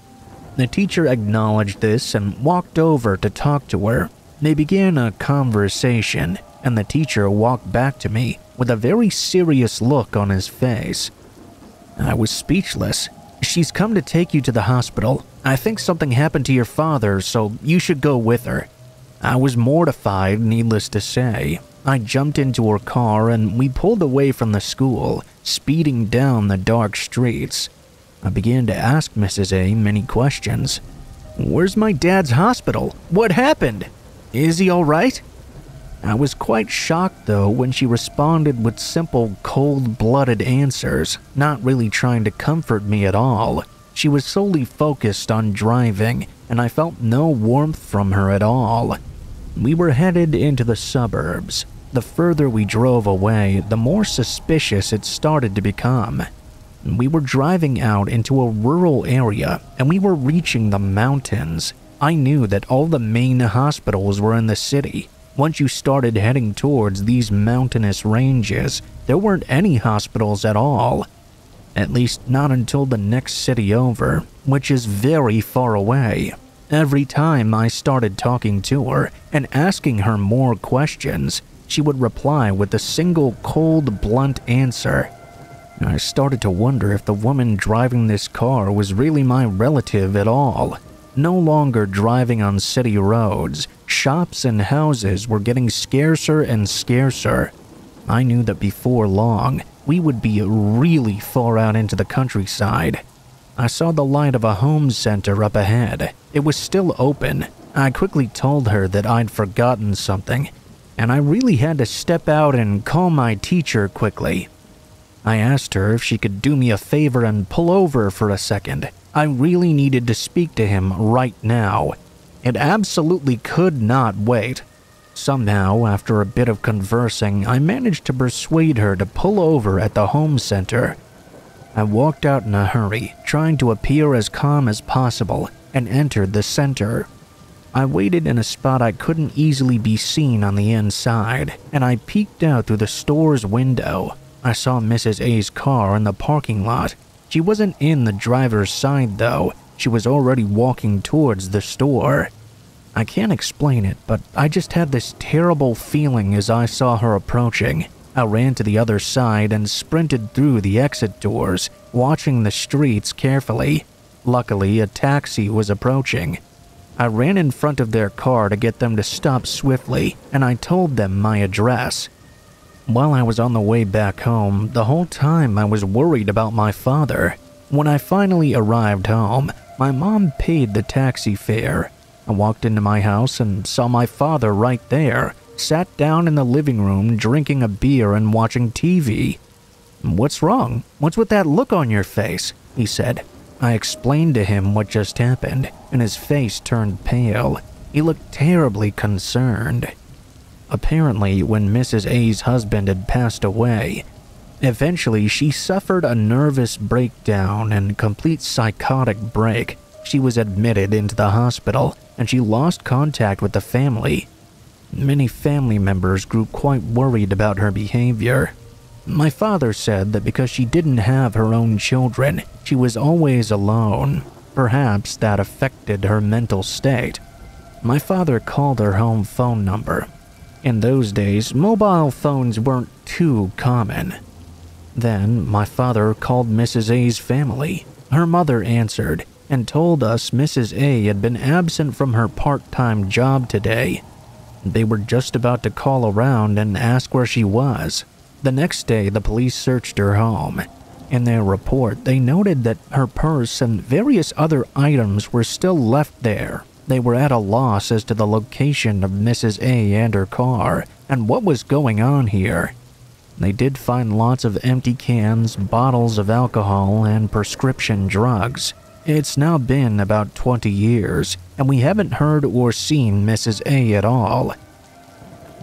The teacher acknowledged this and walked over to talk to her. They began a conversation, and the teacher walked back to me with a very serious look on his face. I was speechless. "She's come to take you to the hospital. I think something happened to your father, so you should go with her." I was mortified, needless to say. I jumped into her car and we pulled away from the school, speeding down the dark streets. I began to ask Mrs. A many questions. "Where's my dad's hospital? What happened? Is he all right?" I was quite shocked though when she responded with simple, cold-blooded answers, not really trying to comfort me at all. She was solely focused on driving, and I felt no warmth from her at all. We were headed into the suburbs. The further we drove away, the more suspicious it started to become. We were driving out into a rural area, and we were reaching the mountains. I knew that all the main hospitals were in the city. Once you started heading towards these mountainous ranges, there weren't any hospitals at all. At least not until the next city over, which is very far away. Every time I started talking to her and asking her more questions, she would reply with a single cold, blunt answer. I started to wonder if the woman driving this car was really my relative at all. No longer driving on city roads, shops and houses were getting scarcer and scarcer. I knew that before long, we would be really far out into the countryside. I saw the light of a home center up ahead. It was still open. I quickly told her that I'd forgotten something, and I really had to step out and call my teacher quickly. I asked her if she could do me a favor and pull over for a second. I really needed to speak to him right now. It absolutely could not wait. Somehow, after a bit of conversing, I managed to persuade her to pull over at the home center. I walked out in a hurry, trying to appear as calm as possible, and entered the center. I waited in a spot I couldn't easily be seen on the inside, and I peeked out through the store's window. I saw Mrs. A's car in the parking lot. She wasn't in the driver's side though. She was already walking towards the store. I can't explain it, but I just had this terrible feeling as I saw her approaching. I ran to the other side and sprinted through the exit doors, watching the streets carefully. Luckily, a taxi was approaching. I ran in front of their car to get them to stop swiftly, and I told them my address. While I was on the way back home, the whole time I was worried about my father. When I finally arrived home, my mom paid the taxi fare. I walked into my house and saw my father right there, sat down in the living room drinking a beer and watching TV. "What's wrong? What's with that look on your face?" he said. I explained to him what just happened, and his face turned pale. He looked terribly concerned. Apparently, when Mrs. A's husband had passed away, eventually she suffered a nervous breakdown and complete psychotic break. She was admitted into the hospital, and she lost contact with the family. Many family members grew quite worried about her behavior. My father said that because she didn't have her own children, she was always alone. Perhaps that affected her mental state. My father called her home phone number. In those days, mobile phones weren't too common. Then, my father called Mrs. A's family. Her mother answered and told us Mrs. A had been absent from her part-time job today. They were just about to call around and ask where she was. The next day, the police searched her home. In their report, they noted that her purse and various other items were still left there. They were at a loss as to the location of Mrs. A and her car, and what was going on here. They did find lots of empty cans, bottles of alcohol, and prescription drugs. It's now been about 20 years, and we haven't heard or seen Mrs. A at all.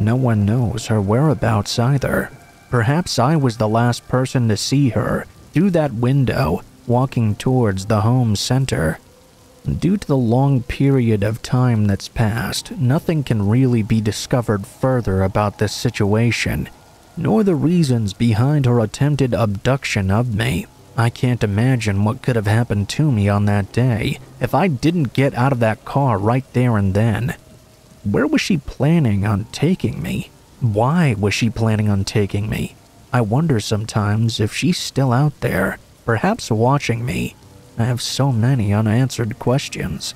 No one knows her whereabouts either. Perhaps I was the last person to see her through that window, walking towards the home center. Due to the long period of time that's passed, nothing can really be discovered further about this situation, nor the reasons behind her attempted abduction of me. I can't imagine what could have happened to me on that day if I didn't get out of that car right there and then. Where was she planning on taking me? Why was she planning on taking me? I wonder sometimes if she's still out there, perhaps watching me. I have so many unanswered questions.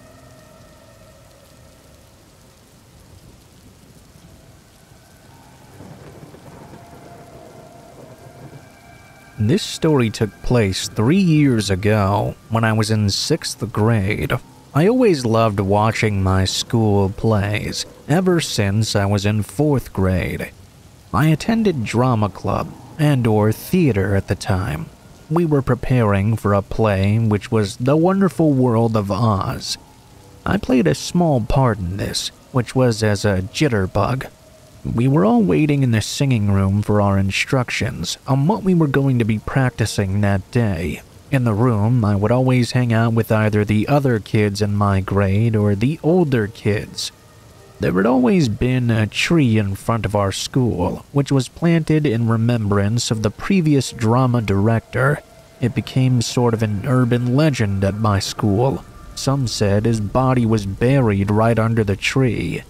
This story took place 3 years ago when I was in 6th grade. I always loved watching my school plays ever since I was in 4th grade. I attended drama club and/or theater at the time. We were preparing for a play which was The Wonderful World of Oz. I played a small part in this, which was as a jitterbug. We were all waiting in the singing room for our instructions on what we were going to be practicing that day. In the room, I would always hang out with either the other kids in my grade or the older kids. There had always been a tree in front of our school, which was planted in remembrance of the previous drama director. It became sort of an urban legend at my school. Some said his body was buried right under the tree.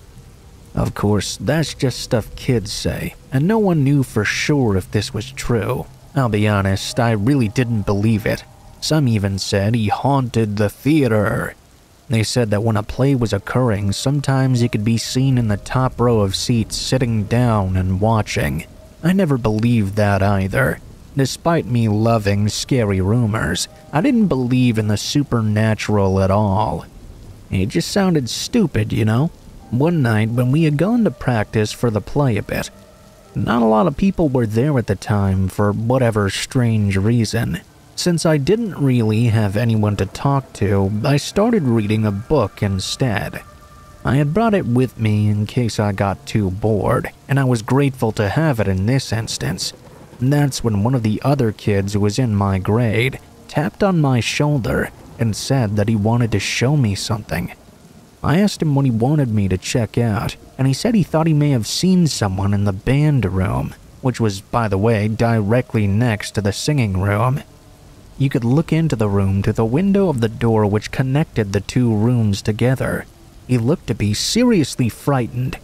Of course, that's just stuff kids say, and no one knew for sure if this was true. I'll be honest, I really didn't believe it. Some even said he haunted the theater. They said that when a play was occurring, sometimes he could be seen in the top row of seats sitting down and watching. I never believed that either. Despite me loving scary rumors, I didn't believe in the supernatural at all. It just sounded stupid, you know? One night when we had gone to practice for the play a bit, not a lot of people were there at the time for whatever strange reason. Since I didn't really have anyone to talk to, I started reading a book instead. I had brought it with me in case I got too bored, and I was grateful to have it in this instance. That's when one of the other kids who was in my grade tapped on my shoulder and said that he wanted to show me something. I asked him what he wanted me to check out, and he said he thought he may have seen someone in the band room, which was, by the way, directly next to the singing room. You could look into the room through the window of the door which connected the two rooms together. He looked to be seriously frightened.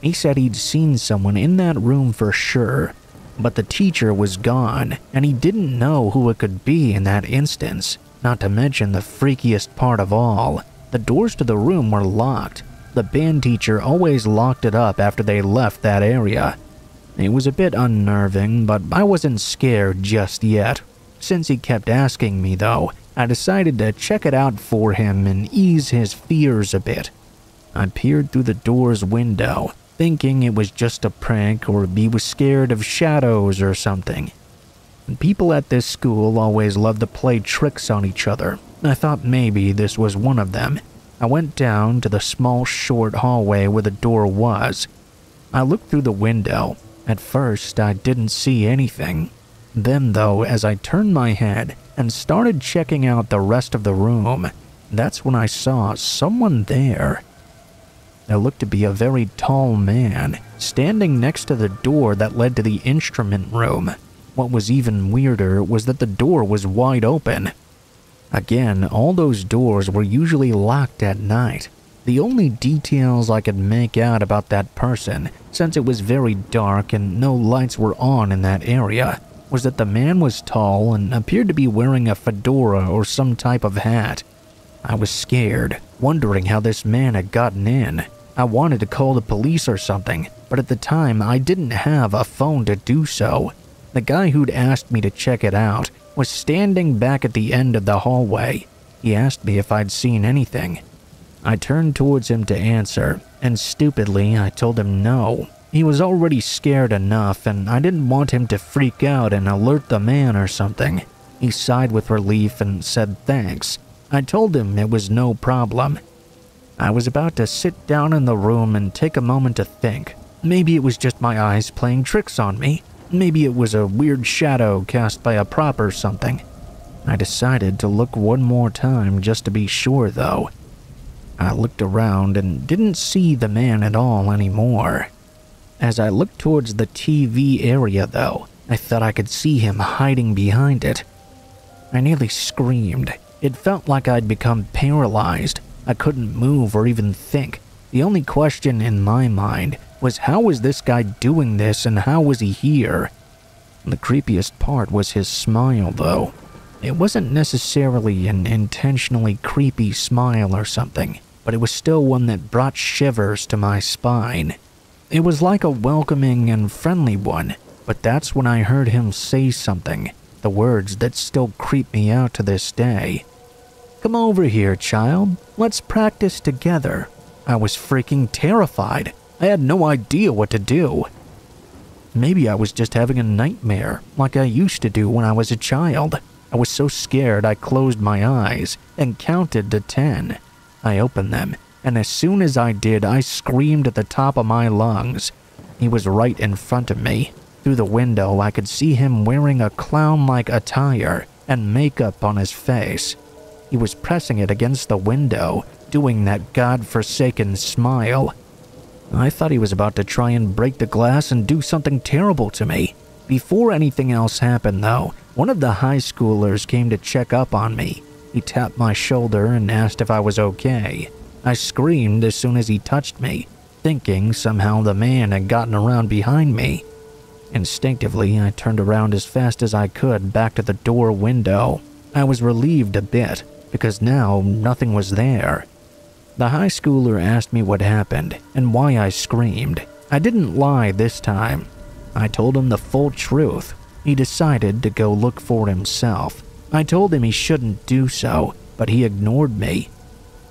He said he'd seen someone in that room for sure, but the teacher was gone, and he didn't know who it could be in that instance. Not to mention the freakiest part of all, the doors to the room were locked. The band teacher always locked it up after they left that area. It was a bit unnerving, but I wasn't scared just yet. Since he kept asking me though, I decided to check it out for him and ease his fears a bit. I peered through the door's window, thinking it was just a prank or he was scared of shadows or something. People at this school always loved to play tricks on each other. I thought maybe this was one of them. I went down to the small short hallway where the door was. I looked through the window. At first, I didn't see anything. Then though, as I turned my head and started checking out the rest of the room, that's when I saw someone there. There looked to be a very tall man, standing next to the door that led to the instrument room. What was even weirder was that the door was wide open. Again, all those doors were usually locked at night. The only details I could make out about that person, since it was very dark and no lights were on in that area, was that the man was tall and appeared to be wearing a fedora or some type of hat. I was scared, wondering how this man had gotten in. I wanted to call the police or something, but at the time I didn't have a phone to do so. The guy who'd asked me to check it out was standing back at the end of the hallway. He asked me if I'd seen anything. I turned towards him to answer, and stupidly I told him no. He was already scared enough, and I didn't want him to freak out and alert the man or something. He sighed with relief and said thanks. I told him it was no problem. I was about to sit down in the room and take a moment to think. Maybe it was just my eyes playing tricks on me. Maybe it was a weird shadow cast by a prop or something. I decided to look one more time just to be sure, though. I looked around and didn't see the man at all anymore. As I looked towards the TV area, though, I thought I could see him hiding behind it. I nearly screamed. It felt like I'd become paralyzed. I couldn't move or even think. The only question in my mind was, how was this guy doing this and how was he here? The creepiest part was his smile, though. It wasn't necessarily an intentionally creepy smile or something, but it was still one that brought shivers to my spine. It was like a welcoming and friendly one, but that's when I heard him say something, the words that still creep me out to this day. "Come over here, child. Let's practice together." I was freaking terrified. I had no idea what to do. Maybe I was just having a nightmare, like I used to do when I was a child. I was so scared I closed my eyes and counted to 10. I opened them, and as soon as I did, I screamed at the top of my lungs. He was right in front of me. Through the window, I could see him wearing a clown-like attire and makeup on his face. He was pressing it against the window, doing that god-forsaken smile. I thought he was about to try and break the glass and do something terrible to me. Before anything else happened, though, one of the high schoolers came to check up on me. He tapped my shoulder and asked if I was okay. I screamed as soon as he touched me, thinking somehow the man had gotten around behind me. Instinctively, I turned around as fast as I could back to the door window. I was relieved a bit, because now nothing was there. The high schooler asked me what happened and why I screamed. I didn't lie this time. I told him the full truth. He decided to go look for himself. I told him he shouldn't do so, but he ignored me.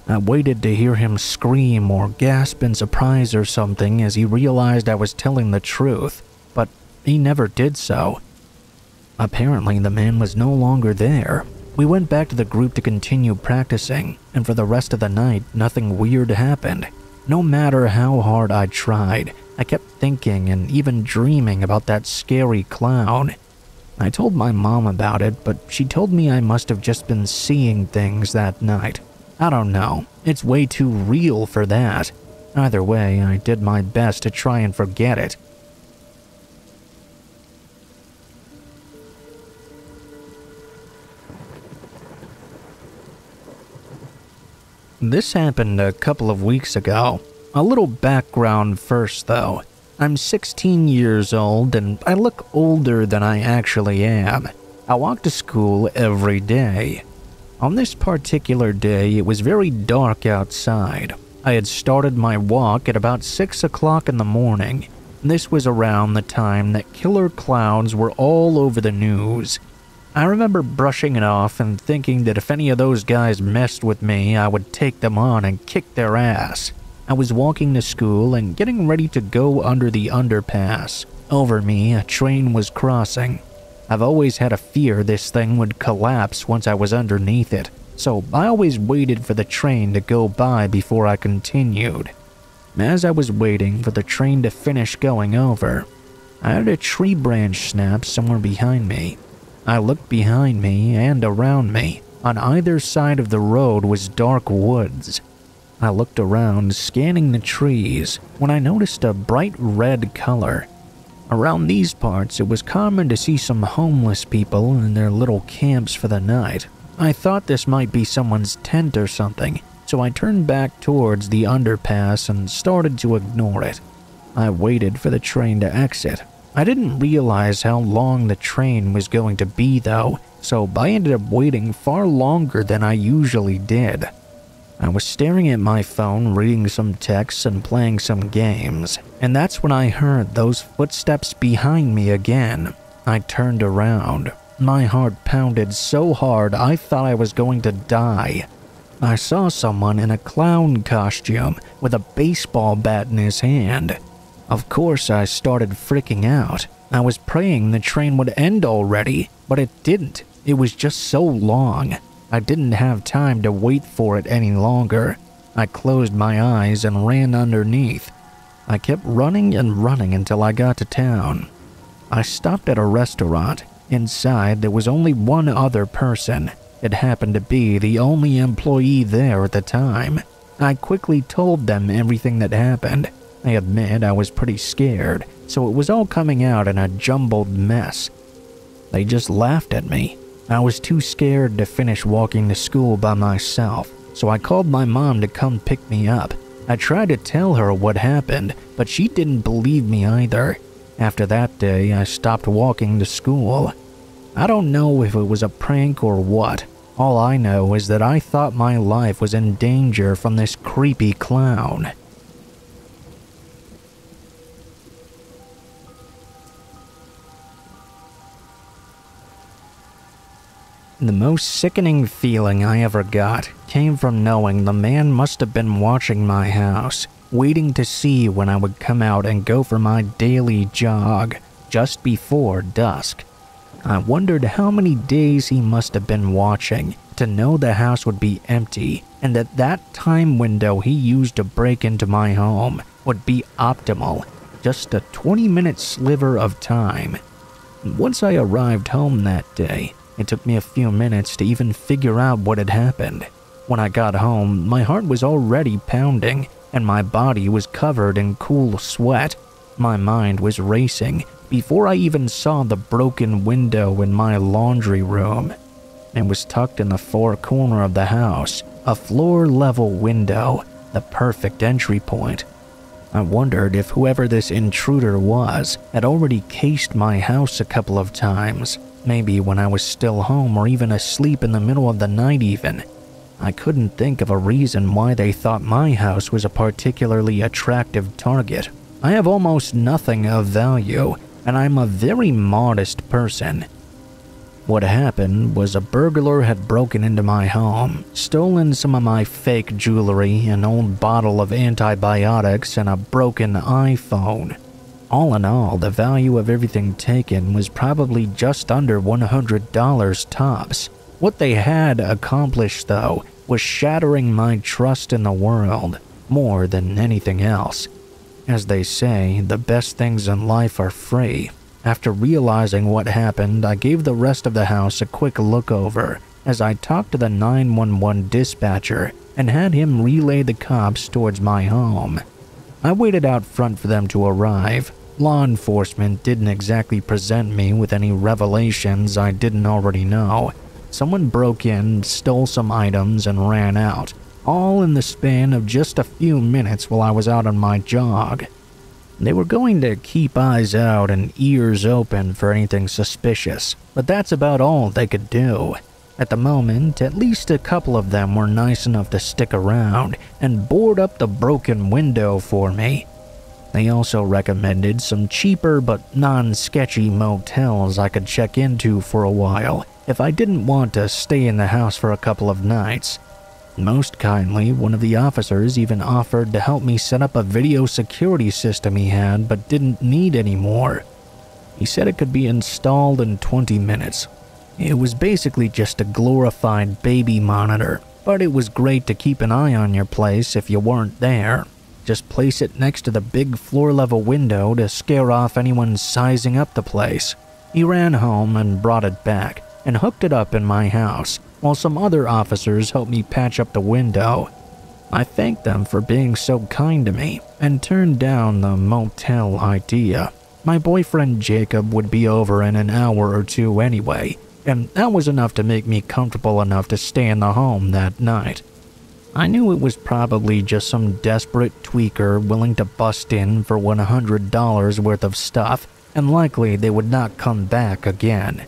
I waited to hear him scream or gasp in surprise or something as he realized I was telling the truth, but he never did so. Apparently, the man was no longer there. We went back to the group to continue practicing, and for the rest of the night, nothing weird happened. No matter how hard I tried, I kept thinking and even dreaming about that scary clown. I told my mom about it, but she told me I must have just been seeing things that night. I don't know. It's way too real for that. Either way, I did my best to try and forget it. This happened a couple of weeks ago. A little background first, though. I'm 16 years old and I look older than I actually am. I walk to school every day. On this particular day, it was very dark outside. I had started my walk at about 6 o'clock in the morning. This was around the time that killer clowns were all over the news. I remember brushing it off and thinking that if any of those guys messed with me, I would take them on and kick their ass. I was walking to school and getting ready to go under the underpass. Over me, a train was crossing. I've always had a fear this thing would collapse once I was underneath it, so I always waited for the train to go by before I continued. As I was waiting for the train to finish going over, I heard a tree branch snap somewhere behind me. I looked behind me and around me. On either side of the road was dark woods. I looked around, scanning the trees, when I noticed a bright red color. Around these parts, it was common to see some homeless people in their little camps for the night. I thought this might be someone's tent or something, so I turned back towards the underpass and started to ignore it. I waited for the train to exit. I didn't realize how long the train was going to be, though, so I ended up waiting far longer than I usually did. I was staring at my phone, reading some texts and playing some games, and that's when I heard those footsteps behind me again. I turned around. My heart pounded so hard I thought I was going to die. I saw someone in a clown costume with a baseball bat in his hand. Of course, I started freaking out. I was praying the train would end already, but it didn't. It was just so long. I didn't have time to wait for it any longer. I closed my eyes and ran underneath. I kept running and running until I got to town. I stopped at a restaurant. Inside, there was only one other person. It happened to be the only employee there at the time. I quickly told them everything that happened. I admit I was pretty scared, so it was all coming out in a jumbled mess. They just laughed at me. I was too scared to finish walking to school by myself, so I called my mom to come pick me up. I tried to tell her what happened, but she didn't believe me either. After that day, I stopped walking to school. I don't know if it was a prank or what. All I know is that I thought my life was in danger from this creepy clown. The most sickening feeling I ever got came from knowing the man must have been watching my house, waiting to see when I would come out and go for my daily jog just before dusk. I wondered how many days he must have been watching to know the house would be empty and that time window he used to break into my home would be optimal, just a 20-minute sliver of time. Once I arrived home that day, it took me a few minutes to even figure out what had happened. When I got home, my heart was already pounding and my body was covered in cool sweat. My mind was racing before I even saw the broken window in my laundry room. It was tucked in the far corner of the house, a floor-level window, the perfect entry point. I wondered if whoever this intruder was had already cased my house a couple of times, maybe when I was still home or even asleep in the middle of the night even. I couldn't think of a reason why they thought my house was a particularly attractive target. I have almost nothing of value, and I'm a very modest person. What happened was a burglar had broken into my home, stolen some of my fake jewelry, an old bottle of antibiotics, and a broken iPhone. All in all, the value of everything taken was probably just under $100 tops. What they had accomplished, though, was shattering my trust in the world more than anything else. As they say, the best things in life are free. After realizing what happened, I gave the rest of the house a quick look over as I talked to the 911 dispatcher and had him relay the cops towards my home. I waited out front for them to arrive. Law enforcement didn't exactly present me with any revelations I didn't already know. Someone broke in, stole some items, and ran out, all in the span of just a few minutes while I was out on my jog. They were going to keep eyes out and ears open for anything suspicious, but that's about all they could do. At the moment, at least a couple of them were nice enough to stick around and board up the broken window for me. They also recommended some cheaper but non-sketchy motels I could check into for a while if I didn't want to stay in the house for a couple of nights. Most kindly, one of the officers even offered to help me set up a video security system he had but didn't need anymore. He said it could be installed in 20 minutes. It was basically just a glorified baby monitor, but it was great to keep an eye on your place if you weren't there. Just place it next to the big floor-level window to scare off anyone sizing up the place. He ran home and brought it back and hooked it up in my house, while some other officers helped me patch up the window. I thanked them for being so kind to me and turned down the motel idea. My boyfriend Jacob would be over in an hour or two anyway, and that was enough to make me comfortable enough to stay in the home that night. I knew it was probably just some desperate tweaker willing to bust in for $100 worth of stuff, and likely they would not come back again.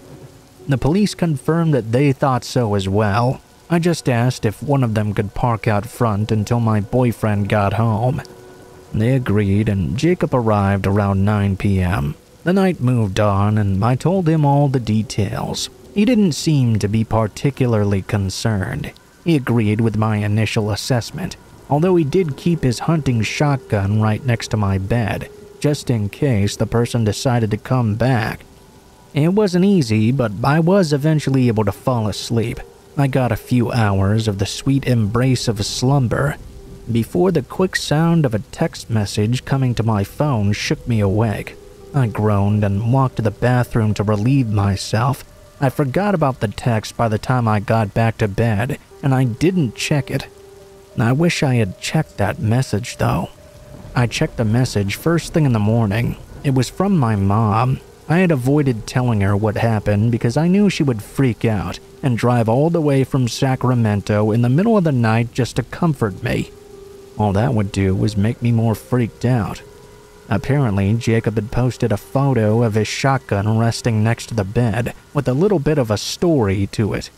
The police confirmed that they thought so as well. I just asked if one of them could park out front until my boyfriend got home. They agreed, and Jacob arrived around 9 p.m. The night moved on, and I told him all the details. He didn't seem to be particularly concerned. He agreed with my initial assessment, although he did keep his hunting shotgun right next to my bed, just in case the person decided to come back. It wasn't easy, but I was eventually able to fall asleep. I got a few hours of the sweet embrace of slumber before the quick sound of a text message coming to my phone shook me awake. I groaned and walked to the bathroom to relieve myself. I forgot about the text by the time I got back to bed, and I didn't check it. I wish I had checked that message, though. I checked the message first thing in the morning. It was from my mom. I had avoided telling her what happened because I knew she would freak out and drive all the way from Sacramento in the middle of the night just to comfort me. All that would do was make me more freaked out. Apparently, Jacob had posted a photo of his shotgun resting next to the bed with a little bit of a story to it.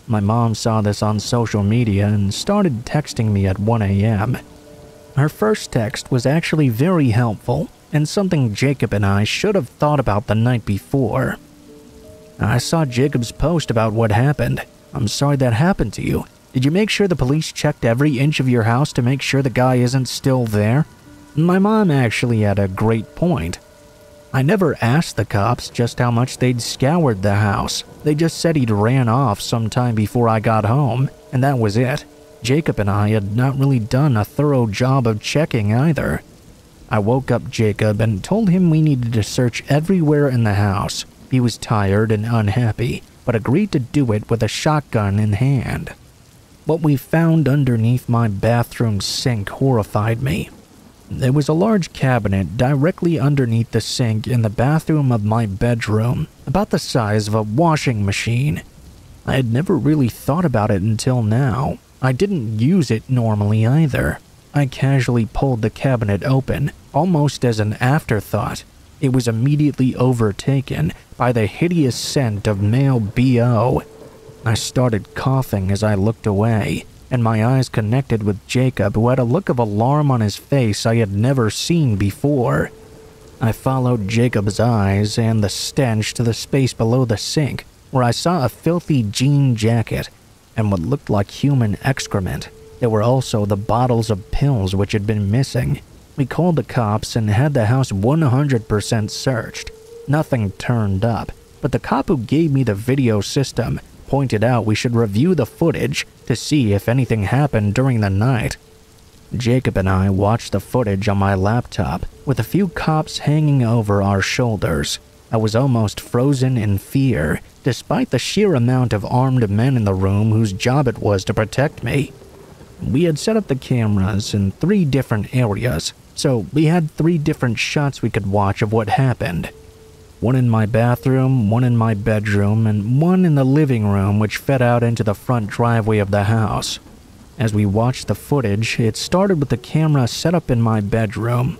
My mom saw this on social media and started texting me at 1 a.m. Her first text was actually very helpful and something Jacob and I should have thought about the night before. I saw Jacob's post about what happened. I'm sorry that happened to you. Did you make sure the police checked every inch of your house to make sure the guy isn't still there? My mom actually had a great point. I never asked the cops just how much they'd scoured the house. They just said he'd ran off sometime before I got home, and that was it. Jacob and I had not really done a thorough job of checking either. I woke up Jacob and told him we needed to search everywhere in the house. He was tired and unhappy, but agreed to do it with a shotgun in hand. What we found underneath my bathroom sink horrified me. There was a large cabinet directly underneath the sink in the bathroom of my bedroom, about the size of a washing machine. I had never really thought about it until now. I didn't use it normally either. I casually pulled the cabinet open, almost as an afterthought. It was immediately overtaken by the hideous scent of male BO. I started coughing as I looked away, and my eyes connected with Jacob, who had a look of alarm on his face I had never seen before. I followed Jacob's eyes and the stench to the space below the sink, where I saw a filthy jean jacket and what looked like human excrement. There were also the bottles of pills which had been missing. We called the cops and had the house 100% searched. Nothing turned up, but the cop who gave me the video system pointed out we should review the footage to see if anything happened during the night. Jacob and I watched the footage on my laptop with a few cops hanging over our shoulders. I was almost frozen in fear, despite the sheer amount of armed men in the room whose job it was to protect me. We had set up the cameras in 3 different areas, so we had 3 different shots we could watch of what happened. One in my bathroom, one in my bedroom, and one in the living room which fed out into the front driveway of the house. As we watched the footage, it started with the camera set up in my bedroom.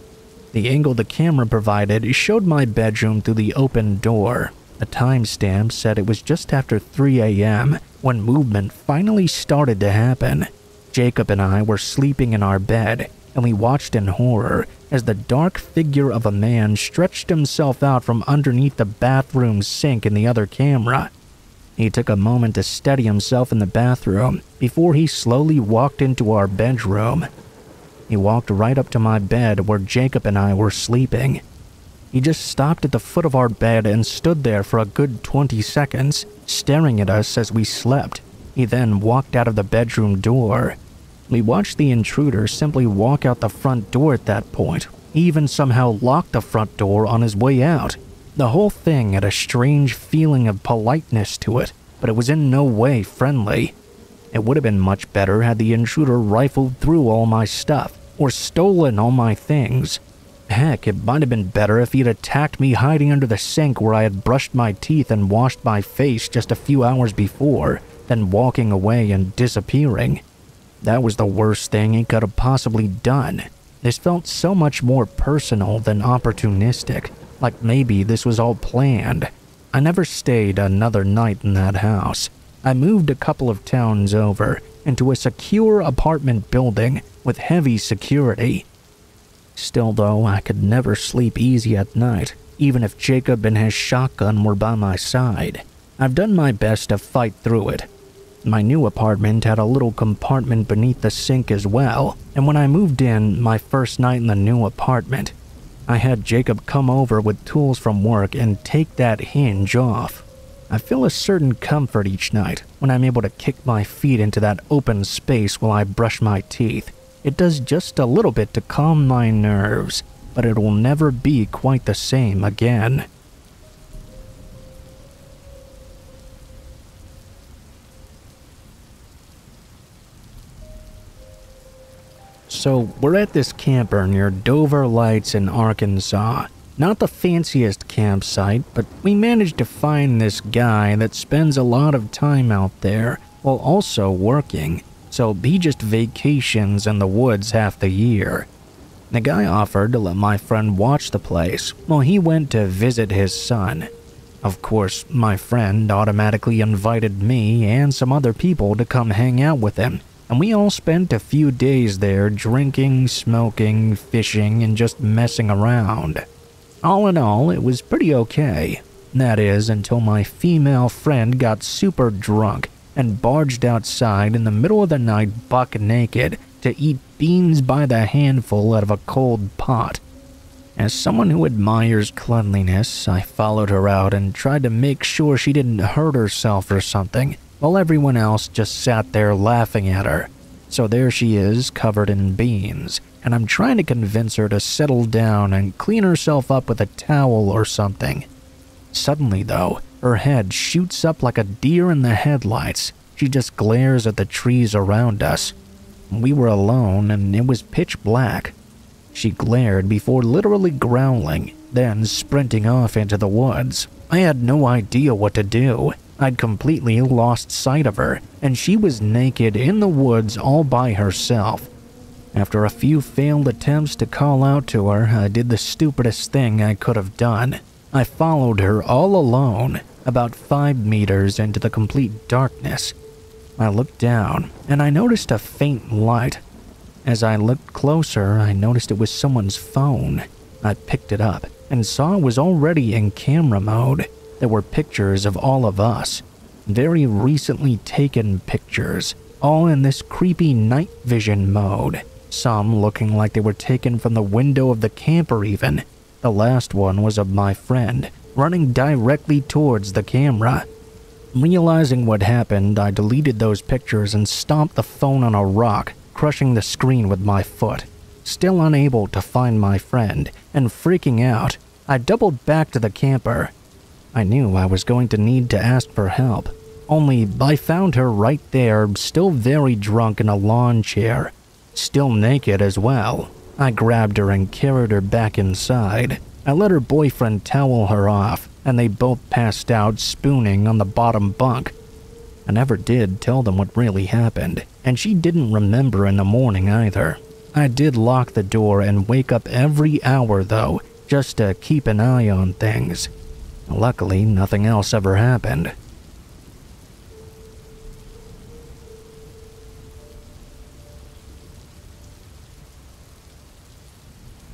The angle the camera provided showed my bedroom through the open door. A timestamp said it was just after 3 a.m. when movement finally started to happen. Jacob and I were sleeping in our bed, and we watched in horror as the dark figure of a man stretched himself out from underneath the bathroom sink in the other camera. He took a moment to steady himself in the bathroom before he slowly walked into our bedroom. He walked right up to my bed where Jacob and I were sleeping. He just stopped at the foot of our bed and stood there for a good 20 seconds, staring at us as we slept. He then walked out of the bedroom door. We watched the intruder simply walk out the front door at that point. He even somehow locked the front door on his way out. The whole thing had a strange feeling of politeness to it, but it was in no way friendly. It would have been much better had the intruder rifled through all my stuff or stolen all my things. Heck, it might have been better if he had attacked me hiding under the sink where I had brushed my teeth and washed my face just a few hours before, than walking away and disappearing. That was the worst thing he could have possibly done. This felt so much more personal than opportunistic, like maybe this was all planned. I never stayed another night in that house. I moved a couple of towns over into a secure apartment building with heavy security. Still though, I could never sleep easy at night, even if Jacob and his shotgun were by my side. I've done my best to fight through it. My new apartment had a little compartment beneath the sink as well, and when I moved in my first night in the new apartment, I had Jacob come over with tools from work and take that hinge off. I feel a certain comfort each night when I'm able to kick my feet into that open space while I brush my teeth. It does just a little bit to calm my nerves, but it will never be quite the same again. So, we're at this camper near Dover Lights in Arkansas. Not the fanciest campsite, but we managed to find this guy that spends a lot of time out there while also working, so he just vacations in the woods half the year. The guy offered to let my friend watch the place while he went to visit his son. Of course, my friend automatically invited me and some other people to come hang out with him, and we all spent a few days there drinking, smoking, fishing, and just messing around. All in all, it was pretty okay. That is, until my female friend got super drunk and barged outside in the middle of the night buck naked to eat beans by the handful out of a cold pot. As someone who admires cleanliness, I followed her out and tried to make sure she didn't hurt herself or something, while everyone else just sat there laughing at her. So there she is, covered in beans, and I'm trying to convince her to settle down and clean herself up with a towel or something. Suddenly, though, her head shoots up like a deer in the headlights. She just glares at the trees around us. We were alone, and it was pitch black. She glared before literally growling, then sprinting off into the woods. I had no idea what to do. I'd completely lost sight of her, and she was naked in the woods all by herself. After a few failed attempts to call out to her, I did the stupidest thing I could have done. I followed her all alone, about 5 meters into the complete darkness. I looked down, and I noticed a faint light. As I looked closer, I noticed it was someone's phone. I picked it up, and saw it was already in camera mode. There were pictures of all of us. Very recently taken pictures, all in this creepy night vision mode. Some looking like they were taken from the window of the camper even. The last one was of my friend, running directly towards the camera. Realizing what happened, I deleted those pictures and stomped the phone on a rock, crushing the screen with my foot. Still unable to find my friend, and freaking out, I doubled back to the camper. I knew I was going to need to ask for help, only I found her right there, still very drunk in a lawn chair, still naked as well. I grabbed her and carried her back inside. I let her boyfriend towel her off, and they both passed out spooning on the bottom bunk. I never did tell them what really happened, and she didn't remember in the morning either. I did lock the door and wake up every hour though, just to keep an eye on things. Luckily, nothing else ever happened.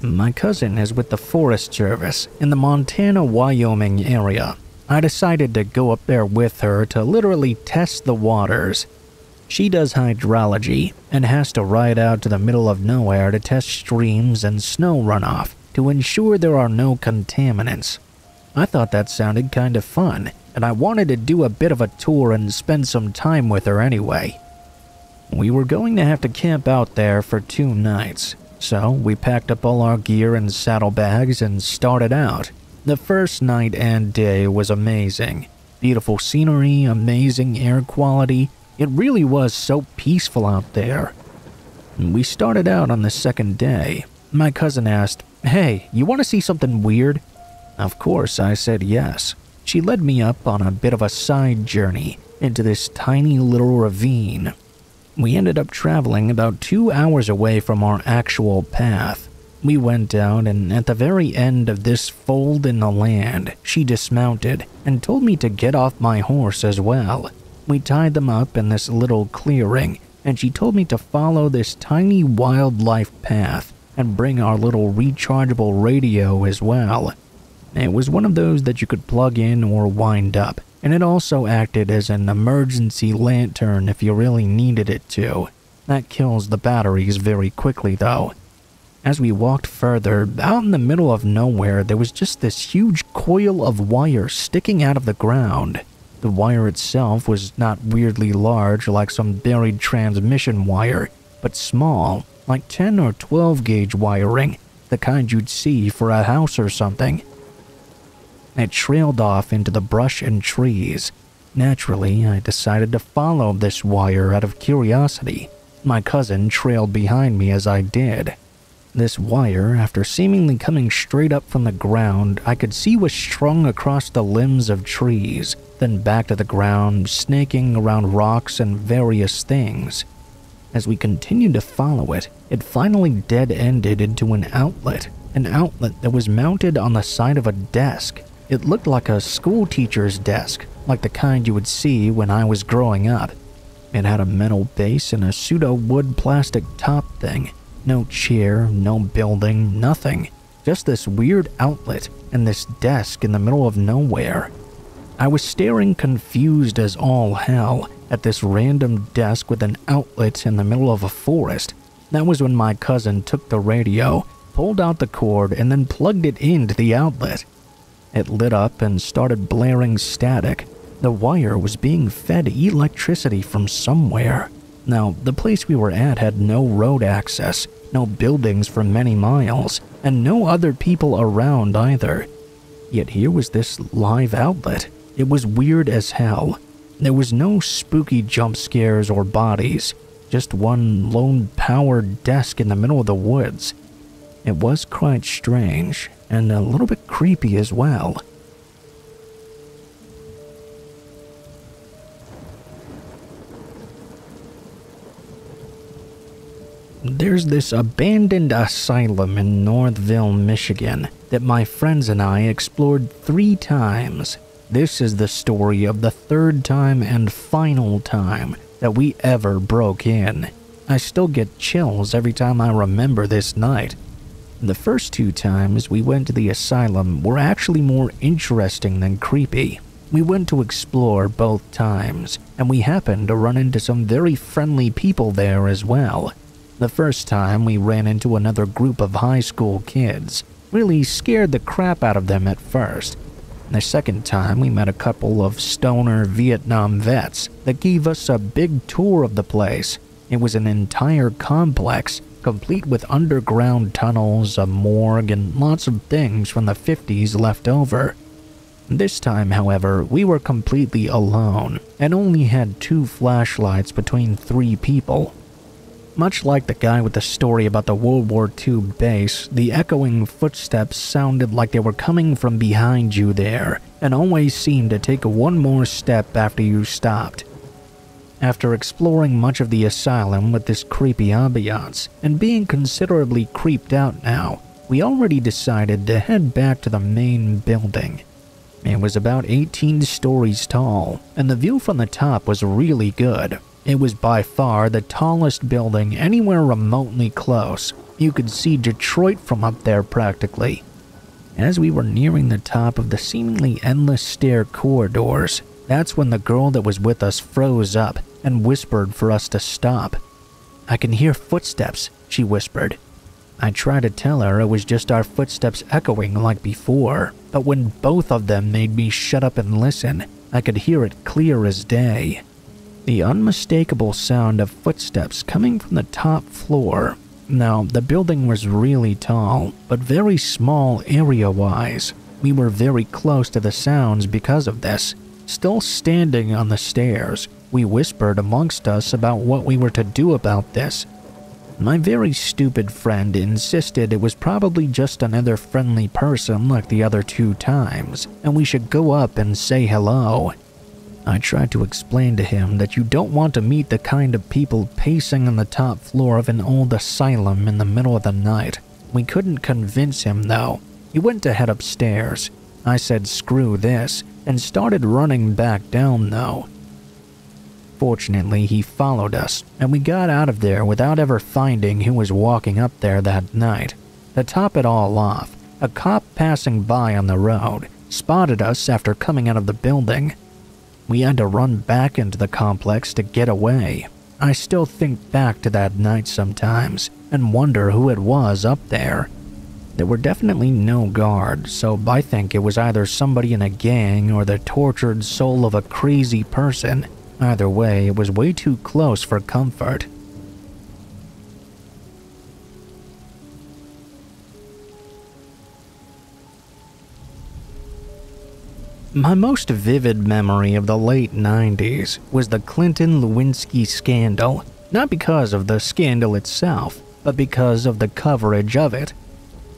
My cousin is with the Forest Service in the Montana-Wyoming area. I decided to go up there with her to literally test the waters. She does hydrology and has to ride out to the middle of nowhere to test streams and snow runoff to ensure there are no contaminants. I thought that sounded kind of fun, and I wanted to do a bit of a tour and spend some time with her anyway. We were going to have to camp out there for 2 nights, so we packed up all our gear and saddlebags and started out. The first night and day was amazing. Beautiful scenery, amazing air quality. It really was so peaceful out there. We started out on the second day. My cousin asked, "Hey, you want to see something weird?" Of course, I said yes. She led me up on a bit of a side journey into this tiny little ravine. We ended up traveling about 2 hours away from our actual path. We went down, and at the very end of this fold in the land, she dismounted and told me to get off my horse as well. We tied them up in this little clearing, and she told me to follow this tiny wildlife path and bring our little rechargeable radio as well. It was one of those that you could plug in or wind up, and it also acted as an emergency lantern if you really needed it to. That kills the batteries very quickly though. As we walked further, out in the middle of nowhere there was just this huge coil of wire sticking out of the ground. The wire itself was not weirdly large like some buried transmission wire, but small, like 10 or 12 gauge wiring, the kind you'd see for a house or something. It trailed off into the brush and trees. Naturally, I decided to follow this wire out of curiosity. My cousin trailed behind me as I did. This wire, after seemingly coming straight up from the ground, I could see was strung across the limbs of trees, then back to the ground, snaking around rocks and various things. As we continued to follow it, it finally dead-ended into an outlet that was mounted on the side of a desk. It looked like a school teacher's desk, like the kind you would see when I was growing up. It had a metal base and a pseudo-wood plastic top thing. No chair, no building, nothing. Just this weird outlet and this desk in the middle of nowhere. I was staring confused as all hell at this random desk with an outlet in the middle of a forest. That was when my cousin took the radio, pulled out the cord, and then plugged it into the outlet. It lit up and started blaring static. The wire was being fed electricity from somewhere. Now, the place we were at had no road access, no buildings for many miles, and no other people around either. Yet here was this live outlet. It was weird as hell. There was no spooky jump scares or bodies, just one lone power desk in the middle of the woods. It was quite strange, and a little bit creepy as well. There's this abandoned asylum in Northville, Michigan, that my friends and I explored 3 times. This is the story of the 3rd time and final time that we ever broke in. I still get chills every time I remember this night. The first 2 times we went to the asylum were actually more interesting than creepy. We went to explore both times, and we happened to run into some very friendly people there as well. The first time we ran into another group of high school kids. Really scared the crap out of them at first. The second time we met a couple of stoner Vietnam vets that gave us a big tour of the place. It was an entire complex, complete with underground tunnels, a morgue, and lots of things from the 50s left over. This time, however, we were completely alone and only had 2 flashlights between 3 people. Much like the guy with the story about the World War II base, the echoing footsteps sounded like they were coming from behind you there, and always seemed to take one more step after you stopped. After exploring much of the asylum with this creepy ambiance, and being considerably creeped out now, we already decided to head back to the main building. It was about 18 stories tall, and the view from the top was really good. It was by far the tallest building anywhere remotely close. You could see Detroit from up there practically. As we were nearing the top of the seemingly endless stair corridors, that's when the girl that was with us froze up and whispered for us to stop. "I can hear footsteps," she whispered. I tried to tell her it was just our footsteps echoing like before, but when both of them made me shut up and listen, I could hear it clear as day. The unmistakable sound of footsteps coming from the top floor. Now, the building was really tall, but very small area-wise. We were very close to the sounds because of this. Still standing on the stairs, we whispered amongst us about what we were to do about this. My very stupid friend insisted it was probably just another friendly person like the other 2 times, and we should go up and say hello. I tried to explain to him that you don't want to meet the kind of people pacing on the top floor of an old asylum in the middle of the night. We couldn't convince him though. He went to head upstairs. I said screw this, and started running back down though. Fortunately, he followed us, and we got out of there without ever finding who was walking up there that night. To top it all off, a cop passing by on the road spotted us after coming out of the building. We had to run back into the complex to get away. I still think back to that night sometimes and wonder who it was up there. There were definitely no guards, so I think it was either somebody in a gang or the tortured soul of a crazy person. Either way, it was way too close for comfort. My most vivid memory of the late 90s was the Clinton Lewinsky scandal, not because of the scandal itself, but because of the coverage of it.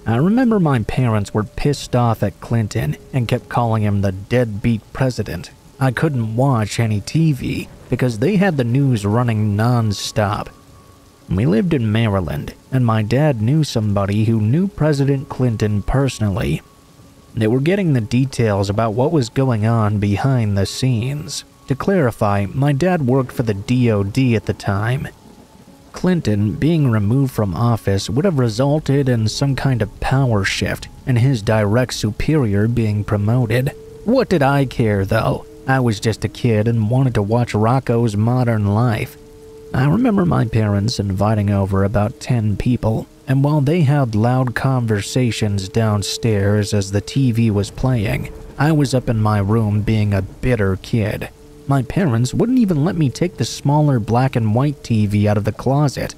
I remember my parents were pissed off at Clinton and kept calling him the deadbeat president. I couldn't watch any TV because they had the news running non-stop. We lived in Maryland, and my dad knew somebody who knew President Clinton personally. They were getting the details about what was going on behind the scenes. To clarify, my dad worked for the DOD at the time. Clinton being removed from office would have resulted in some kind of power shift and his direct superior being promoted. What did I care though? I was just a kid and wanted to watch Rocko's Modern Life. I remember my parents inviting over about 10 people, and while they had loud conversations downstairs as the TV was playing, I was up in my room being a bitter kid. My parents wouldn't even let me take the smaller black and white TV out of the closet.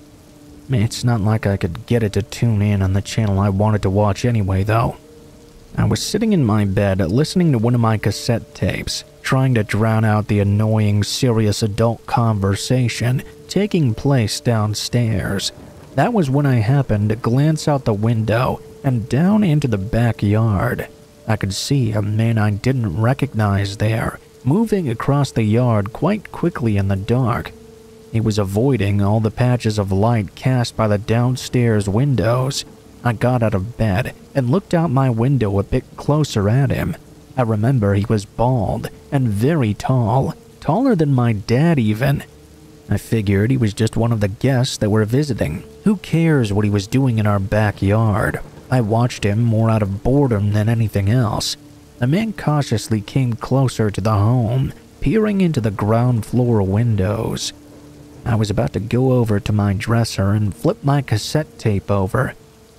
It's not like I could get it to tune in on the channel I wanted to watch anyway, though. I was sitting in my bed listening to one of my cassette tapes, trying to drown out the annoying, serious adult conversation taking place downstairs. That was when I happened to glance out the window and down into the backyard. I could see a man I didn't recognize there, moving across the yard quite quickly in the dark. He was avoiding all the patches of light cast by the downstairs windows. I got out of bed and looked out my window a bit closer at him. I remember he was bald and very tall, taller than my dad even. I figured he was just one of the guests that were visiting. Who cares what he was doing in our backyard? I watched him more out of boredom than anything else. The man cautiously came closer to the home, peering into the ground floor windows. I was about to go over to my dresser and flip my cassette tape over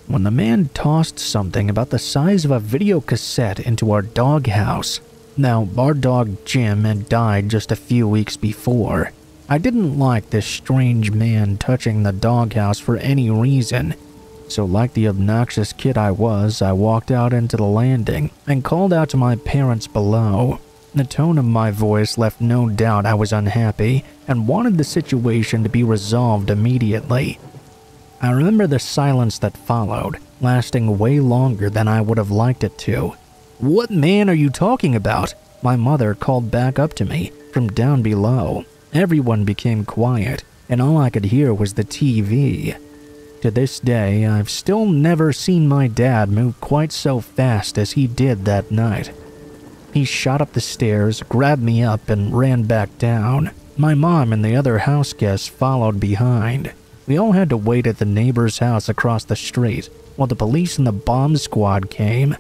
when the man tossed something about the size of a video cassette into our doghouse. Now, our dog Jim had died just a few weeks before. I didn't like this strange man touching the doghouse for any reason, so like the obnoxious kid I was, I walked out into the landing and called out to my parents below. The tone of my voice left no doubt I was unhappy and wanted the situation to be resolved immediately. I remember the silence that followed, lasting way longer than I would have liked it to. "What man are you talking about?" my mother called back up to me from down below. Everyone became quiet, and all I could hear was the TV. To this day, I've still never seen my dad move quite so fast as he did that night. He shot up the stairs, grabbed me up, and ran back down. My mom and the other house guests followed behind. We all had to wait at the neighbor's house across the street while the police and the bomb squad came.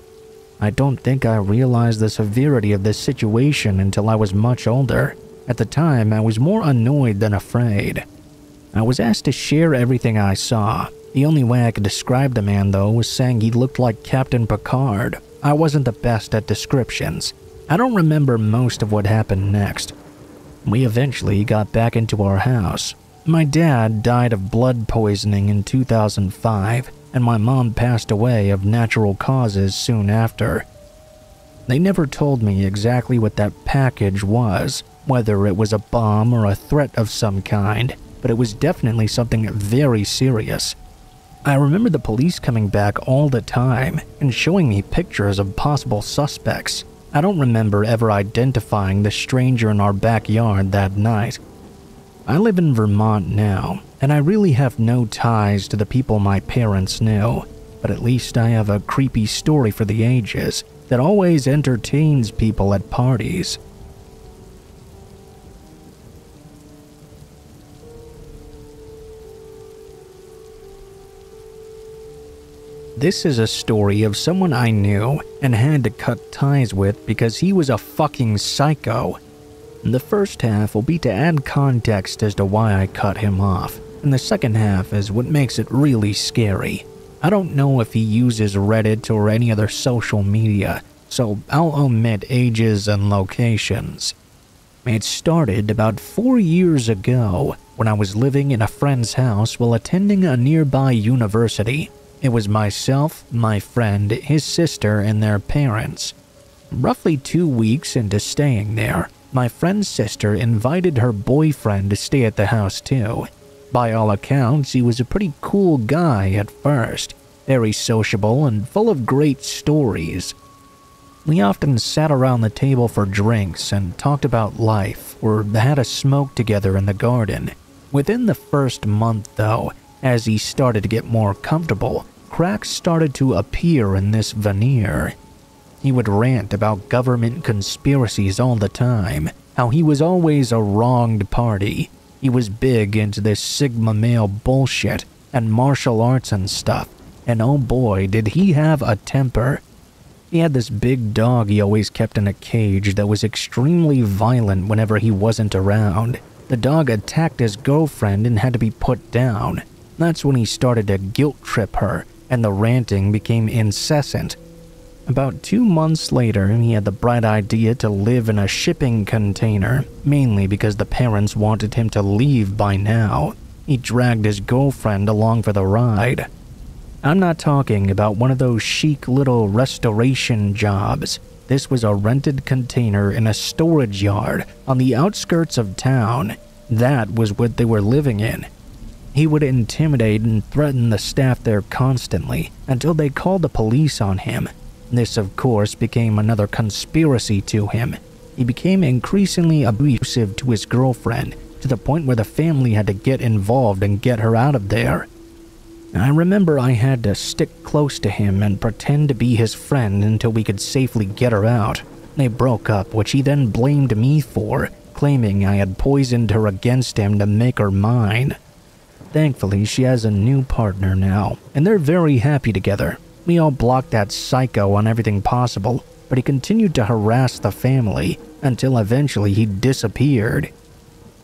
I don't think I realized the severity of this situation until I was much older. At the time, I was more annoyed than afraid. I was asked to share everything I saw. The only way I could describe the man, though, was saying he looked like Captain Picard. I wasn't the best at descriptions. I don't remember most of what happened next. We eventually got back into our house. My dad died of blood poisoning in 2005, and my mom passed away of natural causes soon after. They never told me exactly what that package was, whether it was a bomb or a threat of some kind, but it was definitely something very serious. I remember the police coming back all the time and showing me pictures of possible suspects. I don't remember ever identifying the stranger in our backyard that night. I live in Vermont now, and I really have no ties to the people my parents knew, but at least I have a creepy story for the ages that always entertains people at parties. this is a story of someone I knew and had to cut ties with because he was a fucking psycho. The first half will be to add context as to why I cut him off, and the second half is what makes it really scary. I don't know if he uses Reddit or any other social media, so I'll omit ages and locations. It started about 4 years ago when I was living in a friend's house while attending a nearby university. It was myself, my friend, his sister, and their parents. Roughly 2 weeks into staying there, my friend's sister invited her boyfriend to stay at the house too. By all accounts, he was a pretty cool guy at first, very sociable and full of great stories. We often sat around the table for drinks and talked about life or had a smoke together in the garden. Within the first month though, as he started to get more comfortable, cracks started to appear in this veneer. He would rant about government conspiracies all the time, how he was always a wronged party. He was big into this Sigma male bullshit and martial arts and stuff, and oh boy did he have a temper. He had this big dog he always kept in a cage that was extremely violent whenever he wasn't around. The dog attacked his girlfriend and had to be put down. That's when he started to guilt trip her, and the ranting became incessant. About 2 months later, he had the bright idea to live in a shipping container, mainly because the parents wanted him to leave by now. He dragged his girlfriend along for the ride. I'm not talking about one of those chic little restoration jobs. This was a rented container in a storage yard on the outskirts of town. That was what they were living in. He would intimidate and threaten the staff there constantly until they called the police on him. This, of course, became another conspiracy to him. He became increasingly abusive to his girlfriend, to the point where the family had to get involved and get her out of there. I remember I had to stick close to him and pretend to be his friend until we could safely get her out. They broke up, which he then blamed me for, claiming I had poisoned her against him to make her mine. Thankfully, she has a new partner now, and they're very happy together. We all blocked that psycho on everything possible, but he continued to harass the family until eventually he disappeared.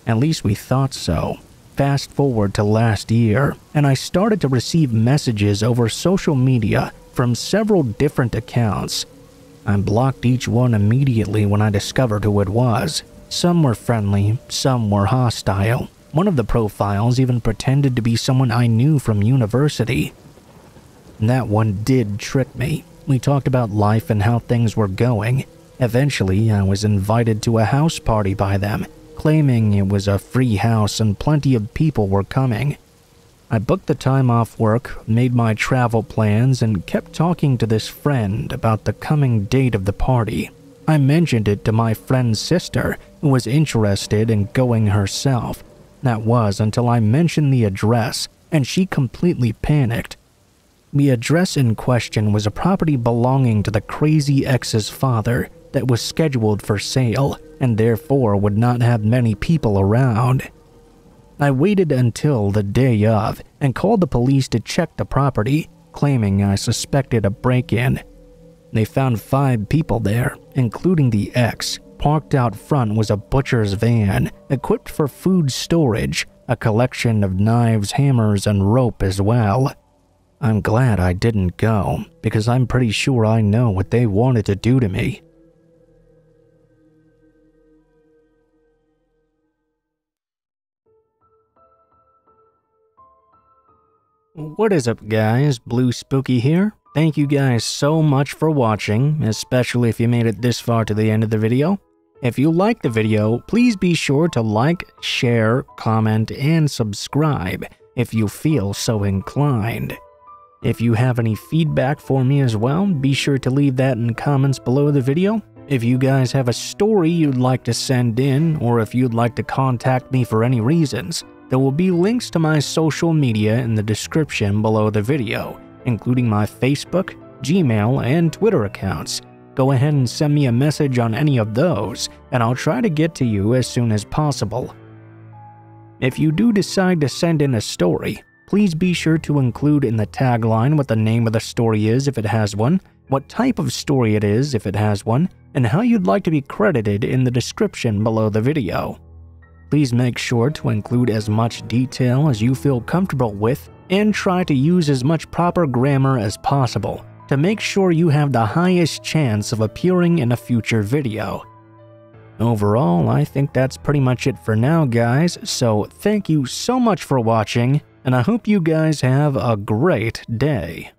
At least we thought so. Fast forward to last year, and I started to receive messages over social media from several different accounts. I blocked each one immediately when I discovered who it was. Some were friendly, some were hostile. One of the profiles even pretended to be someone I knew from university. That one did trick me. We talked about life and how things were going. Eventually, I was invited to a house party by them, claiming it was a free house and plenty of people were coming. I booked the time off work, made my travel plans, and kept talking to this friend about the coming date of the party. I mentioned it to my friend's sister, who was interested in going herself. That was until I mentioned the address, and she completely panicked. The address in question was a property belonging to the crazy ex's father that was scheduled for sale and therefore would not have many people around. I waited until the day of and called the police to check the property, claiming I suspected a break-in. They found 5 people there, including the ex. Parked out front was a butcher's van, equipped for food storage, a collection of knives, hammers, and rope as well. I'm glad I didn't go, because I'm pretty sure I know what they wanted to do to me. What is up, guys? Blue Spooky here. Thank you guys so much for watching, especially if you made it this far to the end of the video. If you liked the video, please be sure to like, share, comment, and subscribe if you feel so inclined. If you have any feedback for me as well, be sure to leave that in comments below the video. If you guys have a story you'd like to send in, or if you'd like to contact me for any reasons, there will be links to my social media in the description below the video, including my Facebook, Gmail, and Twitter accounts. Go ahead and send me a message on any of those, and I'll try to get to you as soon as possible. If you do decide to send in a story, Please be sure to include in the tagline what the name of the story is if it has one, what type of story it is if it has one, and how you'd like to be credited in the description below the video. Please make sure to include as much detail as you feel comfortable with and try to use as much proper grammar as possible to make sure you have the highest chance of appearing in a future video. Overall, I think that's pretty much it for now, guys, so thank you so much for watching, and I hope you guys have a great day.